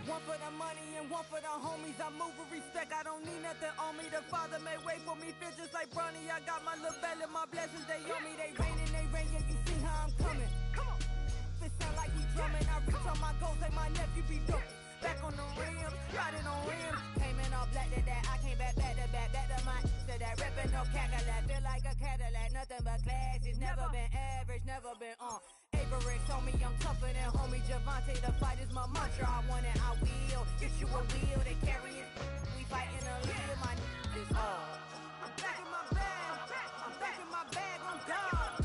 One for the money and one for the homies. I move with respect, I don't need nothing on me. The Father may wait for me, feel just like Bronny. I got my little belly, my blessings, they on me. They rain and they rain, yeah, you see how I'm coming. Come on. It sound like we drumming. I reach on my goals like my nephew be dope. Back on the rims, riding on rims. Came in all black to that, I came back to back to my to that reppin' no Cadillac. Feel like a Cadillac, nothing but class. It's never been average, never been on. Avery told me I'm tougher than homie Javante. The fight is my mantra. I want it, I will. Get you a wheel, they carry it. We fightin' a little, my is all. I'm back in my bag. I'm back in my bag on God.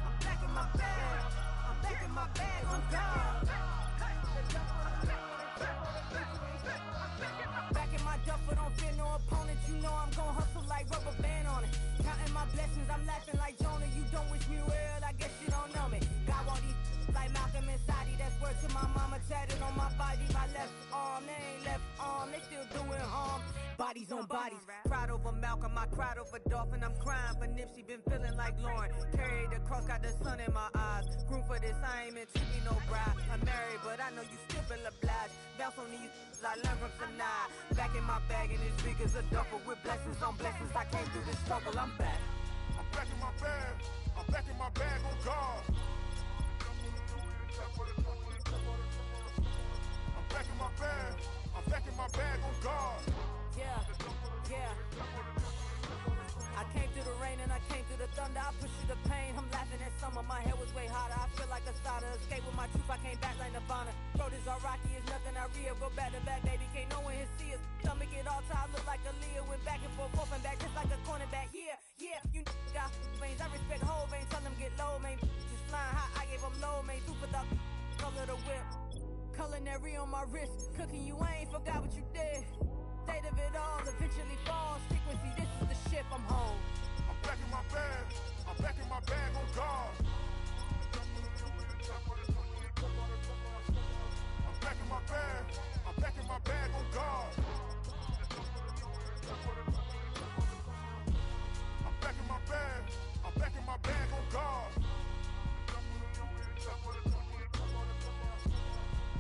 I'm back in my bag. I'm back in my bag on God. Back in my duffel, don't fear no opponent. You know I'm gon' hustle like rubber band on it. Counting my blessings, I'm laughing like Jonah. You don't wish me well, I guess you don't know me. God want these like Malcolm and Sadie. That's word to my mama, tatted on my body. My left arm, they ain't left arm, they still doing harm. Bodies on bodies, cried over Malcolm, I cried over Dolphin. I'm crying for Nipsey, been feeling like Lauren. Carried the cross, got the sun in my eyes. Groom for this, I ain't meant to be no bride. I'm married, but I know you still feel obliged. Bounce on these, I learned from tonight. Back in my bag and it's big as a duffel with blessings on blessings. I came through this struggle, I'm back. I'm back in my bag. I'm back in my bag on God. I'm back in my bag. I'm back in my bag on God. Yeah. I came through the rain and I came through the thunder. I pushed through the pain. I'm laughing at summer. My head was way hotter. I feel like a starter. Escape with my truth. I came back like Nirvana. Throat is all rocky. It's nothing I real. Go back to back, baby. Can't no one here see us. Stomach it all tied. Look like a Leah. Went back and forth and back just like a cornerback. Yeah. You got veins. I respect whole veins. Tell them get low, man. Just flying high. I gave them low, man. Super the color the whip. Culinary on my wrist. Cooking you, I ain't forgot what you did. State of it all, eventually falls. Frequency, this is the ship, I'm home. I'm back in my bag. I'm back in my bag on God. I'm back in my bag. I'm back in my bag on God. I'm back in my bag. I'm back in my bag on God.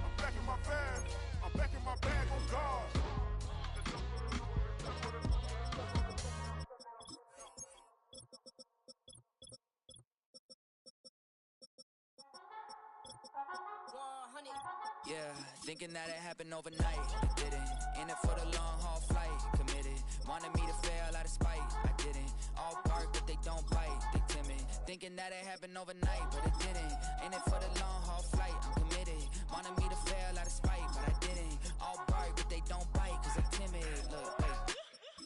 I'm back in my bag. I'm back in my bag on God. Yeah, thinking that it happened overnight, it didn't. In it for the long haul flight, committed. Wanted me to fail out of spite, I didn't. All bark but they don't bite, they timid. Thinking that it happened overnight, but it didn't. In it for the long haul flight, I'm committed. Wanted me to fail out of spite, but I didn't. All bark but they don't bite, cause they timid. Look, wait.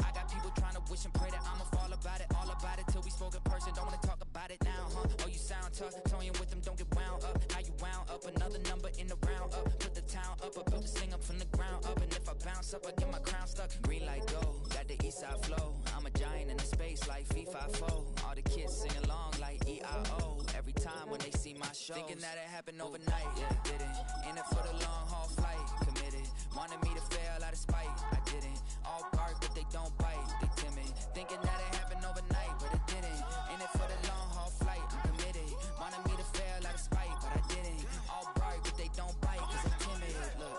I got people trying to wish and pray that I'ma fall about it. All about it till we spoke in person, don't wanna talk about it now, huh? Oh, you sound tough, toying with them, don't get wound up. How you wound up, another number in the round up. Put the town up, I built this thing up from the ground up. And if I bounce up, I get my crown stuck. Green light go, got the east side flow. I'm a giant in the space like FIFA4. All the kids sing along like EIO. Every time when they see my shows. Thinking that it happened overnight, yeah, didn't. In it for the long haul flight, committed. Wanted me to fail out of spite, I didn't. All bark but they don't bite, they timid. Thinking that it happened overnight, but it didn't. In it for the long haul flight, I'm committed. Wanted me to fail out of spite, but I didn't. All bark but they don't bite, cause I'm timid. Look,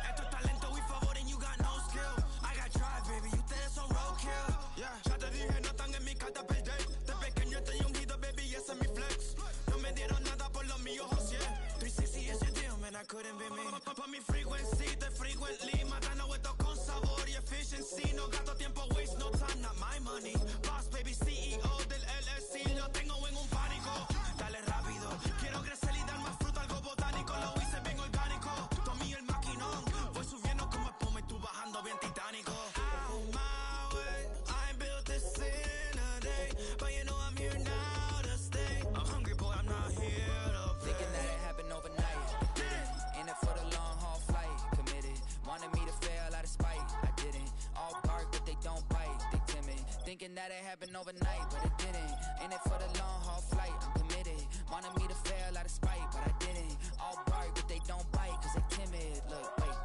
Esto es talento y favor and you got no skill. I got drive, baby, ustedes son roadkill. Yeah, ya te dije, no están en mi carta perder. De pequeño estoy ungido, baby, ese es mi flex. No me dieron nada por lo mío, José. 360 is your deal, man, I couldn't be me. Pa' mi frequency, te frequently. Matando esto con sabor y efficiency. No gasto tiempo, waste no time, not my money. Boss, baby, CEO del LLC. Lo tengo en un pánico. Dale rápido, quiero crecer y dar más fruta, algo botánico. Lo hice bien orgánico. Tomé el maquinón. Voy subiendo como espuma y tú bajando bien titánico. On my way, I ain't built this in a day. But you know I'm here now to stay. I'm hungry, boy, I'm not here to play. thinking that it happened overnight, didn't. In it for the long haul flight, committed. Wanted me to fail out of spite, I didn't. All bark but they don't bite, they timid. Thinking that it happened overnight, but it didn't. In it for the long haul flight, I'm committed. Wanted me to fail out of spite, but I didn't. All bark but they don't bite, cause they timid. Look, wait.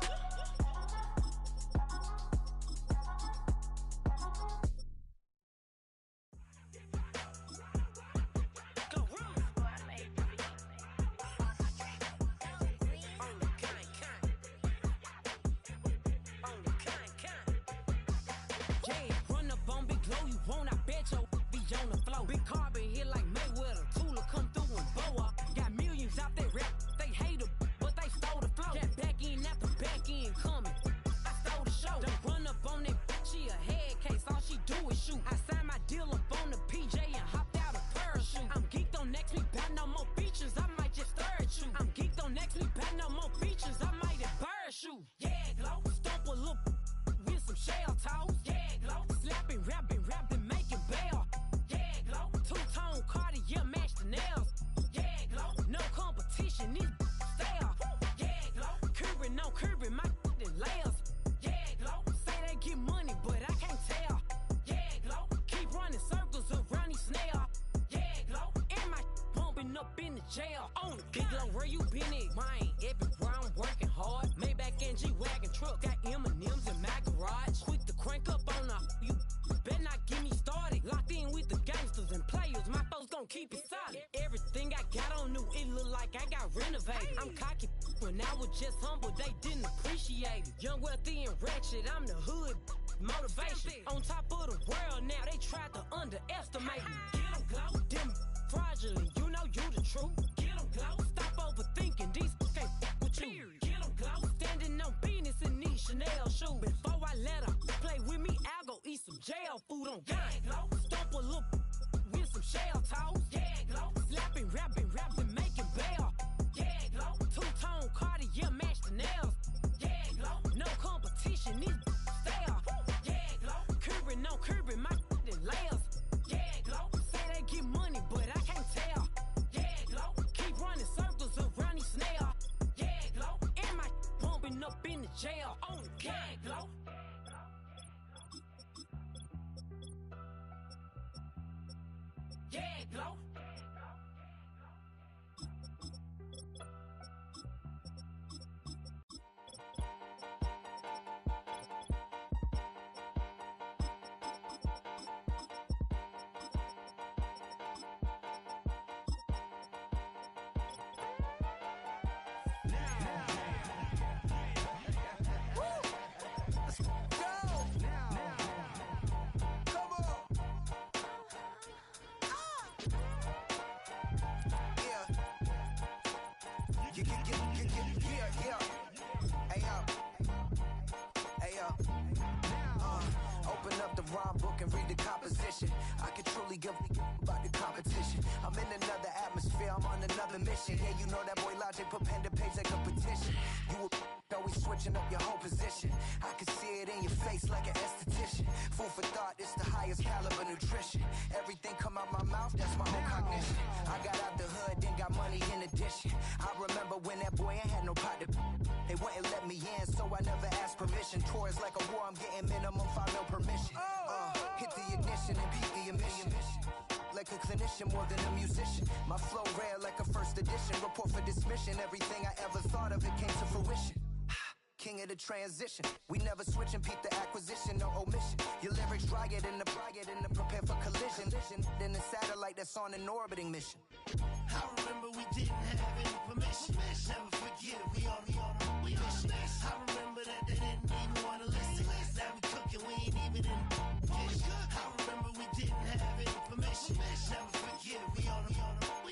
jail on it. Big low, where you been at? Mine, everywhere I'm working hard. Maybach and G-Wagon truck, got M&M's in my garage. Quick to crank up on her, you better not get me started. Locked in with the gangsters and players, my folks gon' keep it solid. Everything I got on new, it look like I got renovated. I'm cocky when I was just humble, they didn't appreciate it. Young, wealthy, and wretched, I'm the hood motivation. On top of the world now, they tried to underestimate me. Get 'em glow, them fraudulent, you know you the truth. Get 'em glow, stop overthinking, these can't fuck with you. Get 'em glow, standing on business in these Chanel shoes. Before I let her play with me, I'll go eat some jail food on gang. Stomp a little with some shell toes. Yeah, glow, slapping, rapping, making bail. Yeah, glow, two-tone Cartier match the nails. Yeah, glow, no competition, these stale. Yeah, glow, curbing my layers. Yeah, glow, say they get money, but I can't tell. Yeah, glow, keep running circles around these snails. Yeah, glow, and my bumping up in the jail on the gang, glow. Yeah, glow. Open up the rhyme book and read the composition. I can truly give about the competition. I'm in another atmosphere, I'm on another mission. Yeah, you know that boy Logic put pen to page like a petition. You always switching up your whole position. I can see it in your face like an esthetician. Food for thought, it's the highest caliber nutrition. Everything come out my mouth, that's my own cognition. I got out the hood, then got money in addition. I remember when that boy ain't had no pot to. They wouldn't let me in, so I never asked permission. Tours like a war, I'm getting minimum 5 mil permission. Hit the ignition and beat the emission. Like a clinician more than a musician. My flow rare like a first edition. Report for dismission. Everything I ever thought of, it came to fruition. King of the transition. We never switch and peep the acquisition, no omission. Your lyrics dry it in the prepare for collision. Then the satellite that's on an orbiting mission. I remember we didn't have any permission. Never forget we on a mission. I remember that they didn't even want to listen. Now we cooking, we ain't even in the kitchen. I remember we didn't have any permission. Never forget we on a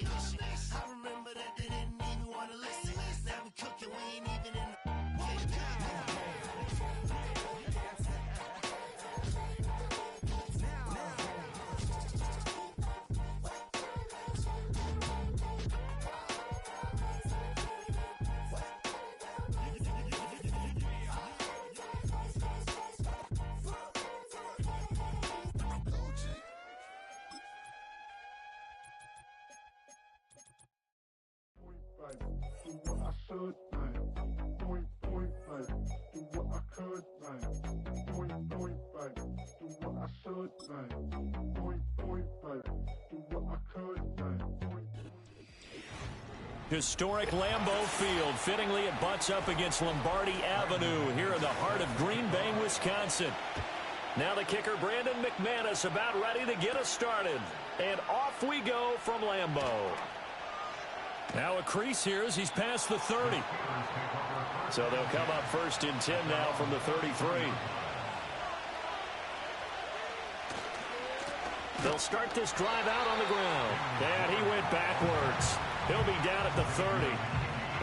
mission. I remember that they didn't even want to listen. Now we cooking, we ain't even in the kitchen. Do what I should, like. Point, like. Do what I could, like. Point, like. Do what I should, like. Point, like. Do what I could, like. Historic Lambeau Field. Fittingly, it butts up against Lombardi Avenue here in the heart of Green Bay, Wisconsin. Now the kicker, Brandon McManus, about ready to get us started. And off we go from Lambeau. Now a crease here as he's past the 30. So they'll come up first and 10 now from the 33. They'll start this drive out on the ground. And he went backwards. He'll be down at the 30.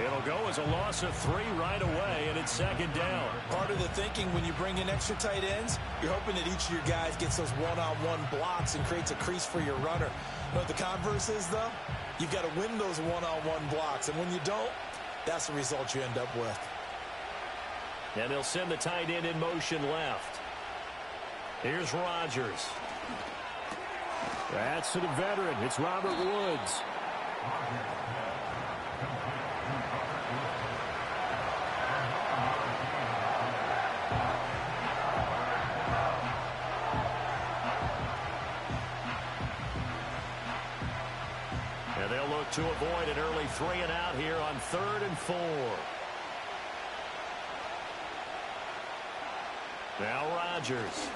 It'll go as a loss of 3 right away, and it's second down. Part of the thinking when you bring in extra tight ends, you're hoping that each of your guys gets those one-on-one blocks and creates a crease for your runner. But the converse is, though, you've got to win those one-on-one blocks, and when you don't, that's the result you end up with. And they'll send the tight end in motion left. Here's Rodgers. That's to the veteran. It's Robert Woods. to avoid an early 3-and-out here on 3rd and 4. Now Rodgers.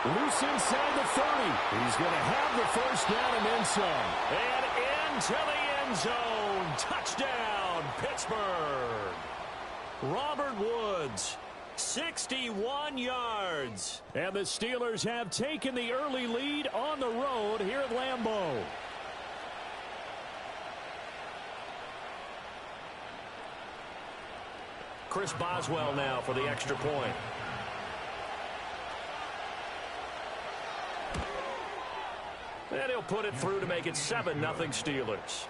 Loose inside the 30. He's going to have the first down and then some. And into the end zone. Touchdown, Pittsburgh. Robert Woods, 61 yards. And the Steelers have taken the early lead on the road here at Lambeau. Chris Boswell now for the extra point. And he'll put it through to make it 7-0 Steelers.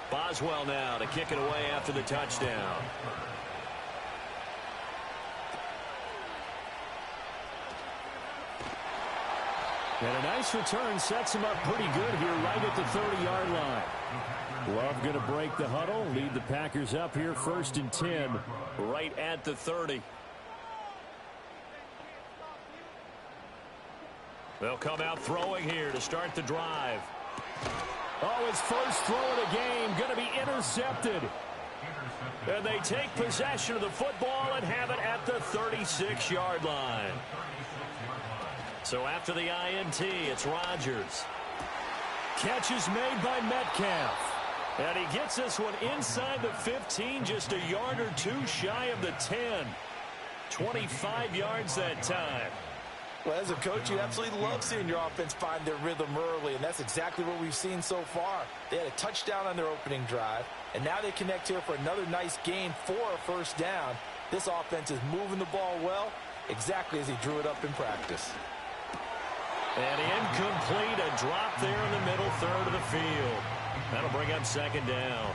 Boswell now to kick it away after the touchdown. And a nice return sets him up pretty good here right at the 30-yard line. Love going to break the huddle, lead the Packers up here 1st and 10 right at the 30. They'll come out throwing here to start the drive. Oh, his first throw of the game going to be intercepted. And they take possession of the football and have it at the 36-yard line. So after the INT, it's Rodgers. Catch is made by Metcalf. And he gets this one inside the 15, just a yard or two shy of the 10. 25 yards that time. Well, as a coach, you absolutely love seeing your offense find their rhythm early, and that's exactly what we've seen so far. They had a touchdown on their opening drive, and now they connect here for another nice gain for a first down. This offense is moving the ball well, exactly as he drew it up in practice. And incomplete, a drop there in the middle third of the field. That'll bring up 2nd down.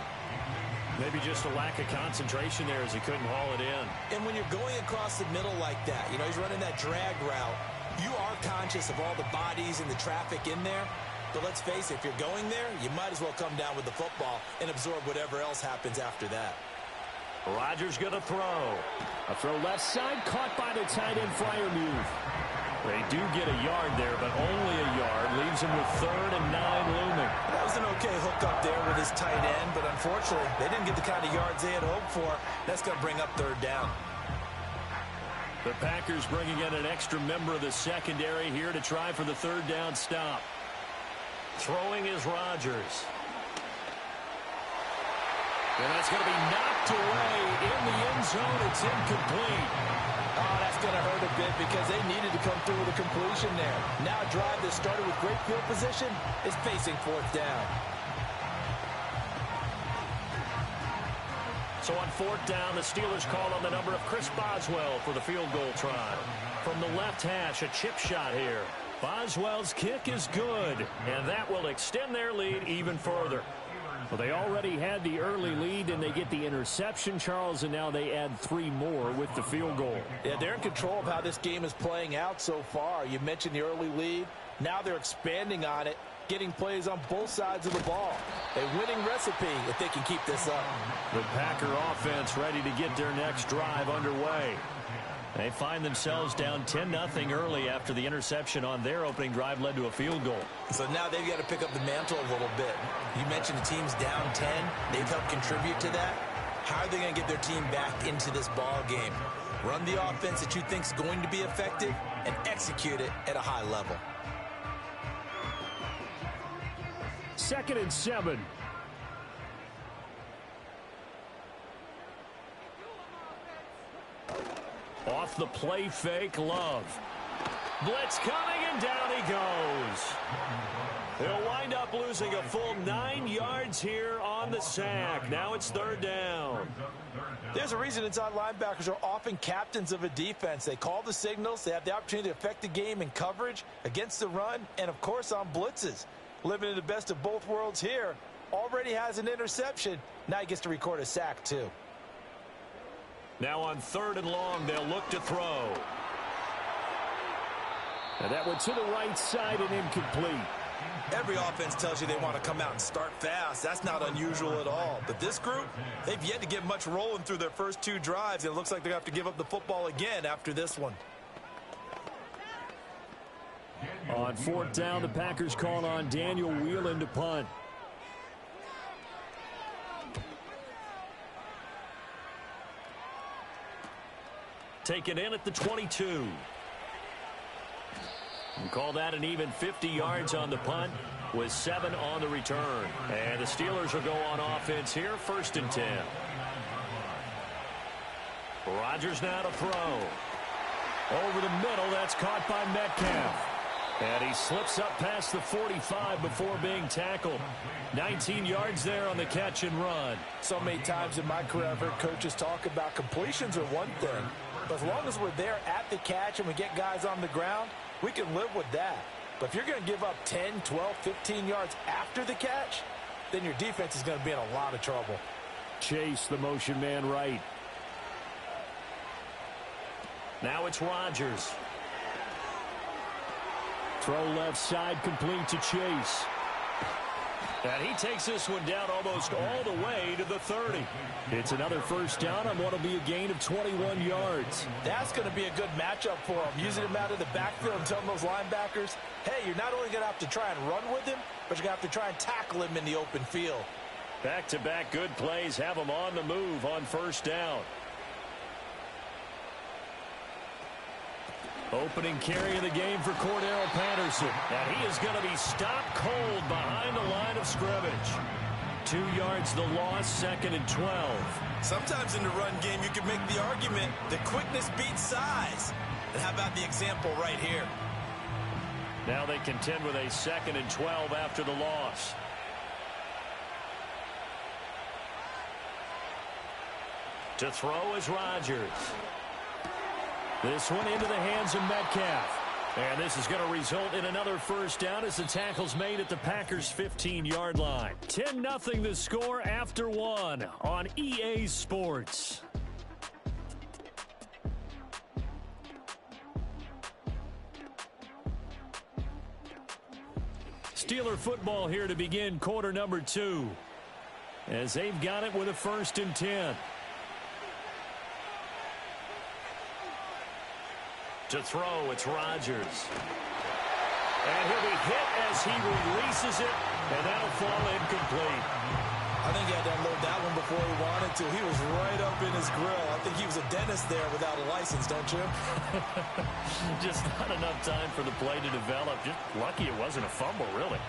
Maybe just a lack of concentration there as he couldn't haul it in. And when you're going across the middle like that, you know, he's running that drag route, you are conscious of all the bodies and the traffic in there. But let's face it, if you're going there, you might as well come down with the football and absorb whatever else happens after that. Rodgers going to throw. A throw left side, caught by the tight end Freiermuth. They do get a yard there, but only a yard. Leaves him with 3rd and 9 looming. That was an okay hook up there with his tight end, but unfortunately, they didn't get the kind of yards they had hoped for. That's going to bring up 3rd down. The Packers bringing in an extra member of the secondary here to try for the 3rd down stop. Throwing is Rodgers. And that's going to be knocked away in the end zone. It's incomplete. Oh, that's going to hurt a bit because they needed to come through with a completion there. Now a drive that started with great field position is facing 4th down. So on 4th down, the Steelers call on the number of Chris Boswell for the field goal try. From the left hash, a chip shot here. Boswell's kick is good, and that will extend their lead even further. Well, they already had the early lead, and they get the interception, Charles, and now they add 3 more with the field goal. Yeah, they're in control of how this game is playing out so far. You mentioned the early lead. Now they're expanding on it, getting plays on both sides of the ball. A winning recipe if they can keep this up. The Packer offense ready to get their next drive underway. They find themselves down 10-0 early after the interception on their opening drive led to a field goal. So now they've got to pick up the mantle a little bit. You mentioned the team's down 10. They've helped contribute to that. How are they going to get their team back into this ball game? Run the offense that you think is going to be effective and execute it at a high level. 2nd and 7. Off the play fake, Love. Blitz coming, and down he goes. They'll wind up losing a full 9 yards here on the sack. Now it's 3rd down. There's a reason inside linebackers are often captains of a defense. They call the signals. They have the opportunity to affect the game in coverage, against the run, and, of course, on blitzes. Living in the best of both worlds here. Already has an interception. Now he gets to record a sack, too. Now on 3rd and long, they'll look to throw. And that went to the right side and incomplete. Every offense tells you they want to come out and start fast. That's not unusual at all. But this group, they've yet to get much rolling through their first 2 drives, and it looks like they're going to have to give up the football again after this one. On fourth down, the Packers call on Daniel Whelan to punt. Take it in at the 22. And call that an even 50 yards on the punt with 7 on the return. And the Steelers will go on offense here, 1st and 10. Rodgers now to throw. Over the middle, that's caught by Metcalf. And he slips up past the 45 before being tackled. 19 yards there on the catch and run. So many times in my career, I've heard coaches talk about completions are one thing. But as long as we're there at the catch and we get guys on the ground, we can live with that. But if you're going to give up 10, 12, 15 yards after the catch, then your defense is going to be in a lot of trouble. Chase, the motion man right. Now it's Rodgers. Throw left side complete to Chase. And he takes this one down almost all the way to the 30. It's another first down on what will be a gain of 21 yards. That's going to be a good matchup for him. Using him out of the backfield and telling those linebackers, hey, you're not only going to have to try and run with him, but you're going to have to try and tackle him in the open field. Back-to-back good plays have him on the move on first down. Opening carry of the game for Cordero Patterson. And he is going to be stopped cold behind the line of scrimmage. 2 yards the loss, 2nd and 12. Sometimes in the run game, you can make the argument that quickness beats size. And how about the example right here? Now they contend with a 2nd and 12 after the loss. To throw is Rodgers. This one into the hands of Metcalf. And this is going to result in another first down as the tackle's made at the Packers' 15-yard line. 10-0 the score after 1 on EA Sports. Steeler football here to begin quarter number 2. As they've got it with a 1st and 10. To throw, it's Rodgers. And he'll be hit as he releases it, and that'll fall incomplete. I think he had to unload that one before he wanted to. He was right up in his grill. I think he was a dentist there without a license, don't you? Just not enough time for the play to develop. Just lucky it wasn't a fumble, really.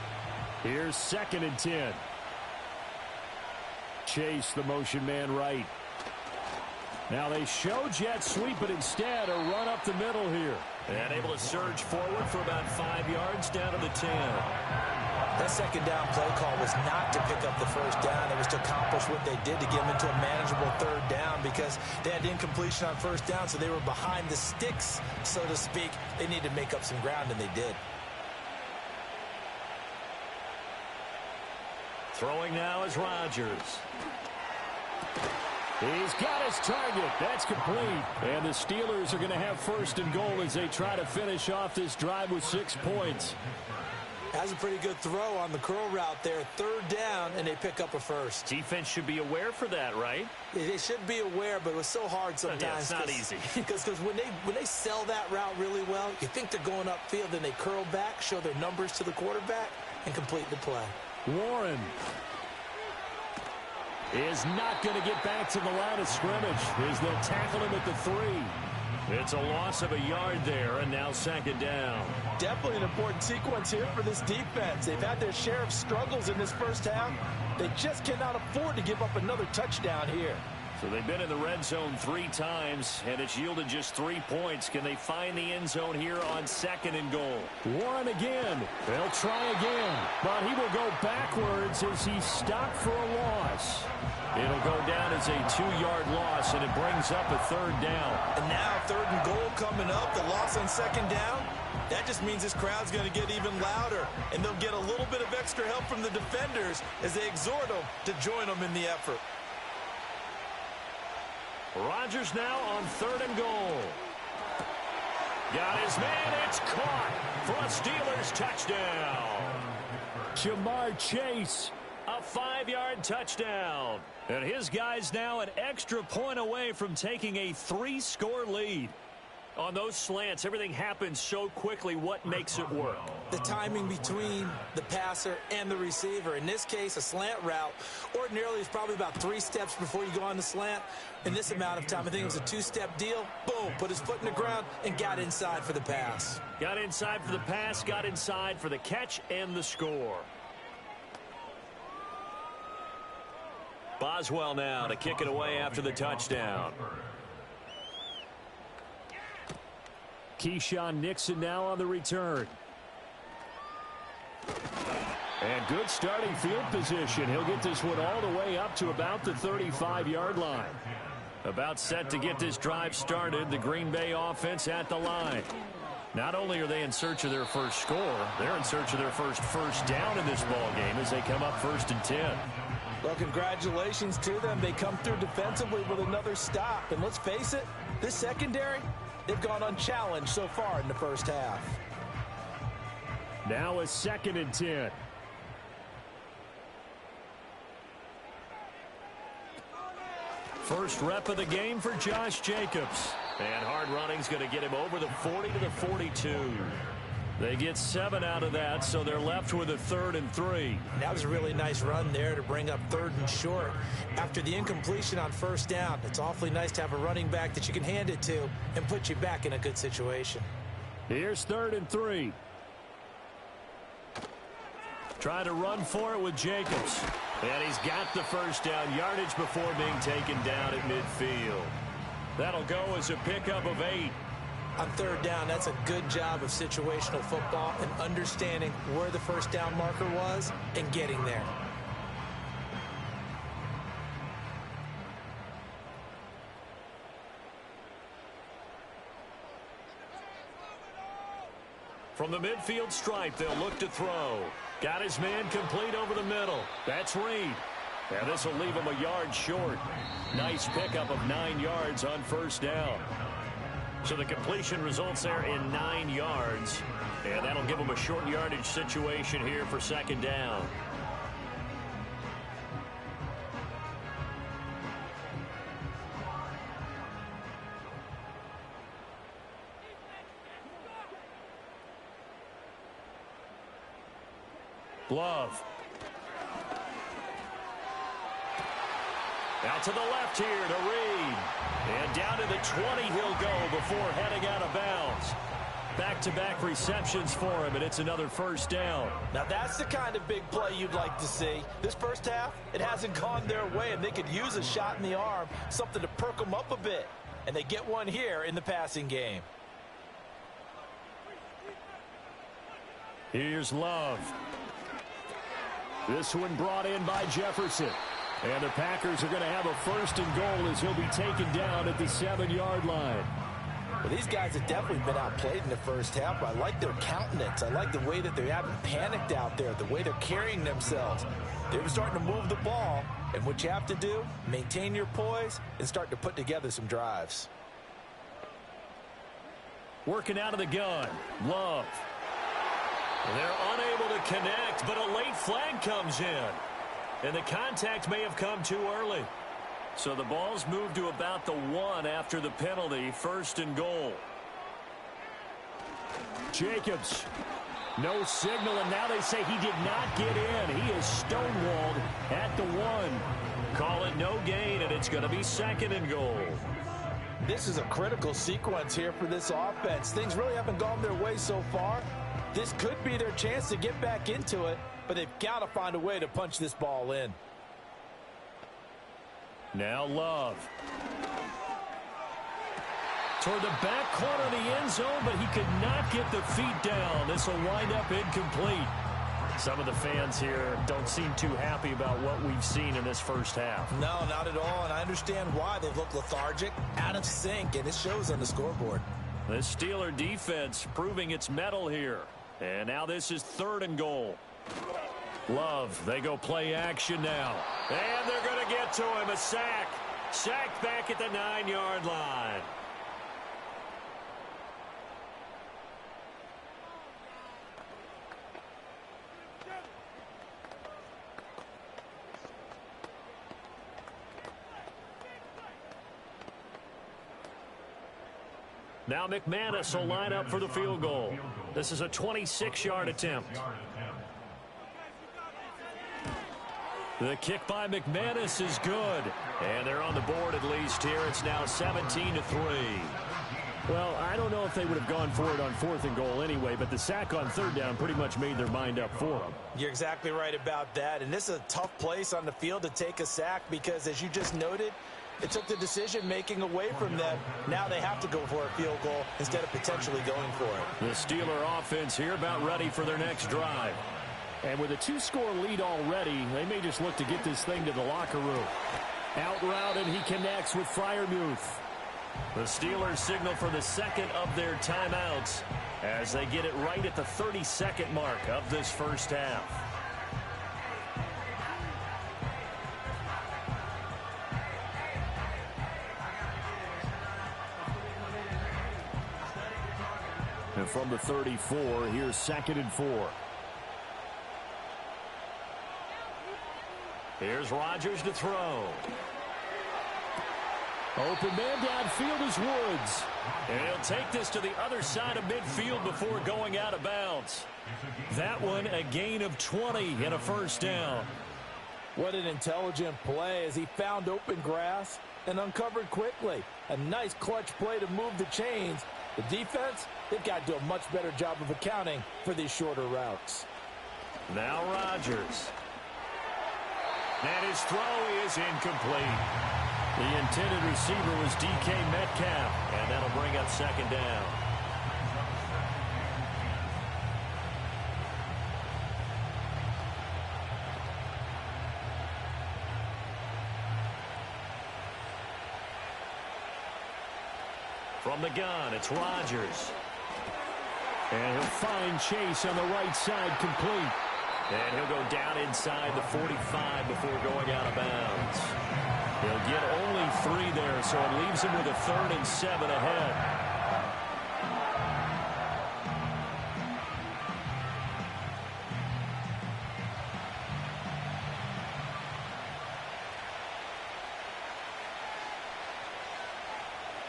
Here's 2nd and 10. Chase, the motion man right. Now they show jet sweep, but instead a run up the middle here. And able to surge forward for about 5 yards down to the 10. That 2nd down play call was not to pick up the first down. It was to accomplish what they did to get them into a manageable 3rd down because they had incompletion on first down, so they were behind the sticks, so to speak. They needed to make up some ground, and they did. Throwing now is Rodgers. He's got his target. That's complete. And the Steelers are going to have 1st and goal as they try to finish off this drive with 6 points. Has a pretty good throw on the curl route there. 3rd down, and they pick up a first. Defense should be aware for that, right? They should be aware, but it was so hard sometimes. Yeah, it's not easy. Because when they sell that route really well, you think they're going upfield, then they curl back, show their numbers to the quarterback, and complete the play. Warren is not going to get back to the line of scrimmage as they'll tackle him at the 3. It's a loss of a yard there, and now 2nd down. Definitely an important sequence here for this defense. They've had their share of struggles in this first half. They just cannot afford to give up another touchdown here. So they've been in the red zone 3 times, and it's yielded just 3 points. Can they find the end zone here on 2nd and goal? Warren again. They'll try again, but he will go backwards as he's stopped for a loss. It'll go down as a 2-yard loss, and it brings up a 3rd down. And now 3rd and goal coming up, the loss on 2nd down. That just means this crowd's going to get even louder, and they'll get a little bit of extra help from the defenders as they exhort them to join them in the effort. Rodgers now on 3rd and goal. Got his man. It's caught for a Steelers touchdown. Jamar Chase, a 5-yard touchdown. And his guys now an extra point away from taking a 3-score lead. On those slants, everything happens so quickly. What makes it work? The timing between the passer and the receiver. In this case, a slant route ordinarily is probably about 3 steps before you go on the slant. In this amount of time, I think it was a 2-step deal. Boom, put his foot in the ground and got inside for the pass. Got inside for the pass, got inside for the catch and the score. Boswell now to kick it away after the touchdown. Keyshawn Nixon now on the return. And good starting field position. He'll get this one all the way up to about the 35-yard line. About set to get this drive started. The Green Bay offense at the line. Not only are they in search of their first score, they're in search of their first down in this ball game as they come up 1st and 10. Well, congratulations to them. They come through defensively with another stop. And let's face it, this secondary, they've gone unchallenged so far in the first half. Now a 2nd and 10. First rep of the game for Josh Jacobs. And hard running's going to get him over the 40 to the 42. They get 7 out of that, so they're left with a 3rd and 3. That was a really nice run there to bring up 3rd and short. After the incompletion on 1st down, it's awfully nice to have a running back that you can hand it to and put you back in a good situation. Here's 3rd and 3. Try to run for it with Jacobs. And he's got the first down, yardage before being taken down at midfield. That'll go as a pickup of 8. On 3rd down, that's a good job of situational football and understanding where the first down marker was and getting there. From the midfield stripe, they'll look to throw. Got his man complete over the middle. That's Reed. And this will leave him a yard short. Nice pickup of 9 yards on 1st down. So the completion results there in 9 yards. And that'll give him a short yardage situation here for 2nd down. Love. Out to the left here to Reed. And down to the 20 he'll go before heading out of bounds. Back-to-back receptions for him, and it's another 1st down. Now that's the kind of big play you'd like to see. This first half, it hasn't gone their way, and they could use a shot in the arm, something to perk them up a bit. And they get one here in the passing game. Here's Love. This one brought in by Jefferson. And the Packers are going to have a 1st and goal as he'll be taken down at the 7-yard line. Well, these guys have definitely been outplayed in the first half, but I like their countenance. I like the way that they haven't panicked out there, the way they're carrying themselves. They're starting to move the ball, and what you have to do, maintain your poise and start to put together some drives. Working out of the gun, Love. They're unable to connect, but a late flag comes in. And the contact may have come too early. So the ball's moved to about the 1 after the penalty, 1st and goal. Jacobs. No signal, and now they say he did not get in. He is stonewalled at the 1. Call it no gain, and it's going to be 2nd and goal. This is a critical sequence here for this offense. Things really haven't gone their way so far. This could be their chance to get back into it, but they've got to find a way to punch this ball in. Now Love. Toward the back corner of the end zone, but he could not get the feet down. This will wind up incomplete. Some of the fans here don't seem too happy about what we've seen in this first half. No, not at all, and I understand why. They've looked lethargic, out of sync, and it shows on the scoreboard. The Steeler defense proving its mettle here. And now this is 3rd and goal. Love, they go play action now. And they're going to get to him, a sack. Sacked back at the 9-yard line. Now McManus will line up for the field goal. This is a 26-yard attempt. The kick by McManus is good. And they're on the board at least here. It's now 17-3. Well, I don't know if they would have gone for it on 4th and goal anyway, but the sack on 3rd down pretty much made their mind up for them. You're exactly right about that. And this is a tough place on the field to take a sack because, as you just noted, it took the decision-making away from them. Now they have to go for a field goal instead of potentially going for it. The Steeler offense here about ready for their next drive. And with a 2-score lead already, they may just look to get this thing to the locker room. Out route, and he connects with Freiermuth. The Steelers signal for the second of their timeouts as they get it right at the 32nd mark of this first half. And from the 34, here's 2nd and 4. Here's Rodgers to throw. Open man downfield is Woods. And he'll take this to the other side of midfield before going out of bounds. That one a gain of 20 and a first down. What an intelligent play as he found open grass and uncovered quickly. A nice clutch play to move the chains. The defense, they've got to do a much better job of accounting for these shorter routes. Now Rodgers. And his throw is incomplete. The intended receiver was DK Metcalf, and that'll bring up 2nd down. From the gun, it's Rodgers. And he'll find Chase on the right side complete. And he'll go down inside the 45 before going out of bounds. He'll get only 3 there, so it leaves him with a 3rd and 7 ahead.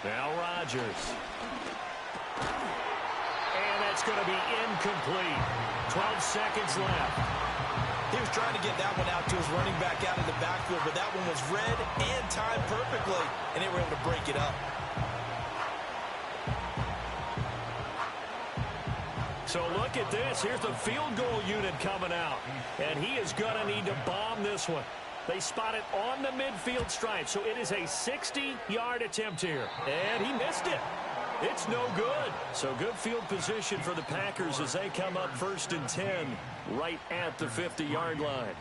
Now Rodgers. And that's going to be incomplete. 12 seconds left. He was trying to get that one out to his running back out of the backfield, but that one was read and timed perfectly, and they were able to break it up. So look at this. Here's the field goal unit coming out, and he is going to need to bomb this one. They spot it on the midfield stripe, so it is a 60-yard attempt here, and he missed it. It's no good. So good field position for the Packers as they come up 1st and 10 right at the 50-yard line.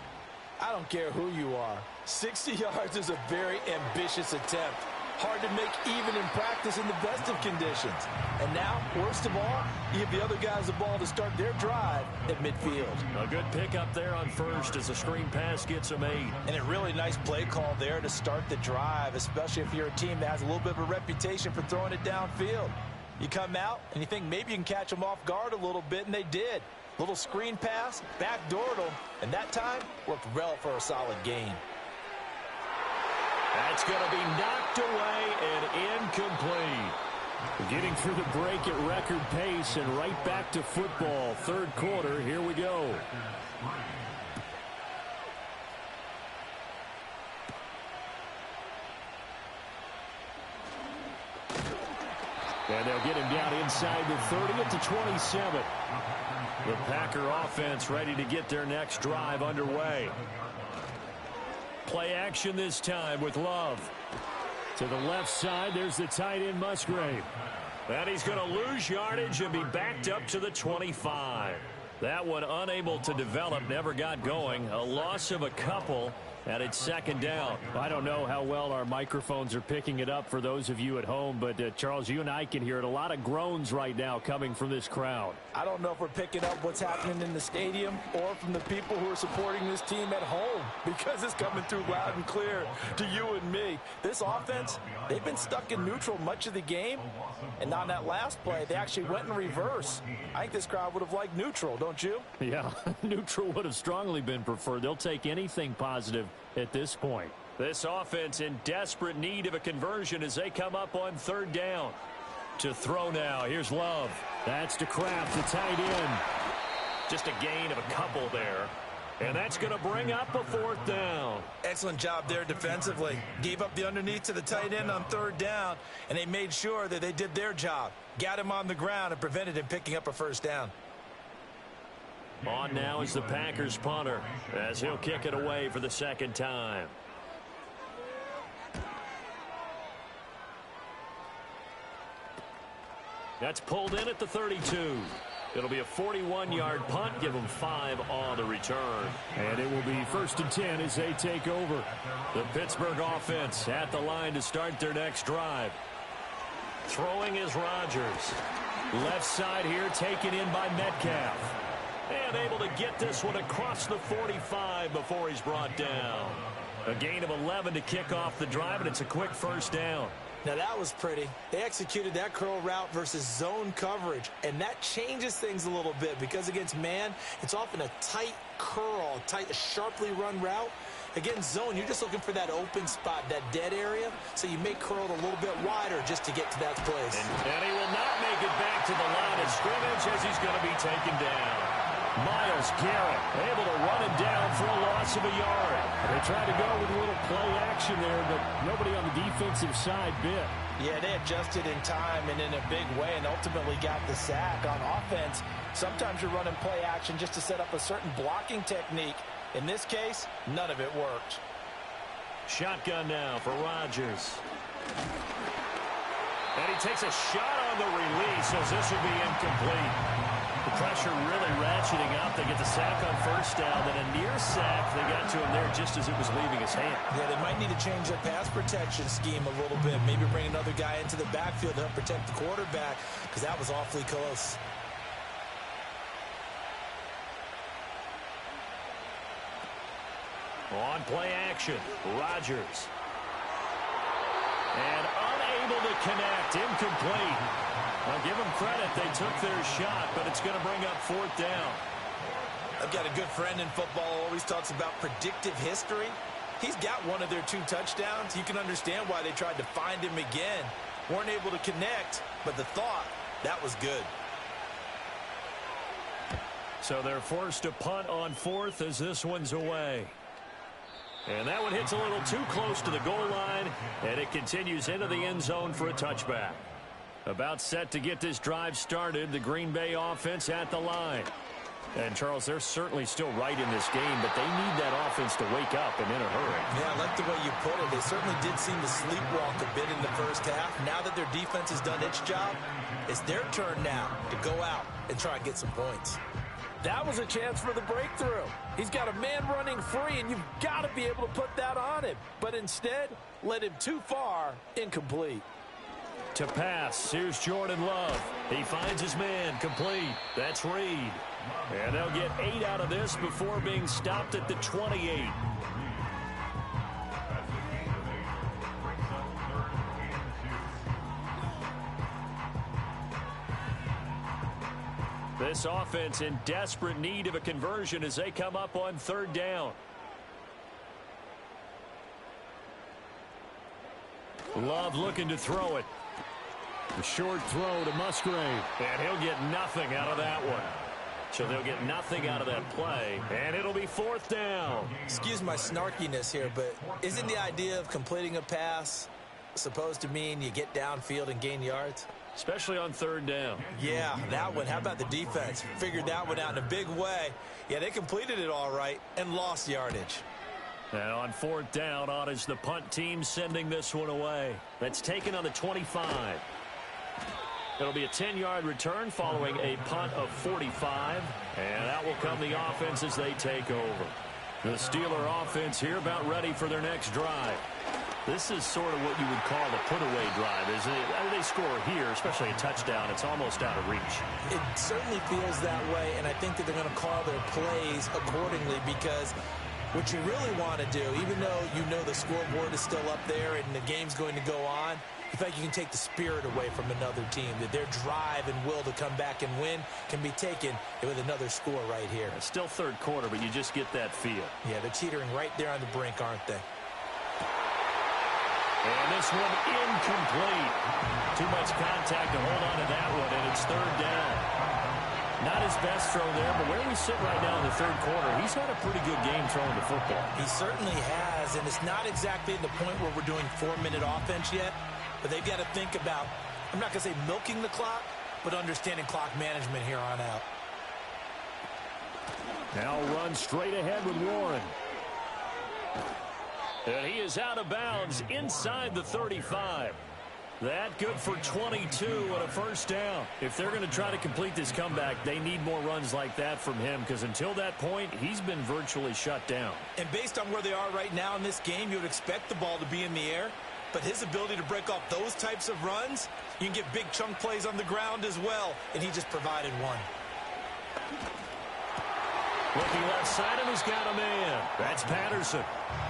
I don't care who you are. 60 yards is a very ambitious attempt. Hard to make even in practice in the best of conditions. And now, worst of all, you give the other guys the ball to start their drive at midfield. A good pickup there on 1st as the screen pass gets them 8. And a really nice play call there to start the drive, especially if you're a team that has a little bit of a reputation for throwing it downfield. You come out and you think maybe you can catch them off guard a little bit, and they did. Little screen pass, backdoored them, and that time worked well for a solid gain. That's going to be knocked away and incomplete. Getting through the break at record pace and right back to football. 3rd quarter, here we go. And they'll get him down inside the 30 at the 27. The Packer offense ready to get their next drive underway. Play action this time with Love. To the left side, there's the tight end Musgrave. And he's going to lose yardage and be backed up to the 25. That one unable to develop, never got going. A loss of a couple, and it's 2nd down. I don't know how well our microphones are picking it up for those of you at home, but Charles, you and I can hear it. A lot of groans right now coming from this crowd. I don't know if we're picking up what's happening in the stadium or from the people who are supporting this team at home, because it's coming through loud and clear to you and me. This offense, they've been stuck in neutral much of the game, and on that last play, they actually went in reverse. I think this crowd would have liked neutral, don't you? Yeah, neutral would have strongly been preferred. They'll take anything positive at this point. This offense in desperate need of a conversion as they come up on 3rd down. To throw now. Here's Love. That's to Kraft, the tight end. Just a gain of a couple there. And that's going to bring up a 4th down. Excellent job there defensively. Gave up the underneath to the tight end on 3rd down, and they made sure that they did their job. Got him on the ground and prevented him picking up a 1st down. On now is the Packers punter as he'll kick it away for the 2nd time. That's pulled in at the 32. It'll be a 41-yard punt. Give them 5 on the return. And it will be 1st and 10 as they take over. The Pittsburgh offense at the line to start their next drive. Throwing is Rodgers. Left side here taken in by Metcalf. And able to get this one across the 45 before he's brought down. A gain of 11 to kick off the drive, and it's a quick 1st down. Now that was pretty. They executed that curl route versus zone coverage, and that changes things a little bit because against man, it's often a tight curl, a sharply run route. Against zone, you're just looking for that open spot, that dead area, so you may curl it a little bit wider just to get to that place. And he will not make it back to the line of scrimmage as he's going to be taken down. Myles Garrett able to run him down for a loss of a yard. They tried to go with a little play action there, but nobody on the defensive side bit. Yeah, they adjusted in time and in a big way and ultimately got the sack. On offense, sometimes you're running play action just to set up a certain blocking technique. In this case, none of it worked. Shotgun now for Rodgers. And he takes a shot on the release as this will be incomplete. The pressure really ratcheting up. They get the sack on 1st down, then a near sack. They got to him there just as it was leaving his hand. Yeah, they might need to change their pass protection scheme a little bit. Maybe bring another guy into the backfield to help protect the quarterback because that was awfully close. On play action, Rodgers. And unable to connect, incomplete. I'll give them credit. They took their shot, but it's going to bring up 4th down. I've got a good friend in football, always talks about predictive history. He's got one of their 2 touchdowns. You can understand why they tried to find him again. Weren't able to connect, but the thought, that was good. So they're forced to punt on 4th as this one's away. And that one hits a little too close to the goal line, and it continues into the end zone for a touchback. About set to get this drive started, the Green Bay offense at the line. And, Charles, they're certainly still right in this game, but they need that offense to wake up and in a hurry. Yeah, I like the way you put it. They certainly did seem to sleepwalk a bit in the 1st half. Now that their defense has done its job, it's their turn now to go out and try and get some points. That was a chance for the breakthrough. He's got a man running free, and you've got to be able to put that on him. But instead, led him too far, incomplete. To pass, here's Jordan Love. He finds his man, complete. That's Reed. And they'll get 8 out of this before being stopped at the 28. This offense in desperate need of a conversion as they come up on 3rd down. Love looking to throw it. A short throw to Musgrave. And he'll get nothing out of that one. So they'll get nothing out of that play. And it'll be 4th down. Excuse my snarkiness here, but isn't the idea of completing a pass supposed to mean you get downfield and gain yards? Especially on 3rd down. Yeah, that one. How about the defense? Figured that one out in a big way. Yeah, they completed it all right and lost yardage. And on 4th down, on is the punt team sending this one away. That's taken on the 25. It'll be a 10-yard return following a punt of 45. And out will come the offense as they take over. The Steeler offense here about ready for their next drive. This is sort of what you would call a put-away drive, isn't it? I mean, they score here, especially a touchdown. It's almost out of reach. It certainly feels that way, and I think that they're going to call their plays accordingly because what you really want to do, even though you know the scoreboard is still up there and the game's going to go on, in fact, you can take the spirit away from another team, that their drive and will to come back and win can be taken with another score right here. It's still 3rd quarter, but you just get that feel. Yeah, they're teetering right there on the brink, aren't they? And this one incomplete. Too much contact to hold on to that one, and it's third down. Not his best throw there, but where we sit right now in the third quarter, he's had a pretty good game throwing the football. He certainly has, and it's not exactly the point where we're doing 4-minute offense yet, but they've got to think about, I'm not going to say milking the clock, but understanding clock management here on out. Now run straight ahead with Warren. And he is out of bounds inside the 35. That good for 22 and a first down. If they're going to try to complete this comeback, they need more runs like that from him, because until that point, he's been virtually shut down. And based on where they are right now in this game, you would expect the ball to be in the air. But his ability to break off those types of runs, you can get big chunk plays on the ground as well, and he just provided one. Looking left side, and he's got a man. That's Patterson.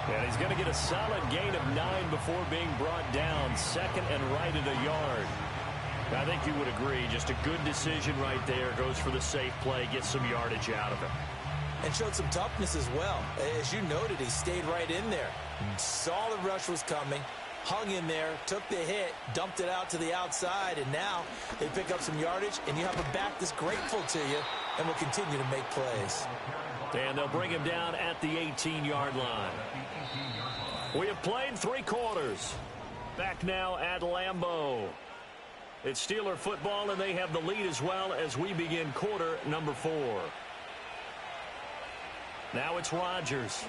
And he's going to get a solid gain of 9 before being brought down. Second and right at a yard. I think you would agree. Just a good decision right there. Goes for the safe play. Gets some yardage out of it. And showed some toughness as well. As you noted, he stayed right in there. Saw the rush was coming. Hung in there. Took the hit. Dumped it out to the outside. And now they pick up some yardage. And you have a back that's grateful to you and will continue to make plays. And they'll bring him down at the 18-yard line. We have played 3 quarters. Back now at Lambeau. It's Steeler football, and they have the lead as well as we begin quarter number 4. Now it's Rodgers.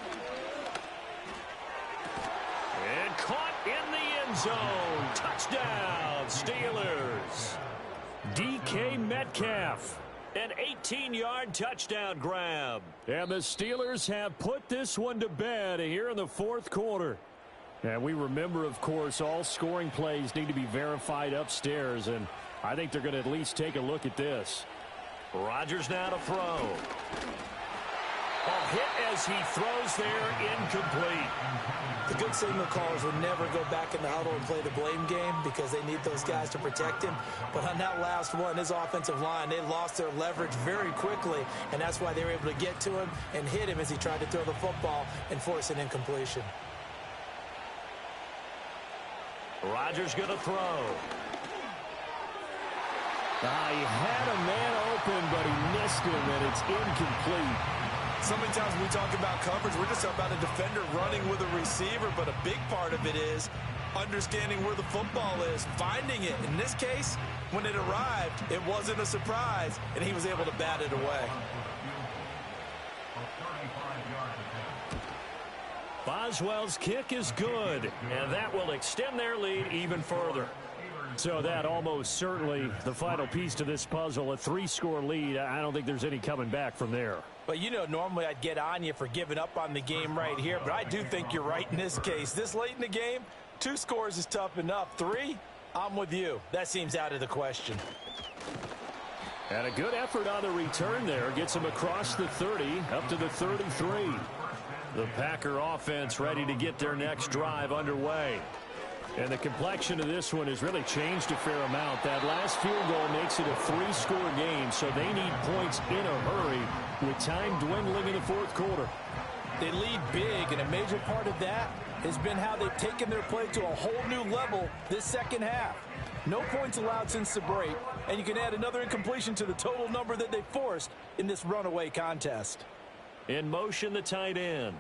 And caught in the end zone. Touchdown, Steelers. DK Metcalf. An 18-yard touchdown grab. And the Steelers have put this one to bed here in the fourth quarter. And we remember, of course, all scoring plays need to be verified upstairs, and I think they're going to at least take a look at this. Rodgers now to throw. A hit as he throws there, incomplete. The good signal callers would never go back in the huddle and play the blame game because they need those guys to protect him. But on that last one, his offensive line, they lost their leverage very quickly, and that's why they were able to get to him and hit him as he tried to throw the football and force an incompletion. Rodgers going to throw. He had a man open, but he missed him, and it's incomplete. So many times when we talk about coverage, we're just talking about a defender running with a receiver, but a big part of it is understanding where the football is, finding it. In this case, when it arrived, it wasn't a surprise, and he was able to bat it away. Boswell's kick is good, and that will extend their lead even further. So that almost certainly the final piece to this puzzle, a 3-score lead. I don't think there's any coming back from there. But, you know, normally I'd get on you for giving up on the game right here, but I do think you're right in this case. This late in the game, 2 scores is tough enough. 3, I'm with you. That seems out of the question. And a good effort on the return there. Gets him across the 30, up to the 33. The Packer offense ready to get their next drive underway. And the complexion of this one has really changed a fair amount. That last field goal makes it a 3-score game, so they need points in a hurry with time dwindling in the fourth quarter. They lead big, and a major part of that has been how they've taken their play to a whole new level this second half. No points allowed since the break, and you can add another incompletion to the total number that they forced in this runaway contest. In motion, the tight end.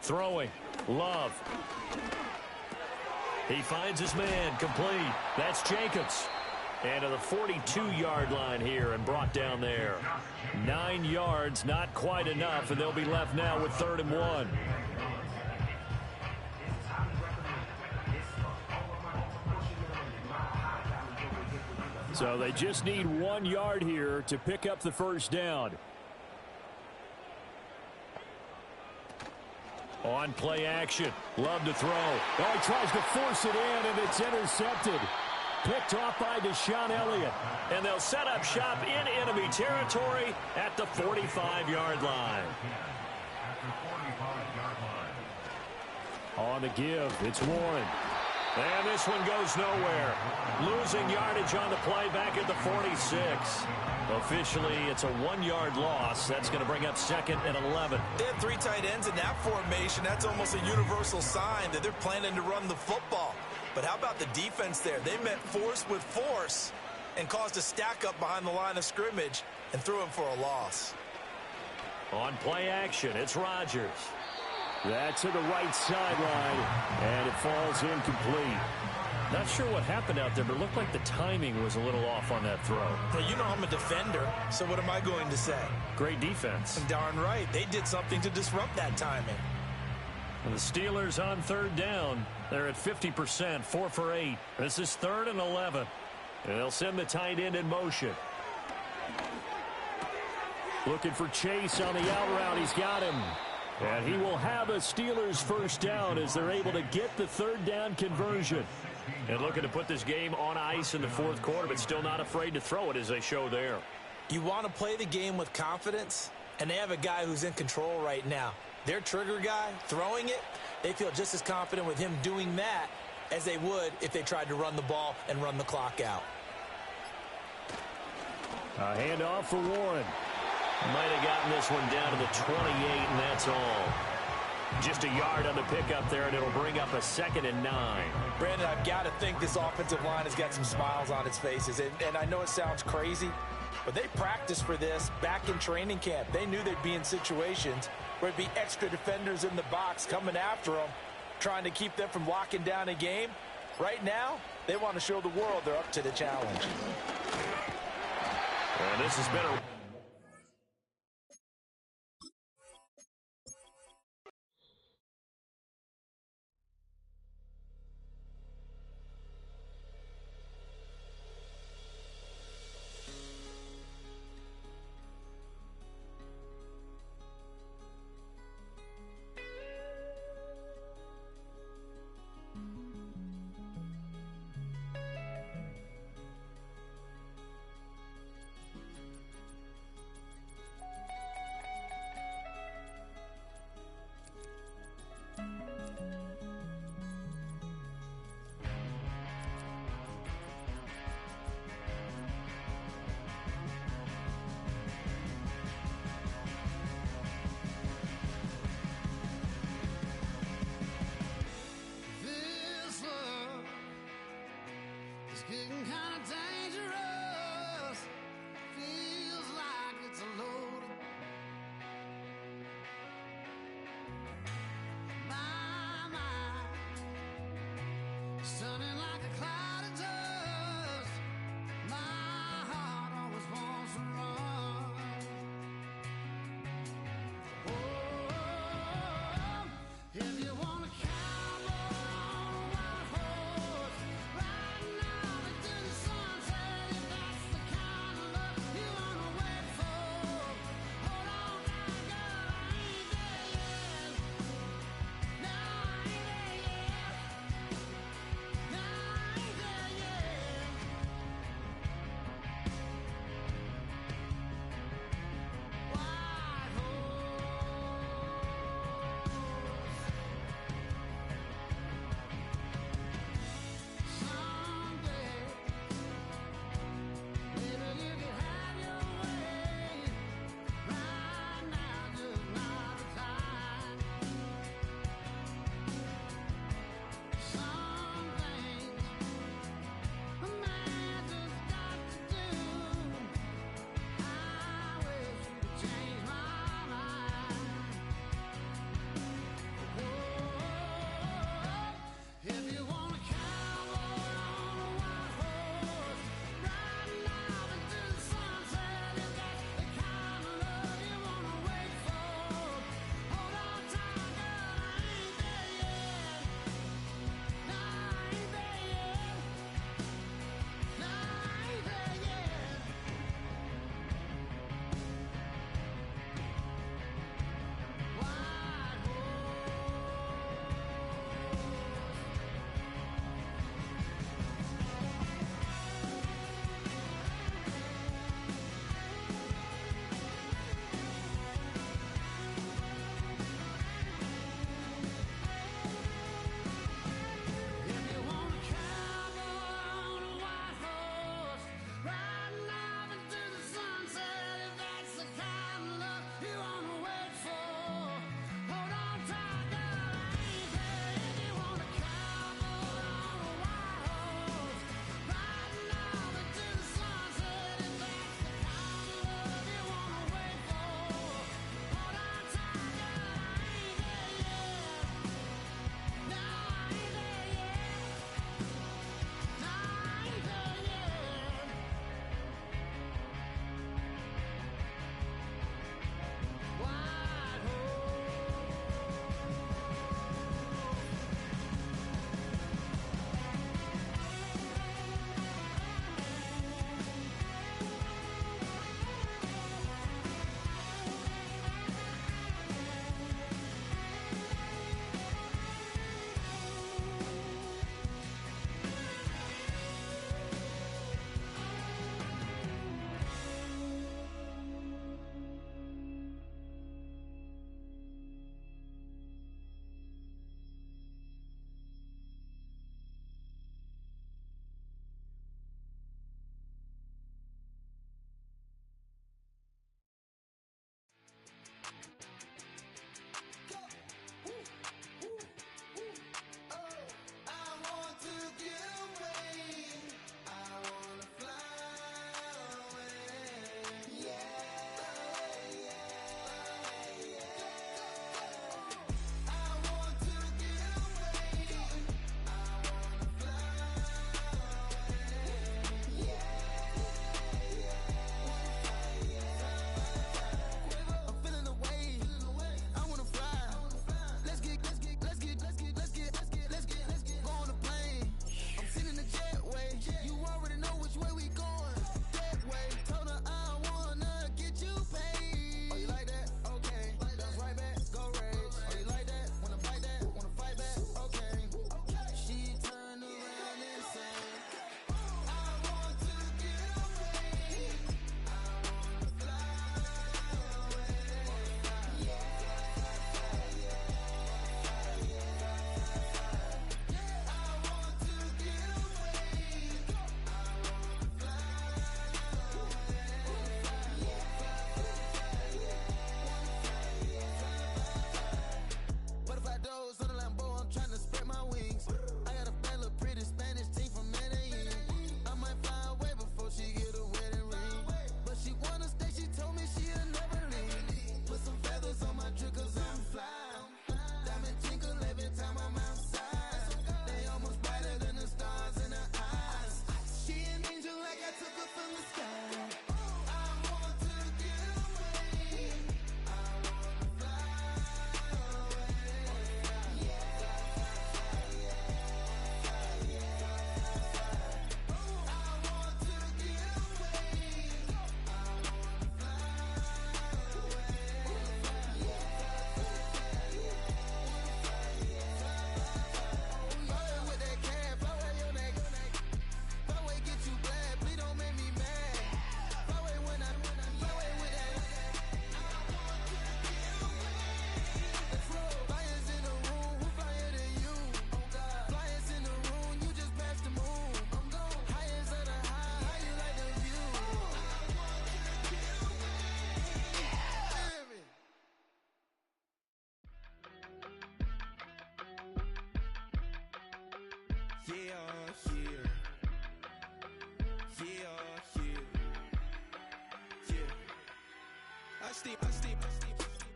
Throwing. Love. He finds his man. Complete. That's Jacobs. And to the 42-yard line here and brought down there. 9 yards, not quite enough, and they'll be left now with 3rd and 1. So they just need 1 yard here to pick up the first down. On play action. Love to throw. Oh, he tries to force it in, and it's intercepted. Picked off by Deshaun Elliott. And they'll set up shop in enemy territory at the 45-yard line. On the give, it's Warren. And this one goes nowhere. Losing yardage on the play back at the 46. Officially, it's a 1-yard loss. That's going to bring up 2nd and 11. They have 3 tight ends in that formation. That's almost a universal sign that they're planning to run the football. But how about the defense there? They met force with force and caused a stack up behind the line of scrimmage and threw him for a loss. On play action, it's Rodgers. That's to the right sideline, and it falls incomplete. Not sure what happened out there, but it looked like the timing was a little off on that throw. Well, you know I'm a defender, so what am I going to say? Great defense. Darn right. They did something to disrupt that timing. And the Steelers on 3rd down. They're at 50%, 4 for 8. This is 3rd and 11. And they'll send the tight end in motion. Looking for Chase on the out route. He's got him. And he will have a Steelers first down as they're able to get the 3rd down conversion. And looking to put this game on ice in the 4th quarter, but still not afraid to throw it as they show there. You want to play the game with confidence, and they have a guy who's in control right now. Their trigger guy, throwing it, they feel just as confident with him doing that as they would if they tried to run the ball and run the clock out. A handoff for Warren. Might have gotten this one down to the 28, and that's all. Just a yard on the pickup there, and it'll bring up a 2nd and 9. Brandon, I've got to think this offensive line has got some smiles on its faces. And I know it sounds crazy, but they practiced for this back in training camp. They knew they'd be in situations where there'd be extra defenders in the box coming after them, trying to keep them from locking down a game. Right now, they want to show the world they're up to the challenge. And this has been a... Getting kind of dangerous. Feels like it's a load. My mind stunning like a cloud of dust. My heart always wants to run. Oh, if you want to cowboy on a white horse, right now.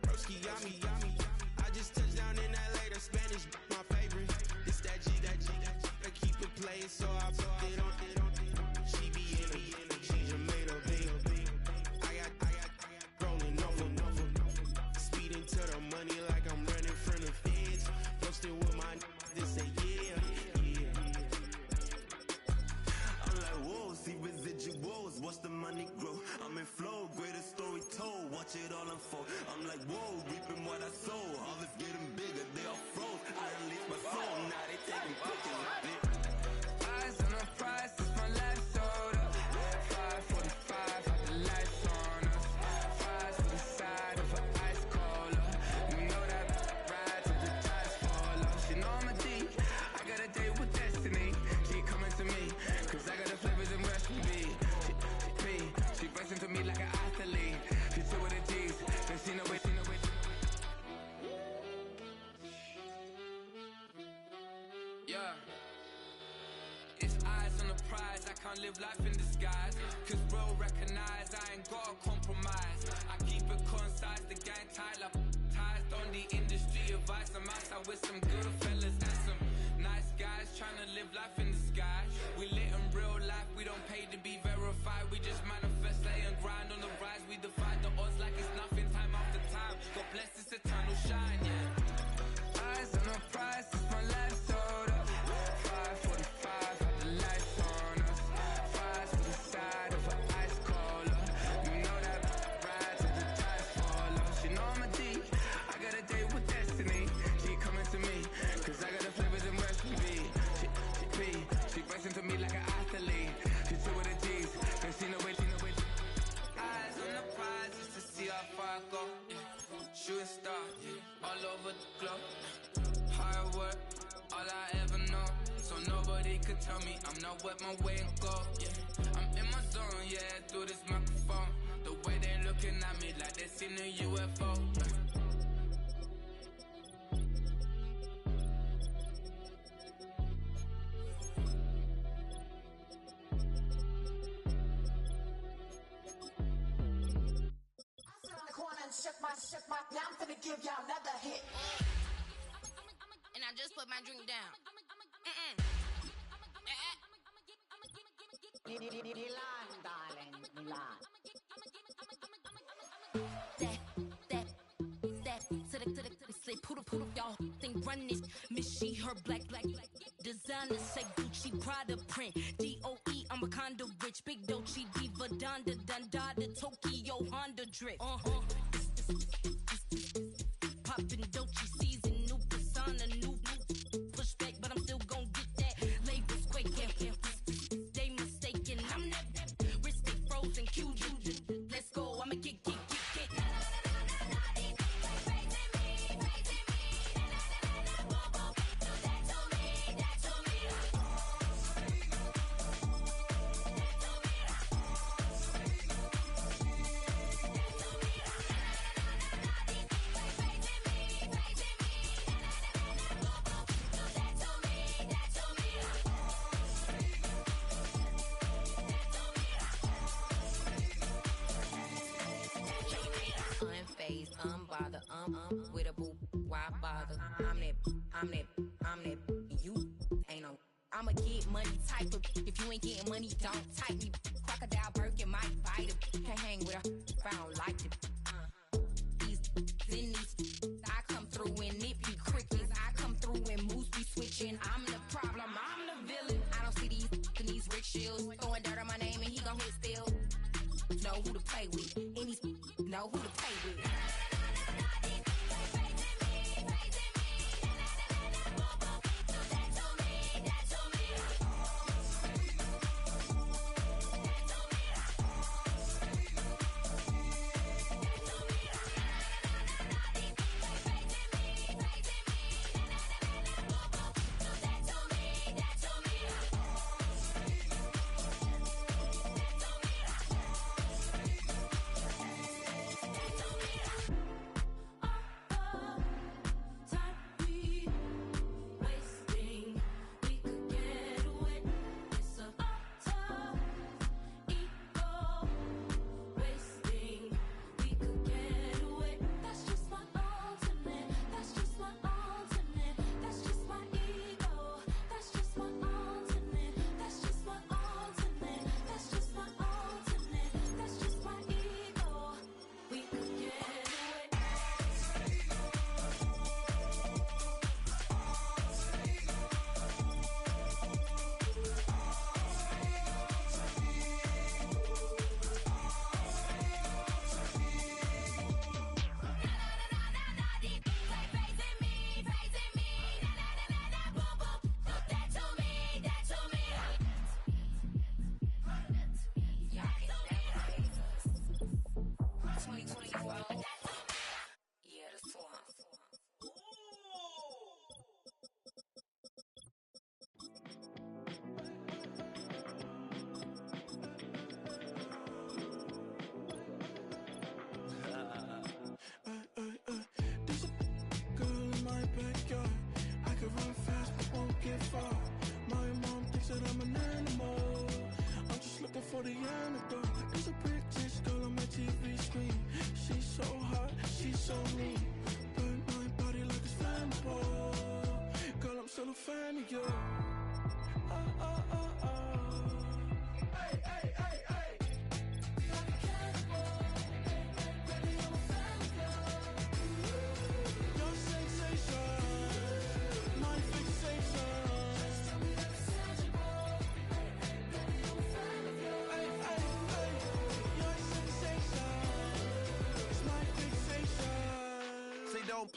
Broski, yummy. I just touched down in LA, the Spanish, my favorite. This that G. I keep it playing, so I put it on. She be in it, she just made a big. I got rolling over. Speeding to the money like I'm running from the feds. Posted with my they say yeah. I'm like, whoa, see residuals, watch the money grow. I'm in flow, greatest story told, watch it all unfold. I'm like, whoa, reaping what I sow. Harvest getting bigger, they all froze. I release my soul, now they taking pictures of it. Eyes on the prize, it's my life soda. 5:45, got the lights on us. Fries to the side of an ice cola. You know that ride till the tires fall off. She know I'm a D, I got a date with destiny. She coming to me, cause I got the flavors and recipe. She breaks into me like an athlete. She two with the G's, then she know it. Yeah. It's eyes on the prize, I can't live life in disguise. Cause bro recognize I ain't gotta compromise. I keep it concise, the gang tied up. Ties on the industry advice. I'm outside with some good fellas and some nice guys trying to live life in disguise. We lit in real life, we don't pay to be verified. We just manifest, lay and grind on the rise. We defy the odds like it's nothing, time after time. God bless this eternal shine, yeah. Eyes on the prize, it's my life soda. 5:45, got the lights on us. Fries to the side of an ice cola. You know that ride till the tires fall off. She know I'm a D, I got a date with destiny. She coming to me, cause I got the flavors and recipe. She breaks into me like an athlete. She two with the G's, then she know it. Eyes on the prize just to see how far I go. Shooting star, all over the globe. Hard work, all I ever know. So nobody could tell me I'm not wet my way and go. Yeah, I'm in my zone, yeah, through this microphone. The way they looking at me like they seen a UFO. Shook my, now I'm finna give y'all another hit. And I just put my drink down. Milan, darling, Milan. That, to the, say, poodle, y'all think run this. Miss she, her black, designer, say Gucci, Prada print, DOE, I'm a condo rich, big Dolce, Diva, Donda, the Tokyo, Honda drip, poppin' Dolce season, new persona, new pushback, but I'm still gon' get that. Labels quaking, they mistaken. I'm that wrist they frozen, QU. Let's go, I'ma get. Unbothered, with a boo, why bother? I'm that, you ain't no. I'ma get money type of. If you ain't getting money, don't type me. Crocodile Birkin might bite it. Can't hang with her if I don't like it. These I come through in nippy crickets. I come through in moose be switching. I'm the problem, I'm the villain. I don't see these rickshaws throwing dirt on my name and he gon' hit still. Know who to play with, and these know who to play with.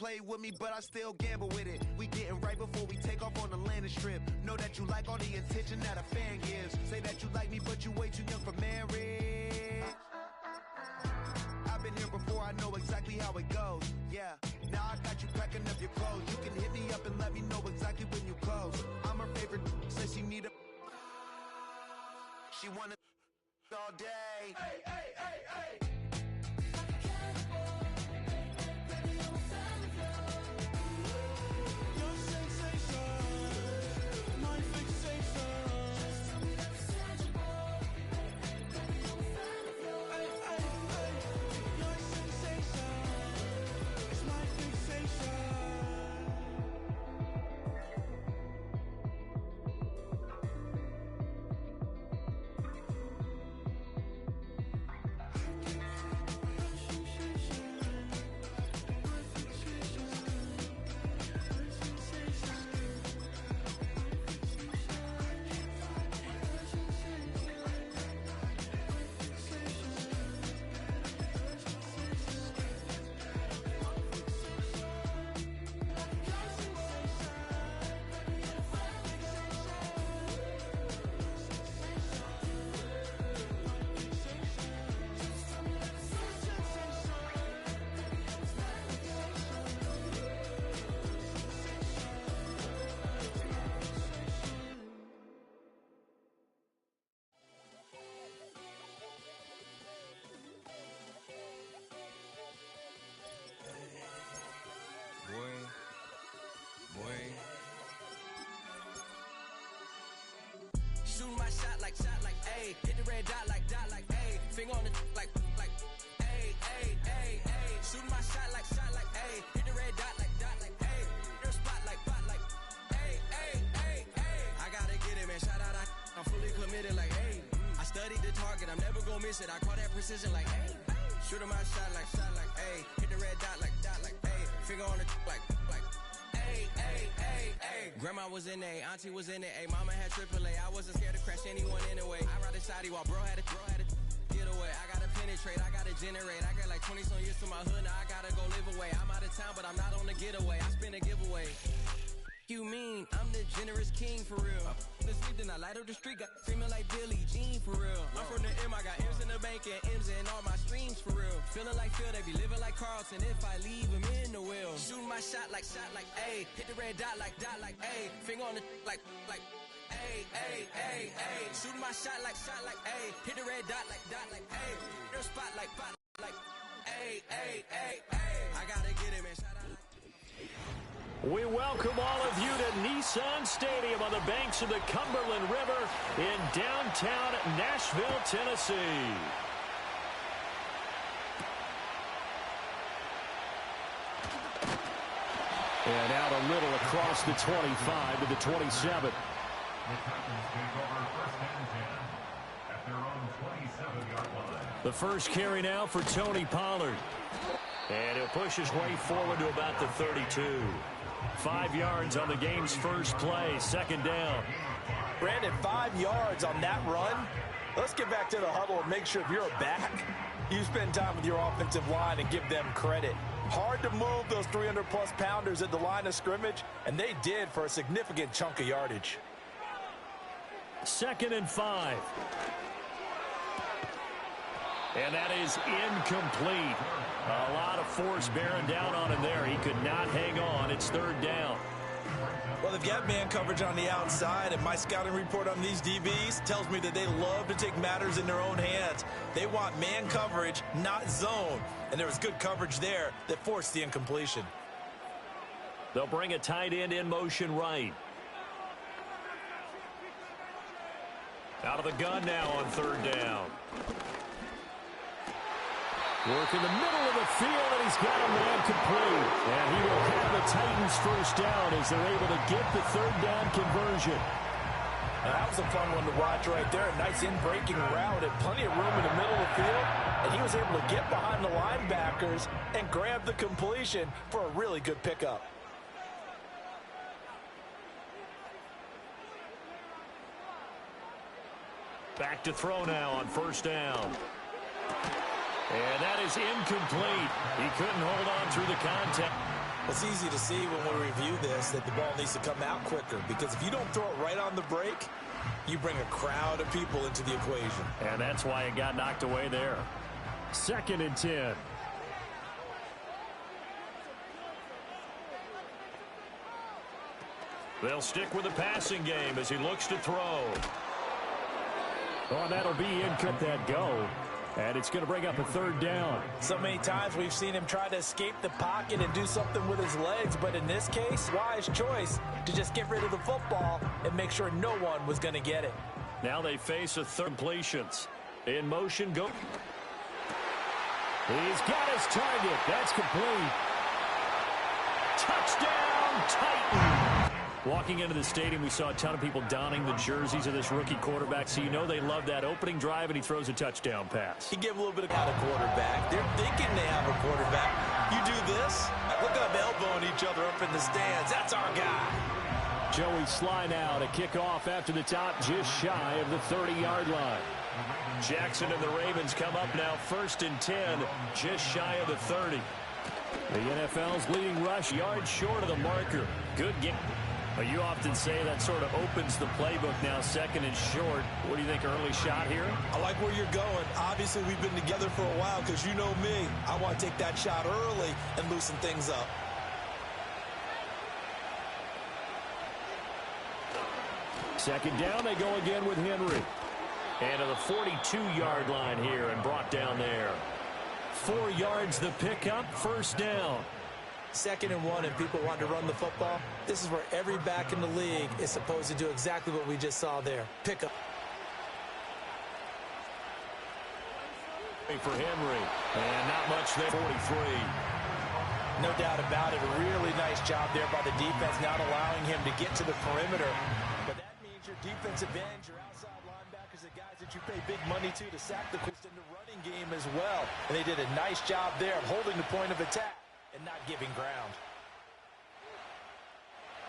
play with me, but I still gamble with it. We getting right before we take off on the landing strip. Know that you like all the attention that a fan gives. Say that you like me, but you way too young for marriage. I've been here before, I know exactly how it goes. Yeah, now I got you packing up your clothes. You can hit me up and let me know exactly when you close. I'm her favorite, says she need a... She wanna all day. Hey, hey, hey, hey. Shooting my shot like, ayy. Hit the red dot like, ayy. Finger on the like, ayy, ayy, ayy, ayy. Shooting my shot like, ayy. Hit the red dot like, ayy. Their spot like, ayy, ayy, ayy, ayy. I gotta get it, man. Shout out, I'm fully committed like, ayy. I studied the target, I'm never gonna miss it. I call that precision like, ayy. Shooting my shot like, ayy. Hit the red dot like, ayy. Finger on the like, ayy, ayy, ayy, ayy. Grandma was in A, auntie was in it, ayy. Mama had AAA, I wasn't scared to crash anyone anyway. I ride a shoddy while bro had a get away. I gotta penetrate, I gotta generate. I got like 20 some years to my hood, now I gotta go live away. I'm out of town, but I'm not on the getaway. I spin a giveaway. You mean I'm the generous king for real? The sleep, then I light up the street, got screaming like Billie Jean for real. I'm from the M, I got M's in the bank and M's in all my streams for real. Feeling like Phil, they be living like Carlton if I leave him in the wheel. Shooting my shot like, ayy. Hit the red dot like, ayy. Finger on the like, ayy, ayy, ayy, ayy. Shooting my shot like, ayy. Hit the red dot like, ayy. Their spot like, ayy, ayy, ayy, ayy. I gotta get it, man. Shout out. We welcome all of you to Nissan Stadium on the banks of the Cumberland River in downtown Nashville, Tennessee. And out a little across the 25 to the 27. The first carry now for Tony Pollard. And he'll push his way forward to about the 32. 5 yards on the game's first play, second down. Brandon, 5 yards on that run. Let's get back to the huddle and make sure if you're a back, you spend time with your offensive line and give them credit. Hard to move those 300-plus pounders at the line of scrimmage, and they did for a significant chunk of yardage. 2nd and 5. And that is incomplete. A lot of force bearing down on him there. He could not hang on. It's 3rd down. Well, they've got man coverage on the outside, and my scouting report on these DBs tells me that they love to take matters in their own hands. They want man coverage, not zone. And there was good coverage there that forced the incompletion. They'll bring a tight end in motion right. Out of the gun now on 3rd down. Work in the middle of the field, and he's got a man complete. And he will have the Titans first down as they're able to get the 3rd down conversion. Now, that was a fun one to watch right there. A nice in-breaking route and plenty of room in the middle of the field. And he was able to get behind the linebackers and grab the completion for a really good pickup. Back to throw now on 1st down. And that is incomplete. He couldn't hold on through the contact. It's easy to see when we review this that the ball needs to come out quicker, because if you don't throw it right on the break, you bring a crowd of people into the equation. And that's why it got knocked away there. 2nd and 10. They'll stick with the passing game as he looks to throw. Oh, that'll be in. Cut that go. And it's going to bring up a 3rd down. So many times we've seen him try to escape the pocket and do something with his legs, but in this case, wise choice to just get rid of the football and make sure no one was going to get it. Now they face a 3rd completions. In motion, go. He's got his target. That's complete. Touchdown, Titan. Walking into the stadium, we saw a ton of people donning the jerseys of this rookie quarterback, so you know they love that opening drive, and he throws a touchdown pass. He gave a little bit of a quarterback. They're thinking they have a quarterback. You do this, look at them elbowing each other up in the stands. That's our guy. Joey Sly now to kick off after the top, just shy of the 30-yard line. Jackson and the Ravens come up now 1st and 10, just shy of the 30. The NFL's leading rush, yards short of the marker. Good game. But you often say that sort of opens the playbook now, 2nd and short. What do you think, early shot here? I like where you're going. Obviously, we've been together for a while because you know me. I want to take that shot early and loosen things up. Second down, they go again with Henry. And to the 42-yard line here and brought down there. 4 yards the pickup, 1st down. 2nd and 1, and people want to run the football. This is where every back in the league is supposed to do exactly what we just saw there. Pick up. For Henry, and not much there. 43. No doubt about it. A really nice job there by the defense, not allowing him to get to the perimeter. But that means your defensive end, your outside linebackers, the guys that you pay big money to sack the course in the running game as well. And they did a nice job there of holding the point of attack and not giving ground.